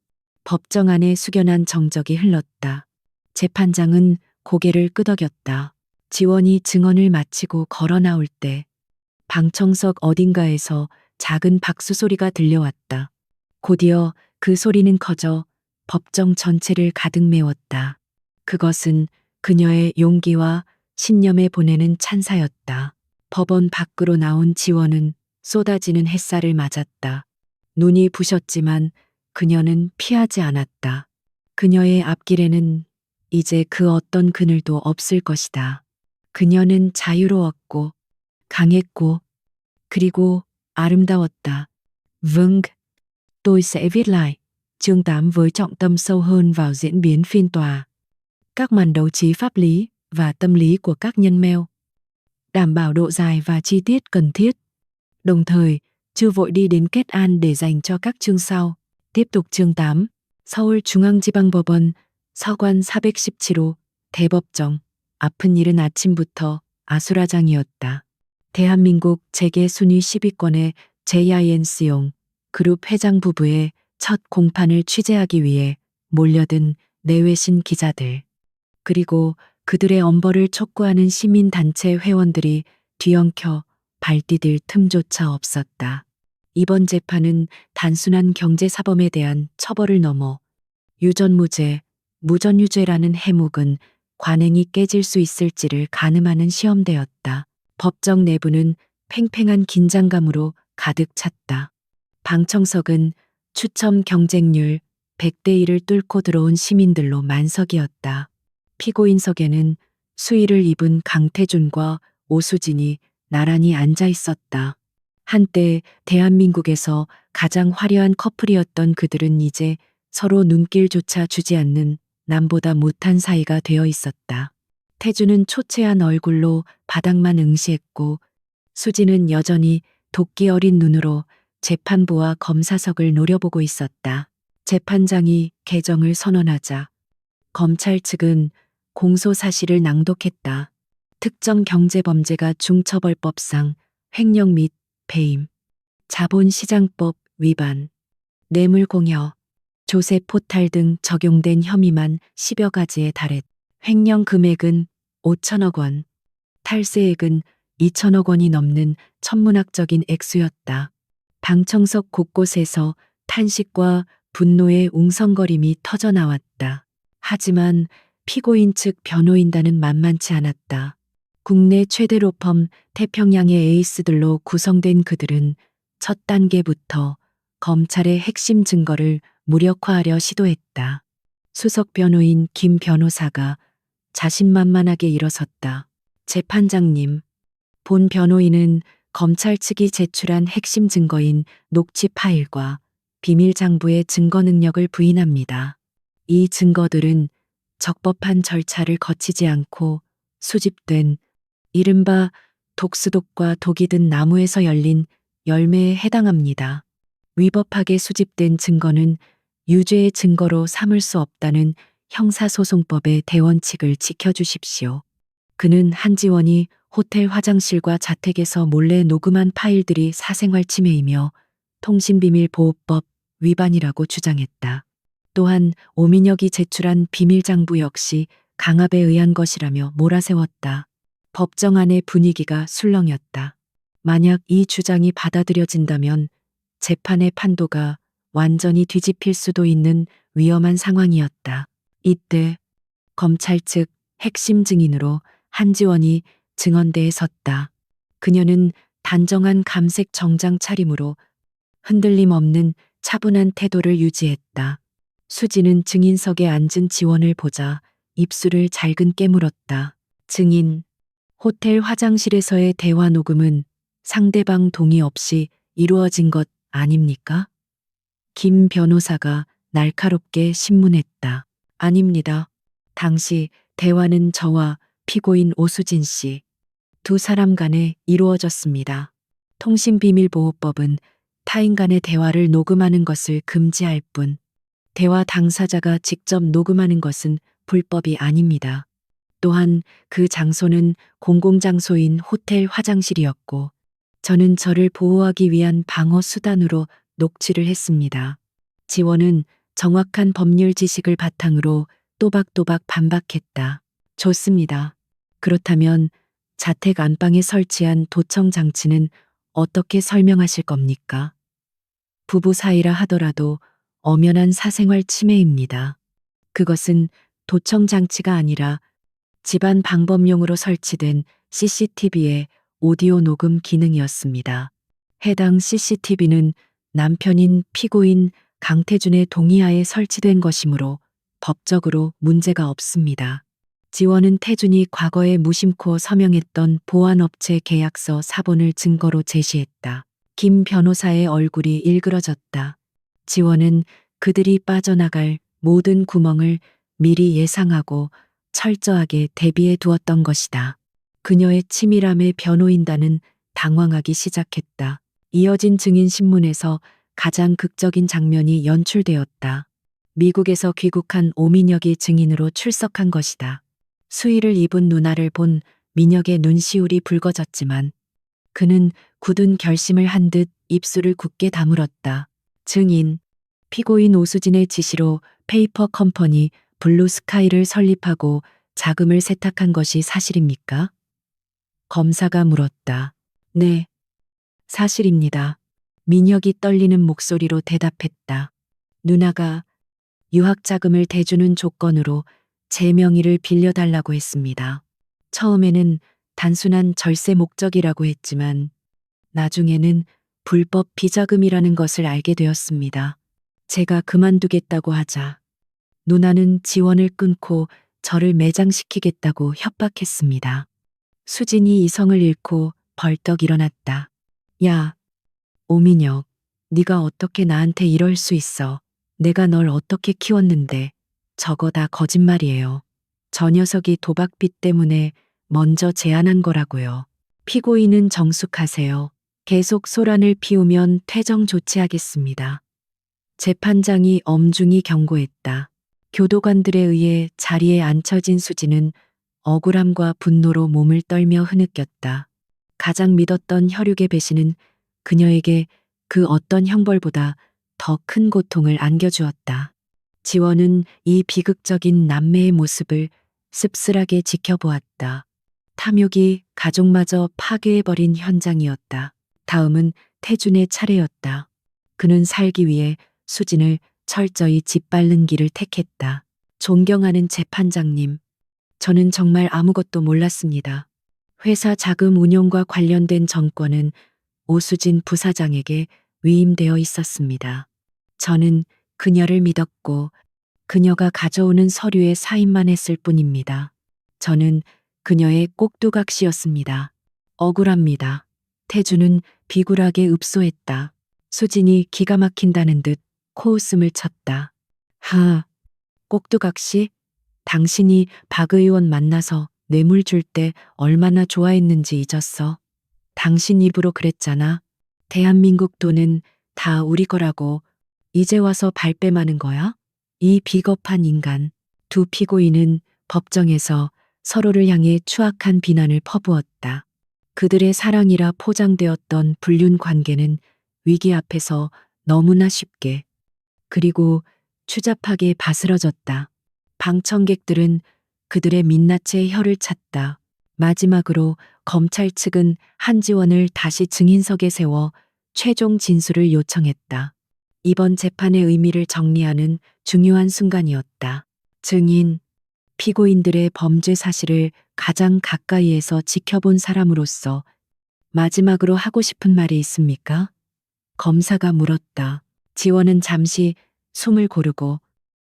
법정 안에 숙연한 정적이 흘렀다. 재판장은 고개를 끄덕였다. 지원이 증언을 마치고 걸어 나올 때 방청석 어딘가에서 작은 박수 소리가 들려왔다. 곧이어 그 소리는 커져 법정 전체를 가득 메웠다. 그것은 그녀의 용기와 신념에 보내는 찬사였다. 법원 밖으로 나온 지원은 쏟아지는 햇살을 맞았다. 눈이 부셨지만 그녀는 피하지 않았다. 그녀의 앞길에는 이제 그 어떤 그늘도 없을 것이다. 그녀는 자유로웠고 강했고 그리고 아름다웠다. Vâng, tôi sẽ viết lại chương 8 với trọng tâm sâu hơn vào diễn biến phiên tòa, các màn đấu trí pháp lý và tâm lý của các nhân mêu, đảm bảo độ dài và chi tiết cần thiết. Đồng thời, chưa vội đi đến kết an để dành cho các chương sau. Tiếp tục chương 8, 서울중앙지방법원 서관 417호 대법정. 아픈 일은 아침부터 아수라장이었다. 대한민국 재계 순위 10위권의 JINC용 그룹 회장 부부의 첫 공판을 취재하기 위해 몰려든 내외신 기자들. 그리고 그들의 엄벌을 촉구하는 시민단체 회원들이 뒤엉켜 발디딜 틈조차 없었다. 이번 재판은 단순한 경제사범에 대한 처벌을 넘어 유전무죄, 무전유죄라는 해묵은 관행이 깨질 수 있을지를 가늠하는 시험대였다. 법정 내부는 팽팽한 긴장감으로 가득 찼다. 방청석은 추첨 경쟁률 100대 1을 뚫고 들어온 시민들로 만석이었다. 피고인석에는 수의를 입은 강태준과 오수진이 나란히 앉아 있었다. 한때 대한민국에서 가장 화려한 커플이었던 그들은 이제 서로 눈길조차 주지 않는 남보다 못한 사이가 되어 있었다. 태주는 초췌한 얼굴로 바닥만 응시했고 수지는 여전히 도끼 어린 눈으로 재판부와 검사석을 노려보고 있었다. 재판장이 개정을 선언하자 검찰 측은 공소 사실을 낭독했다. 특정 경제범죄가 중처벌법상 횡령 및 배임, 자본시장법 위반, 뇌물공여, 조세 포탈 등 적용된 혐의만 10여 가지에 달했. 횡령 금액은 5천억 원, 탈세액은 2천억 원이 넘는 천문학적인 액수였다. 방청석 곳곳에서 탄식과 분노의 웅성거림이 터져나왔다. 하지만 피고인 측 변호인단은 만만치 않았다. 국내 최대 로펌 태평양의 에이스들로 구성된 그들은 첫 단계부터 검찰의 핵심 증거를 무력화하려 시도했다. 수석 변호인 김 변호사가 자신만만하게 일어섰다. 재판장님, 본 변호인은 검찰 측이 제출한 핵심 증거인 녹취 파일과 비밀 장부의 증거 능력을 부인합니다. 이 증거들은 적법한 절차를 거치지 않고 수집된 이른바 독수독과 독이 든 나무에서 열린 열매에 해당합니다. 위법하게 수집된 증거는 유죄의 증거로 삼을 수 없다는 형사소송법의 대원칙을 지켜주십시오. 그는 한지원이 호텔 화장실과 자택에서 몰래 녹음한 파일들이 사생활 침해이며 통신비밀보호법 위반이라고 주장했다. 또한 오민혁이 제출한 비밀장부 역시 강압에 의한 것이라며 몰아세웠다. 법정 안의 분위기가 술렁였다. 만약 이 주장이 받아들여진다면 재판의 판도가 완전히 뒤집힐 수도 있는 위험한 상황이었다. 이때 검찰 측 핵심 증인으로 한지원이 증언대에 섰다. 그녀는 단정한 감색 정장 차림으로 흔들림 없는 차분한 태도를 유지했다. 수지는 증인석에 앉은 지원을 보자 입술을 잘근 깨물었다. 증인, 호텔 화장실에서의 대화 녹음은 상대방 동의 없이 이루어진 것 아닙니까? 김 변호사가 날카롭게 신문했다. 아닙니다. 당시 대화는 저와 피고인 오수진 씨 두 사람 간에 이루어졌습니다. 통신비밀보호법은 타인 간의 대화를 녹음하는 것을 금지할 뿐 대화 당사자가 직접 녹음하는 것은 불법이 아닙니다. 또한 그 장소는 공공장소인 호텔 화장실이었고 저는 저를 보호하기 위한 방어 수단으로 녹취를 했습니다. 지원은 정확한 법률 지식을 바탕으로 또박또박 반박했다. 좋습니다. 그렇다면 자택 안방에 설치한 도청 장치는 어떻게 설명하실 겁니까? 부부 사이라 하더라도 엄연한 사생활 침해입니다. 그것은 도청 장치가 아니라 집안 방범용으로 설치된 CCTV의 오디오 녹음 기능이었습니다. 해당 CCTV는 남편인 피고인 강태준의 동의하에 설치된 것이므로 법적으로 문제가 없습니다. 지원은 태준이 과거에 무심코 서명했던 보안업체 계약서 사본을 증거로 제시했다. 김 변호사의 얼굴이 일그러졌다. 지원은 그들이 빠져나갈 모든 구멍을 미리 예상하고 철저하게 대비해 두었던 것이다. 그녀의 치밀함에 변호인단은 당황하기 시작했다. 이어진 증인 신문에서 가장 극적인 장면이 연출되었다. 미국에서 귀국한 오민혁이 증인으로 출석한 것이다. 수의를 입은 누나를 본 민혁의 눈시울이 붉어졌지만 그는 굳은 결심을 한 듯 입술을 굳게 다물었다. 증인, 피고인 오수진의 지시로 페이퍼 컴퍼니 블루스카이를 설립하고 자금을 세탁한 것이 사실입니까? 검사가 물었다. 네, 사실입니다. 민혁이 떨리는 목소리로 대답했다. 누나가 유학 자금을 대주는 조건으로 제 명의를 빌려달라고 했습니다. 처음에는 단순한 절세 목적이라고 했지만 나중에는 불법 비자금이라는 것을 알게 되었습니다. 제가 그만두겠다고 하자 누나는 지원을 끊고 저를 매장시키겠다고 협박했습니다. 수진이 이성을 잃고 벌떡 일어났다. 야, 오민혁, 네가 어떻게 나한테 이럴 수 있어. 내가 널 어떻게 키웠는데. 저거 다 거짓말이에요. 저 녀석이 도박빚 때문에 먼저 제안한 거라고요. 피고인은 정숙하세요. 계속 소란을 피우면 퇴정 조치하겠습니다. 재판장이 엄중히 경고했다. 교도관들에 의해 자리에 앉혀진 수지는 억울함과 분노로 몸을 떨며 흐느꼈다. 가장 믿었던 혈육의 배신은 그녀에게 그 어떤 형벌보다 더 큰 고통을 안겨주었다. 지원은 이 비극적인 남매의 모습을 씁쓸하게 지켜보았다. 탐욕이 가족마저 파괴해버린 현장이었다. 다음은 태준의 차례였다. 그는 살기 위해 수진을 철저히 짓밟는 길을 택했다. 존경하는 재판장님, 저는 정말 아무것도 몰랐습니다. 회사 자금 운용과 관련된 정권은 오수진 부사장에게 위임되어 있었습니다. 저는 그녀를 믿었고 그녀가 가져오는 서류에 사인만 했을 뿐입니다. 저는 그녀의 꼭두각시였습니다. 억울합니다. 태주는 비굴하게 읍소했다. 수진이 기가 막힌다는 듯 코웃음을 쳤다. 하, 꼭두각시? 당신이 박 의원 만나서 뇌물 줄 때 얼마나 좋아했는지 잊었어. 당신 입으로 그랬잖아. 대한민국 돈은 다 우리 거라고 이제 와서 발뺌하는 거야? 이 비겁한 인간. 두 피고인은 법정에서 서로를 향해 추악한 비난을 퍼부었다. 그들의 사랑이라 포장되었던 불륜 관계는 위기 앞에서 너무나 쉽게 그리고 추잡하게 바스러졌다. 방청객들은 그들의 민낯에 혀를 찼다. 마지막으로 검찰 측은 한지원을 다시 증인석에 세워 최종 진술을 요청했다. 이번 재판의 의미를 정리하는 중요한 순간이었다. 증인, 피고인들의 범죄 사실을 가장 가까이에서 지켜본 사람으로서 마지막으로 하고 싶은 말이 있습니까? 검사가 물었다. 지원은 잠시 숨을 고르고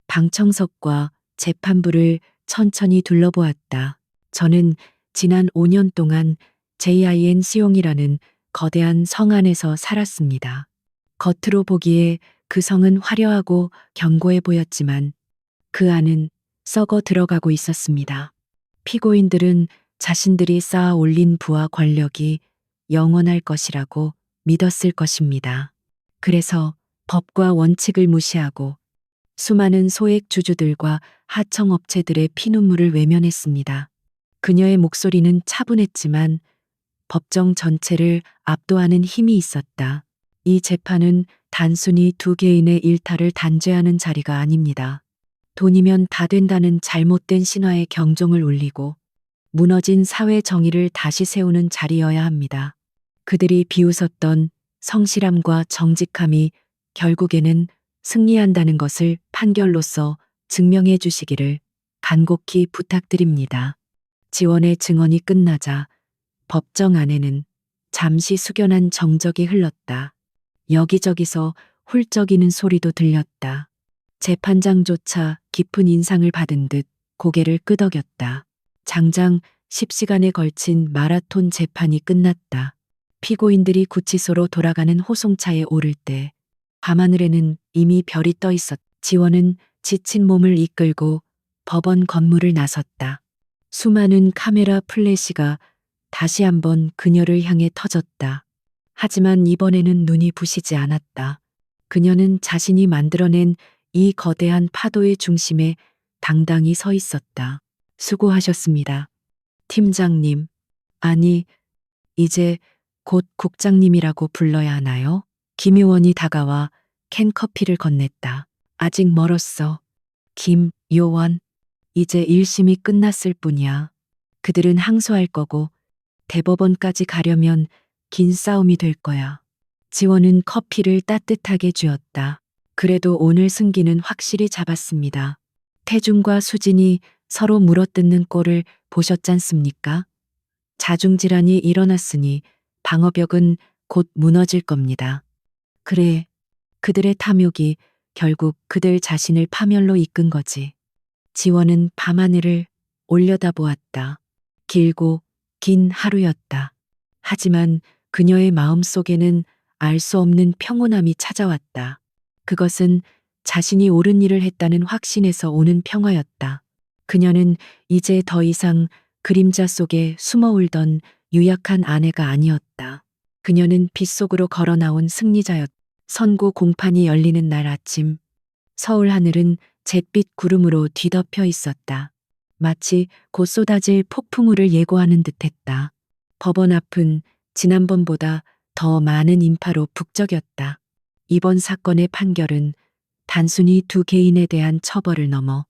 방청석과 재판부를 천천히 둘러보았다. 저는 지난 5년 동안 JIN 시용이라는 거대한 성 안에서 살았습니다. 겉으로 보기에 그 성은 화려하고 견고해 보였지만 그 안은 썩어 들어가고 있었습니다. 피고인들은 자신들이 쌓아 올린 부와 권력이 영원할 것이라고 믿었을 것입니다. 그래서 법과 원칙을 무시하고 수많은 소액 주주들과 하청업체들의 피눈물을 외면했습니다. 그녀의 목소리는 차분했지만 법정 전체를 압도하는 힘이 있었다. 이 재판은 단순히 두 개인의 일탈을 단죄하는 자리가 아닙니다. 돈이면 다 된다는 잘못된 신화에 경종을 울리고 무너진 사회 정의를 다시 세우는 자리여야 합니다. 그들이 비웃었던 성실함과 정직함이 결국에는 승리한다는 것을 판결로서 증명해 주시기를 간곡히 부탁드립니다. 지원의 증언이 끝나자 법정 안에는 잠시 숙연한 정적이 흘렀다. 여기저기서 훌쩍이는 소리도 들렸다. 재판장조차 깊은 인상을 받은 듯 고개를 끄덕였다. 장장 10시간에 걸친 마라톤 재판이 끝났다. 피고인들이 구치소로 돌아가는 호송차에 오를 때 밤하늘에는 이미 별이 떠 있었다. 지원은 지친 몸을 이끌고 법원 건물을 나섰다. 수많은 카메라 플래시가 다시 한번 그녀를 향해 터졌다. 하지만 이번에는 눈이 부시지 않았다. 그녀는 자신이 만들어낸 이 거대한 파도의 중심에 당당히 서 있었다. 수고하셨습니다. 팀장님. 아니, 이제 곧 국장님이라고 불러야 하나요? 김요원이 다가와 캔커피를 건넸다. 아직 멀었어. 김요원. 이제 1심이 끝났을 뿐이야. 그들은 항소할 거고 대법원까지 가려면 긴 싸움이 될 거야. 지원은 커피를 따뜻하게 쥐었다. 그래도 오늘 승기는 확실히 잡았습니다. 태중과 수진이 서로 물어뜯는 꼴을 보셨잖습니까? 자중질환이 일어났으니 방어벽은 곧 무너질 겁니다. 그래, 그들의 탐욕이 결국 그들 자신을 파멸로 이끈 거지. 지원은 밤하늘을 올려다보았다. 길고 긴 하루였다. 하지만 그녀의 마음 속에는 알 수 없는 평온함이 찾아왔다. 그것은 자신이 옳은 일을 했다는 확신에서 오는 평화였다. 그녀는 이제 더 이상 그림자 속에 숨어 울던 유약한 아내가 아니었다. 그녀는 빛 속으로 걸어 나온 승리자였다. 선고 공판이 열리는 날 아침, 서울 하늘은 잿빛 구름으로 뒤덮여 있었다. 마치 곧 쏟아질 폭풍우를 예고하는 듯했다. 법원 앞은 지난번보다 더 많은 인파로 북적였다. 이번 사건의 판결은 단순히 두 개인에 대한 처벌을 넘어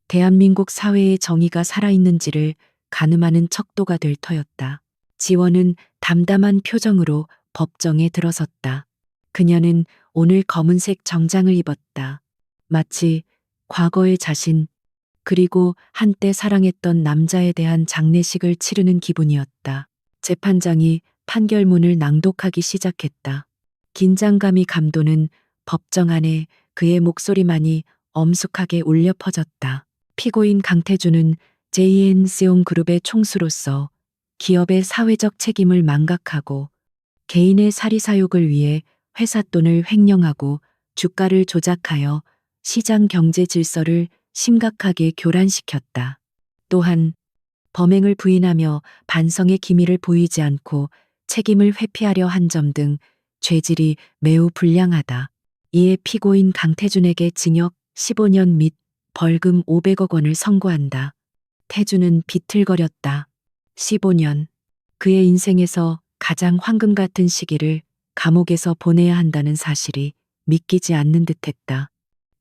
대한민국 사회의 정의가 살아있는지를 가늠하는 척도가 될 터였다. 지원은 담담한 표정으로 법정에 들어섰다. 그녀는 오늘 검은색 정장을 입었다. 마치 과거의 자신, 그리고 한때 사랑했던 남자에 대한 장례식을 치르는 기분이었다. 재판장이 판결문을 낭독하기 시작했다. 긴장감이 감도는 법정 안에 그의 목소리만이 엄숙하게 울려 퍼졌다. 피고인 강태주는 JNC온 그룹의 총수로서 기업의 사회적 책임을 망각하고 개인의 사리사욕을 위해 회사 돈을 횡령하고 주가를 조작하여 시장 경제 질서를 심각하게 교란시켰다. 또한 범행을 부인하며 반성의 기미를 보이지 않고 책임을 회피하려 한 점 등 죄질이 매우 불량하다. 이에 피고인 강태준에게 징역 15년 및 벌금 500억 원을 선고한다. 태준은 비틀거렸다. 15년. 그의 인생에서 가장 황금 같은 시기를 감옥에서 보내야 한다는 사실이 믿기지 않는 듯했다.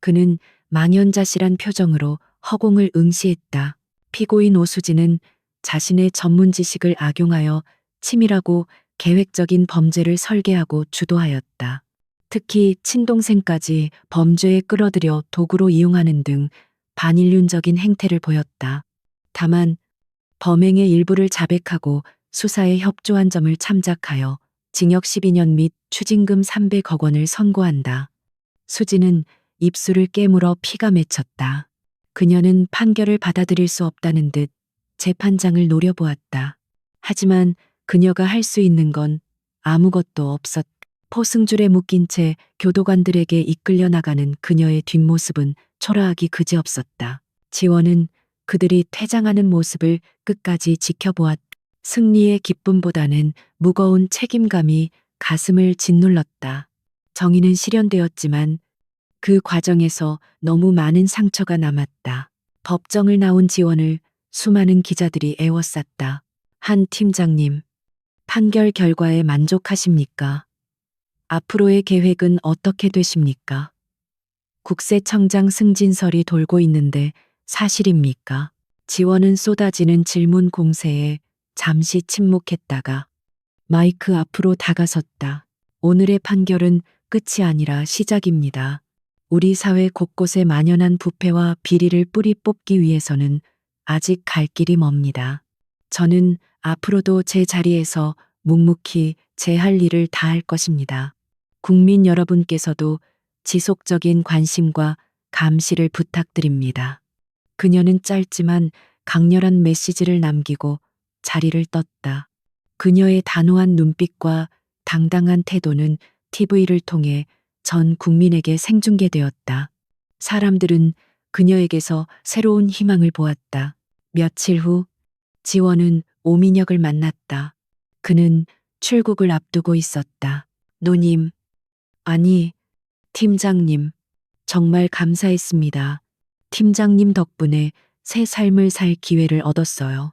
그는 망연자실한 표정으로 허공을 응시했다. 피고인 오수진은 자신의 전문 지식을 악용하여 치밀하고 계획적인 범죄를 설계하고 주도하였다. 특히 친동생까지 범죄에 끌어들여 도구로 이용하는 등 반인륜적인 행태를 보였다. 다만 범행의 일부를 자백하고 수사에 협조한 점을 참작하여 징역 12년 및 추징금 300억 원을 선고한다. 수진은 입술을 깨물어 피가 맺혔다. 그녀는 판결을 받아들일 수 없다는 듯 재판장을 노려보았다. 하지만 그녀가 할 수 있는 건 아무것도 없었다. 포승줄에 묶인 채 교도관들에게 이끌려 나가는 그녀의 뒷모습은 초라하기 그지없었다. 지원은 그들이 퇴장하는 모습을 끝까지 지켜보았다. 승리의 기쁨보다는 무거운 책임감이 가슴을 짓눌렀다. 정의는 실현되었지만 그 과정에서 너무 많은 상처가 남았다. 법정을 나온 지원을 수많은 기자들이 에워쌌다. 한 팀장님, 판결 결과에 만족하십니까? 앞으로의 계획은 어떻게 되십니까? 국세청장 승진설이 돌고 있는데 사실입니까? 지원은 쏟아지는 질문 공세에 잠시 침묵했다가 마이크 앞으로 다가섰다. 오늘의 판결은 끝이 아니라 시작입니다. 우리 사회 곳곳에 만연한 부패와 비리를 뿌리 뽑기 위해서는 아직 갈 길이 멉니다. 저는 앞으로도 제 자리에서 묵묵히 제 할 일을 다할 것입니다. 국민 여러분께서도 지속적인 관심과 감시를 부탁드립니다. 그녀는 짧지만 강렬한 메시지를 남기고 자리를 떴다. 그녀의 단호한 눈빛과 당당한 태도는 TV를 통해 전 국민에게 생중계되었다. 사람들은 그녀에게서 새로운 희망을 보았다. 며칠 후 지원은 오민혁을 만났다. 그는 출국을 앞두고 있었다. 누님, 아니, 팀장님, 정말 감사했습니다. 팀장님 덕분에 새 삶을 살 기회를 얻었어요.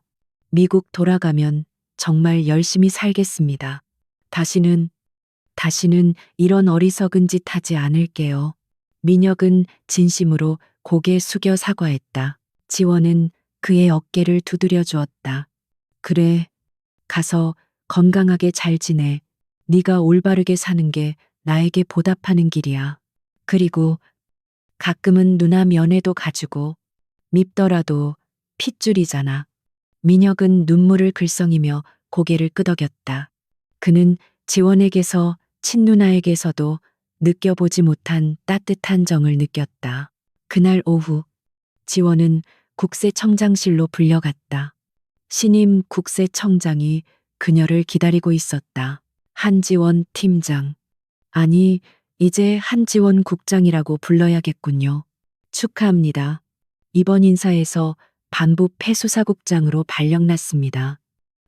미국 돌아가면 정말 열심히 살겠습니다. 다시는 이런 어리석은 짓 하지 않을게요. 민혁은 진심으로 고개 숙여 사과했다. 지원은 그의 어깨를 두드려 주었다. 그래, 가서 건강하게 잘 지내. 네가 올바르게 사는 게 나에게 보답하는 길이야. 그리고 가끔은 누나 면회도 가지고 밉더라도 핏줄이잖아. 민혁은 눈물을 글썽이며 고개를 끄덕였다. 그는 지원에게서 친누나에게서도 느껴보지 못한 따뜻한 정을 느꼈다. 그날 오후 지원은 국세청장실로 불려갔다. 신임 국세청장이 그녀를 기다리고 있었다. 한지원 팀장. 아니, 이제 한지원 국장이라고 불러야겠군요. 축하합니다. 이번 인사에서 반부 폐수사국장으로 발령났습니다.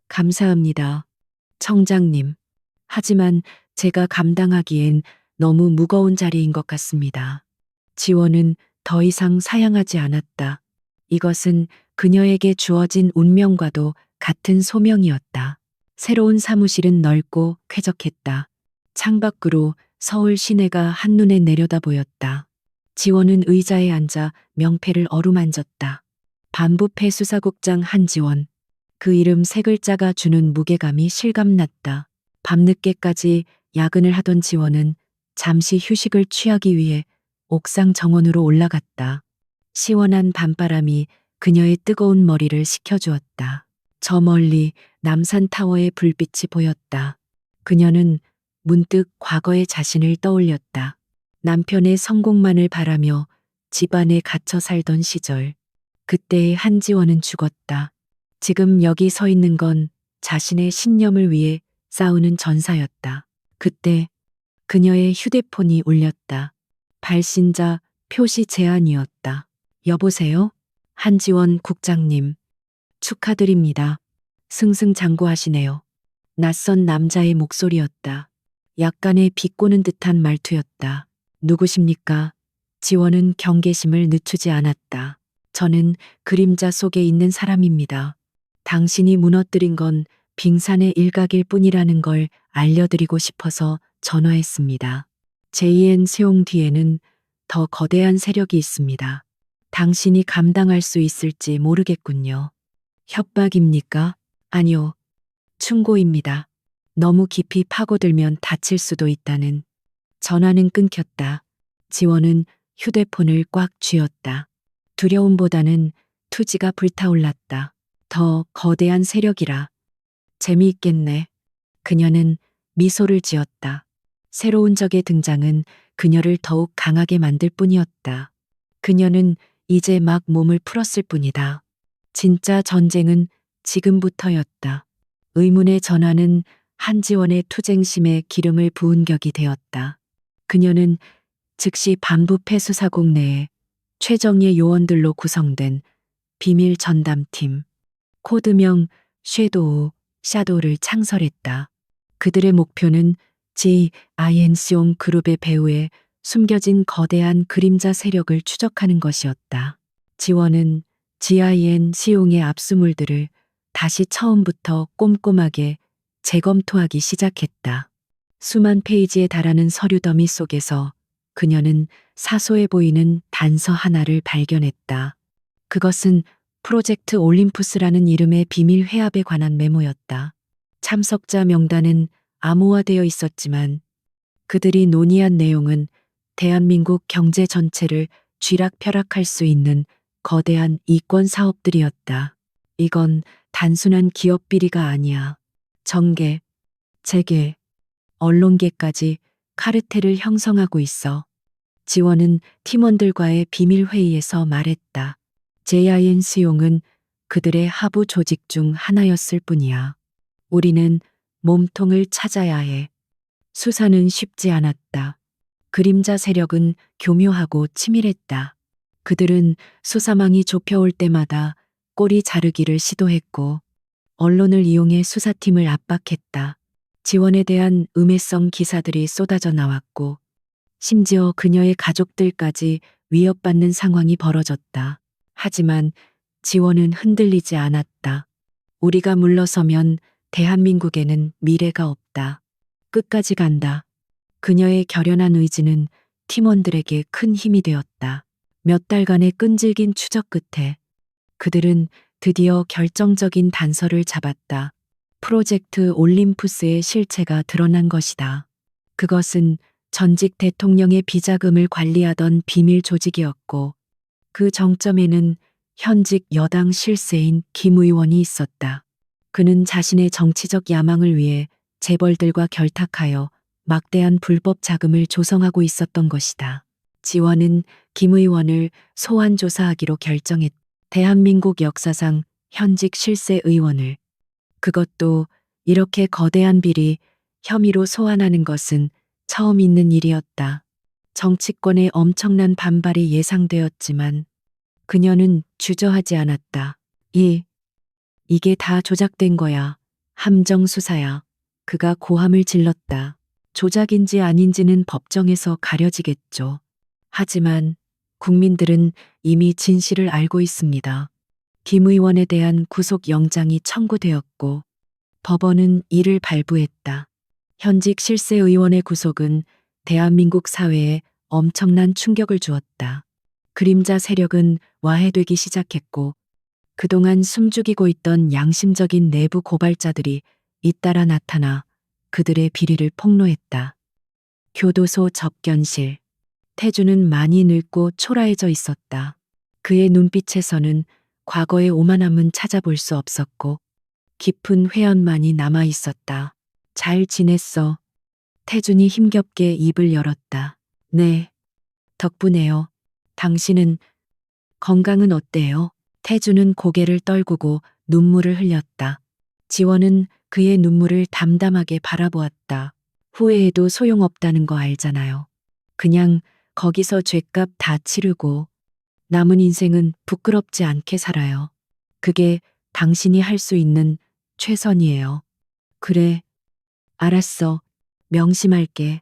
감사합니다. 청장님. 하지만 제가 감당하기엔 너무 무거운 자리인 것 같습니다. 지원은 더 이상 사양하지 않았다. 이것은 그녀에게 주어진 운명과도 같은 소명이었다. 새로운 사무실은 넓고 쾌적했다. 창밖으로 서울 시내가 한눈에 내려다 보였다. 지원은 의자에 앉아 명패를 어루만졌다. 반부패 수사국장 한지원. 그 이름 세 글자가 주는 무게감이 실감났다. 밤늦게까지 야근을 하던 지원은 잠시 휴식을 취하기 위해 옥상 정원으로 올라갔다. 시원한 밤바람이 그녀의 뜨거운 머리를 식혀주었다. 저 멀리 남산타워의 불빛이 보였다. 그녀는 문득 과거의 자신을 떠올렸다. 남편의 성공만을 바라며 집안에 갇혀 살던 시절. 그때의 한지원은 죽었다. 지금 여기 서 있는 건 자신의 신념을 위해 싸우는 전사였다. 그때 그녀의 휴대폰이 울렸다. 발신자 표시 제안이었다. 여보세요? 한지원 국장님. 축하드립니다. 승승장구하시네요. 낯선 남자의 목소리였다. 약간의 비꼬는 듯한 말투였다. 누구십니까? 지원은 경계심을 늦추지 않았다. 저는 그림자 속에 있는 사람입니다. 당신이 무너뜨린 건 빙산의 일각일 뿐이라는 걸 알려드리고 싶어서 전화했습니다. JN 세용 뒤에는 더 거대한 세력이 있습니다. 당신이 감당할 수 있을지 모르겠군요. 협박입니까? 아니요. 충고입니다. 너무 깊이 파고들면 다칠 수도 있다는. 전화는 끊겼다. 지원은 휴대폰을 꽉 쥐었다. 두려움보다는 투지가 불타올랐다. 더 거대한 세력이라. 재미있겠네. 그녀는 미소를 지었다. 새로운 적의 등장은 그녀를 더욱 강하게 만들 뿐이었다. 그녀는 이제 막 몸을 풀었을 뿐이다. 진짜 전쟁은 지금부터였다. 의문의 전화는 한지원의 투쟁심에 기름을 부은 격이 되었다. 그녀는 즉시 반부패 수사국 내에 최정예 요원들로 구성된 비밀 전담팀, 코드명 샤도우를 창설했다. 그들의 목표는 GINC용 그룹의 배후에 숨겨진 거대한 그림자 세력을 추적하는 것이었다. 지원은 GIN 시용의 압수물들을 다시 처음부터 꼼꼼하게 재검토하기 시작했다. 수만 페이지에 달하는 서류 더미 속에서 그녀는 사소해 보이는 단서 하나를 발견했다. 그것은 프로젝트 올림푸스라는 이름의 비밀 회합에 관한 메모였다. 참석자 명단은 암호화되어 있었지만 그들이 논의한 내용은 대한민국 경제 전체를 쥐락펴락할 수 있는 거대한 이권 사업들이었다. 이건 단순한 기업 비리가 아니야. 정계, 재계, 언론계까지 카르텔을 형성하고 있어. 지원은 팀원들과의 비밀 회의에서 말했다. JIN 수용은 그들의 하부 조직 중 하나였을 뿐이야. 우리는 몸통을 찾아야 해. 수사는 쉽지 않았다. 그림자 세력은 교묘하고 치밀했다. 그들은 수사망이 좁혀올 때마다 꼬리 자르기를 시도했고 언론을 이용해 수사팀을 압박했다. 지원에 대한 음해성 기사들이 쏟아져 나왔고 심지어 그녀의 가족들까지 위협받는 상황이 벌어졌다. 하지만 지원은 흔들리지 않았다. 우리가 물러서면 대한민국에는 미래가 없다. 끝까지 간다. 그녀의 결연한 의지는 팀원들에게 큰 힘이 되었다. 몇 달간의 끈질긴 추적 끝에 그들은 드디어 결정적인 단서를 잡았다. 프로젝트 올림푸스의 실체가 드러난 것이다. 그것은 전직 대통령의 비자금을 관리하던 비밀 조직이었고 그 정점에는 현직 여당 실세인 김 의원이 있었다. 그는 자신의 정치적 야망을 위해 재벌들과 결탁하여 막대한 불법 자금을 조성하고 있었던 것이다. 지원은 김 의원을 소환 조사하기로 결정했다. 대한민국 역사상 현직 실세 의원을 그것도 이렇게 거대한 비리 혐의로 소환하는 것은 처음 있는 일이었다. 정치권의 엄청난 반발이 예상되었지만 그녀는 주저하지 않았다. 이게 다 조작된 거야. 함정 수사야. 그가 고함을 질렀다. 조작인지 아닌지는 법정에서 가려지겠죠. 하지만 국민들은 이미 진실을 알고 있습니다. 김 의원에 대한 구속영장이 청구되었고 법원은 이를 발부했다. 현직 실세 의원의 구속은 대한민국 사회에 엄청난 충격을 주었다. 그림자 세력은 와해되기 시작했고 그동안 숨죽이고 있던 양심적인 내부 고발자들이 잇따라 나타나 그들의 비리를 폭로했다. 교도소 접견실. 태주는 많이 늙고 초라해져 있었다. 그의 눈빛에서는 과거의 오만함은 찾아볼 수 없었고 깊은 회연만이 남아 있었다. 잘 지냈어. 태준이 힘겹게 입을 열었다. 네. 덕분에요. 당신은 건강은 어때요? 태준은 고개를 떨구고 눈물을 흘렸다. 지원은 그의 눈물을 담담하게 바라보았다. 후회해도 소용없다는 거 알잖아요. 그냥 거기서 죗값 다 치르고 남은 인생은 부끄럽지 않게 살아요. 그게 당신이 할 수 있는 최선이에요. 그래. 알았어. 명심할게.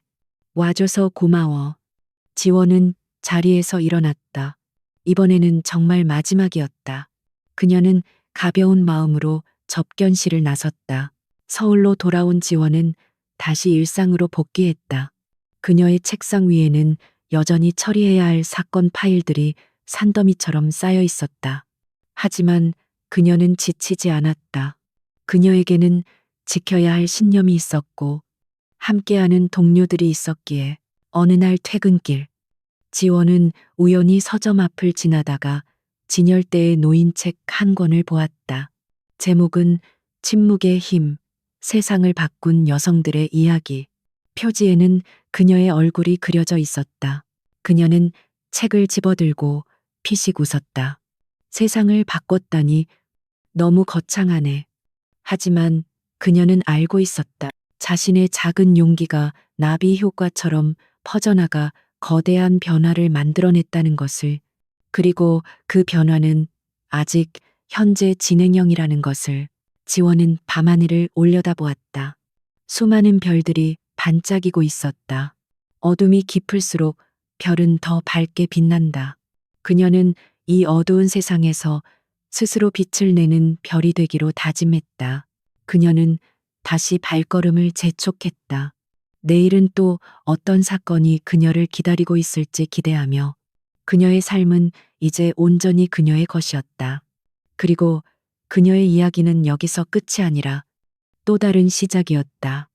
와줘서 고마워. 지원은 자리에서 일어났다. 이번에는 정말 마지막이었다. 그녀는 가벼운 마음으로 접견실을 나섰다. 서울로 돌아온 지원은 다시 일상으로 복귀했다. 그녀의 책상 위에는 여전히 처리해야 할 사건 파일들이 산더미처럼 쌓여 있었다. 하지만 그녀는 지치지 않았다. 그녀에게는 지켜야 할 신념이 있었고 함께하는 동료들이 있었기에 어느 날 퇴근길 지원은 우연히 서점 앞을 지나다가 진열대에 놓인 책 한 권을 보았다. 제목은 침묵의 힘, 세상을 바꾼 여성들의 이야기. 표지에는 그녀의 얼굴이 그려져 있었다. 그녀는 책을 집어들고 피식 웃었다. 세상을 바꿨다니 너무 거창하네. 하지만 그녀는 알고 있었다. 자신의 작은 용기가 나비 효과처럼 퍼져나가 거대한 변화를 만들어냈다는 것을, 그리고 그 변화는 아직 현재 진행형이라는 것을. 지원은 밤하늘을 올려다보았다. 수많은 별들이 반짝이고 있었다. 어둠이 깊을수록 별은 더 밝게 빛난다. 그녀는 이 어두운 세상에서 스스로 빛을 내는 별이 되기로 다짐했다. 그녀는 다시 발걸음을 재촉했다. 내일은 또 어떤 사건이 그녀를 기다리고 있을지 기대하며 그녀의 삶은 이제 온전히 그녀의 것이었다. 그리고 그녀의 이야기는 여기서 끝이 아니라 또 다른 시작이었다.